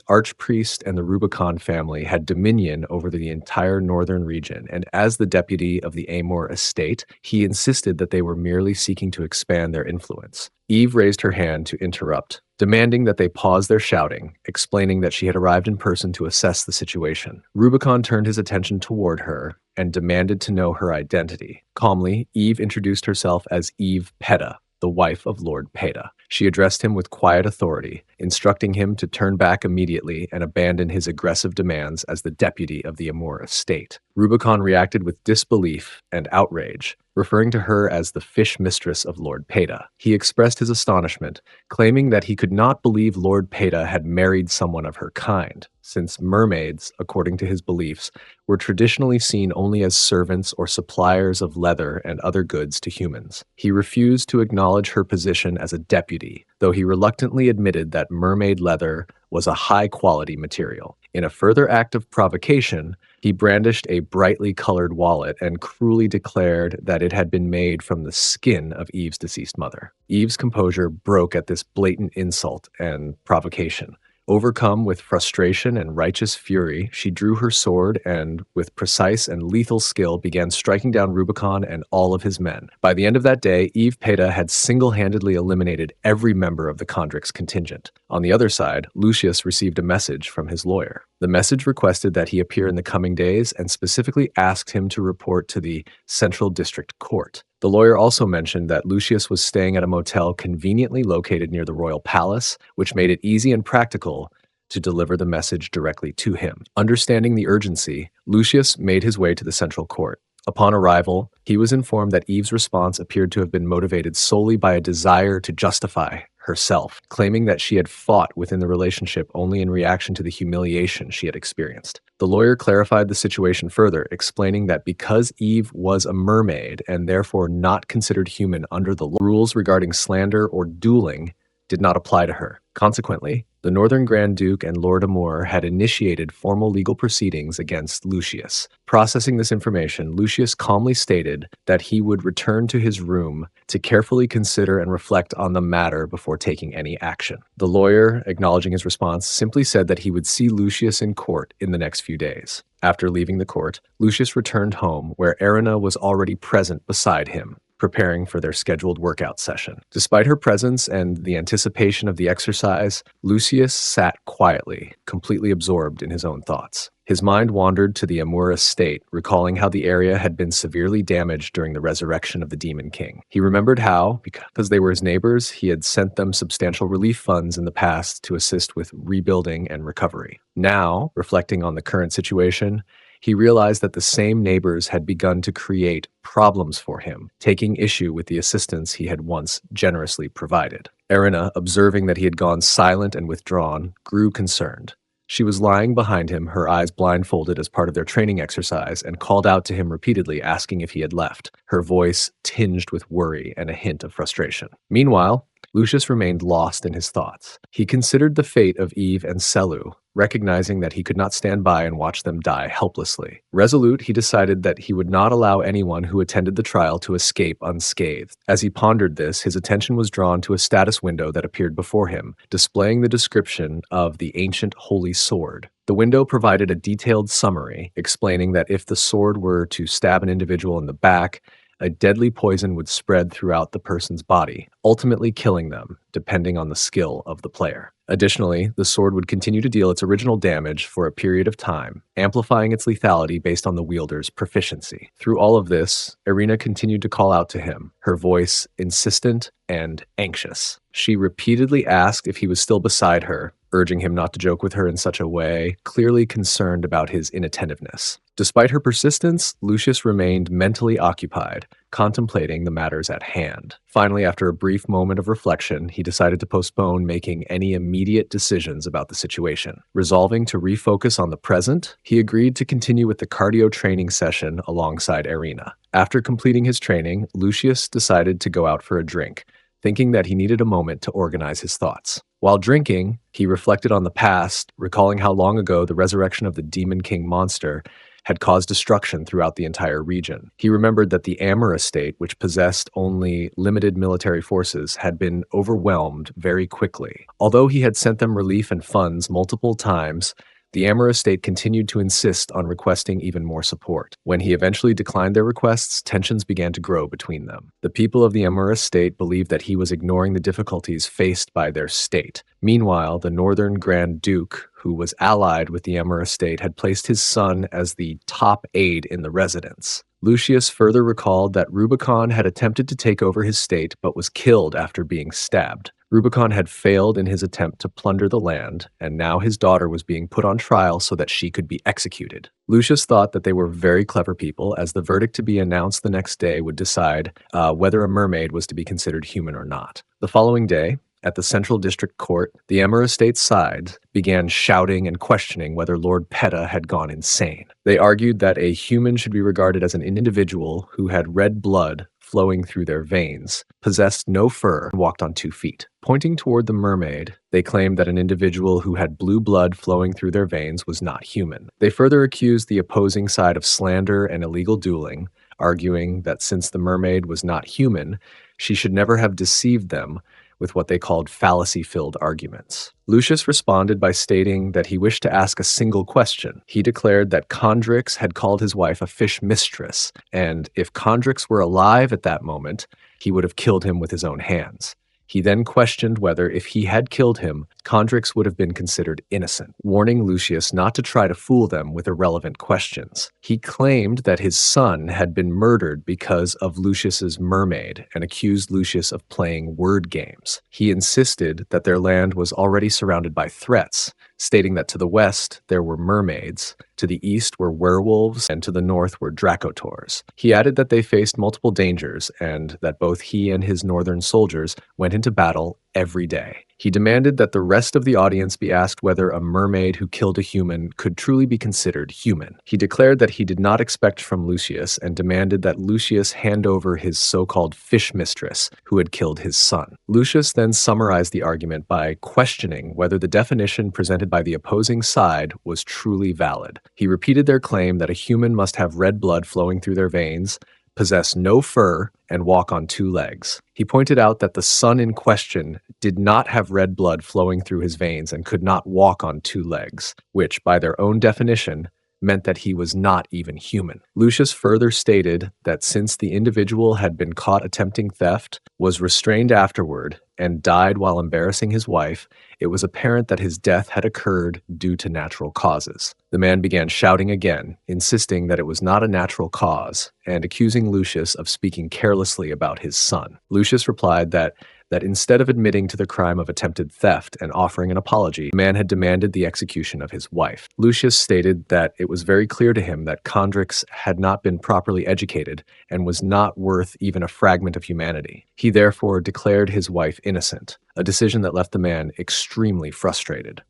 A: archpriest and the Rubicon family had dominion over the entire northern region, and as the deputy of the Amur estate, he insisted that they were merely seeking to expand their influence. Eve raised her hand to interrupt, demanding that they pause their shouting, explaining that she had arrived in person to assess the situation. Rubicon turned his attention toward her and demanded to know her identity. Calmly, Eve introduced herself as Eve Peta, the wife of Lord Peta. She addressed him with quiet authority, instructing him to turn back immediately and abandon his aggressive demands as the deputy of the Amur estate. Rubicon reacted with disbelief and outrage, referring to her as the fish mistress of Lord Peta. He expressed his astonishment, claiming that he could not believe Lord Peta had married someone of her kind, since mermaids, according to his beliefs, were traditionally seen only as servants or suppliers of leather and other goods to humans. He refused to acknowledge her position as a deputy, though he reluctantly admitted that mermaid leather was a high-quality material. In a further act of provocation, he brandished a brightly colored wallet and cruelly declared that it had been made from the skin of Eve's deceased mother. Eve's composure broke at this blatant insult and provocation. Overcome with frustration and righteous fury, she drew her sword and, with precise and lethal skill, began striking down Rubicon and all of his men. By the end of that day, Eve Peta had single-handedly eliminated every member of the Condric's contingent. On the other side, Lucius received a message from his lawyer. The message requested that he appear in the coming days and specifically asked him to report to the Central District Court. The lawyer also mentioned that Lucius was staying at a motel conveniently located near the royal palace, which made it easy and practical to deliver the message directly to him. Understanding the urgency, Lucius made his way to the central court. Upon arrival, he was informed that Eve's response appeared to have been motivated solely by a desire to justify herself, claiming that she had fought within the relationship only in reaction to the humiliation she had experienced. The lawyer clarified the situation further, explaining that because Eve was a mermaid and therefore not considered human under the rules regarding slander or dueling did not apply to her. Consequently, the Northern Grand Duke and Lord Amur had initiated formal legal proceedings against Lucius. Processing this information, Lucius calmly stated that he would return to his room to carefully consider and reflect on the matter before taking any action. The lawyer, acknowledging his response, simply said that he would see Lucius in court in the next few days. After leaving the court, Lucius returned home, where Erina was already present beside him, preparing for their scheduled workout session. Despite her presence and the anticipation of the exercise, Lucius sat quietly, completely absorbed in his own thoughts. His mind wandered to the Amur estate, recalling how the area had been severely damaged during the resurrection of the Demon King. He remembered how, because they were his neighbors, he had sent them substantial relief funds in the past to assist with rebuilding and recovery. Now, reflecting on the current situation, he realized that the same neighbors had begun to create problems for him, taking issue with the assistance he had once generously provided. Erina, observing that he had gone silent and withdrawn, grew concerned. She was lying behind him, her eyes blindfolded as part of their training exercise, and called out to him repeatedly, asking if he had left, her voice tinged with worry and a hint of frustration. Meanwhile, Lucius remained lost in his thoughts. He considered the fate of Eve and Selu, recognizing that he could not stand by and watch them die helplessly. Resolute, he decided that he would not allow anyone who attended the trial to escape unscathed. As he pondered this, his attention was drawn to a status window that appeared before him, displaying the description of the ancient holy sword. The window provided a detailed summary, explaining that if the sword were to stab an individual in the back, a deadly poison would spread throughout the person's body, ultimately killing them, depending on the skill of the player. Additionally, the sword would continue to deal its original damage for a period of time, amplifying its lethality based on the wielder's proficiency. Through all of this, Irina continued to call out to him, her voice insistent and anxious. She repeatedly asked if he was still beside her, urging him not to joke with her in such a way, clearly concerned about his inattentiveness. Despite her persistence, Lucius remained mentally occupied, contemplating the matters at hand. Finally, after a brief moment of reflection, he decided to postpone making any immediate decisions about the situation. Resolving to refocus on the present, he agreed to continue with the cardio training session alongside Irina. After completing his training, Lucius decided to go out for a drink, thinking that he needed a moment to organize his thoughts. While drinking, he reflected on the past, recalling how long ago the resurrection of the Demon King monster had caused destruction throughout the entire region. He remembered that the Amur estate, which possessed only limited military forces, had been overwhelmed very quickly. Although he had sent them relief and funds multiple times, the Amur estate continued to insist on requesting even more support. When he eventually declined their requests, tensions began to grow between them. The people of the Amur estate believed that he was ignoring the difficulties faced by their state. Meanwhile, the Northern Grand Duke, who was allied with the Amur estate, had placed his son as the top aide in the residence. Lucius further recalled that Rubicon had attempted to take over his state but was killed after being stabbed. Rubicon had failed in his attempt to plunder the land, and now his daughter was being put on trial so that she could be executed. Lucius thought that they were very clever people, as the verdict to be announced the next day would decide whether a mermaid was to be considered human or not. The following day, at the Central District Court, the Amur estate sides began shouting and questioning whether Lord Petta had gone insane. They argued that a human should be regarded as an individual who had red blood flowing through their veins, possessed no fur, and walked on 2 feet. Pointing toward the mermaid, they claimed that an individual who had blue blood flowing through their veins was not human. They further accused the opposing side of slander and illegal dueling, arguing that since the mermaid was not human, she should never have deceived them with what they called fallacy-filled arguments. Lucius responded by stating that he wished to ask a single question. He declared that Condrix had called his wife a fish mistress, and if Condrix were alive at that moment, he would have killed him with his own hands. He then questioned whether, if he had killed him, Condrix would have been considered innocent, warning Lucius not to try to fool them with irrelevant questions. He claimed that his son had been murdered because of Lucius's mermaid and accused Lucius of playing word games. He insisted that their land was already surrounded by threats, stating that to the west there were mermaids, to the east were werewolves, and to the north were dracotors. He added that they faced multiple dangers and that both he and his northern soldiers went into battle every day. He demanded that the rest of the audience be asked whether a mermaid who killed a human could truly be considered human. He declared that he did not expect from Lucius and demanded that Lucius hand over his so-called fish mistress who had killed his son. Lucius then summarized the argument by questioning whether the definition presented by the opposing side was truly valid. He repeated their claim that a human must have red blood flowing through their veins, possess no fur, and walk on 2 legs. He pointed out that the son in question did not have red blood flowing through his veins and could not walk on 2 legs, which, by their own definition, meant that he was not even human. Lucius further stated that since the individual had been caught attempting theft, was restrained afterward, and died while embarrassing his wife, it was apparent that his death had occurred due to natural causes. The man began shouting again, insisting that it was not a natural cause, and accusing Lucius of speaking carelessly about his son. Lucius replied that instead of admitting to the crime of attempted theft and offering an apology, the man had demanded the execution of his wife. Lucius stated that it was very clear to him that Condrix had not been properly educated and was not worth even a fragment of humanity. He therefore declared his wife innocent, a decision that left the man extremely frustrated.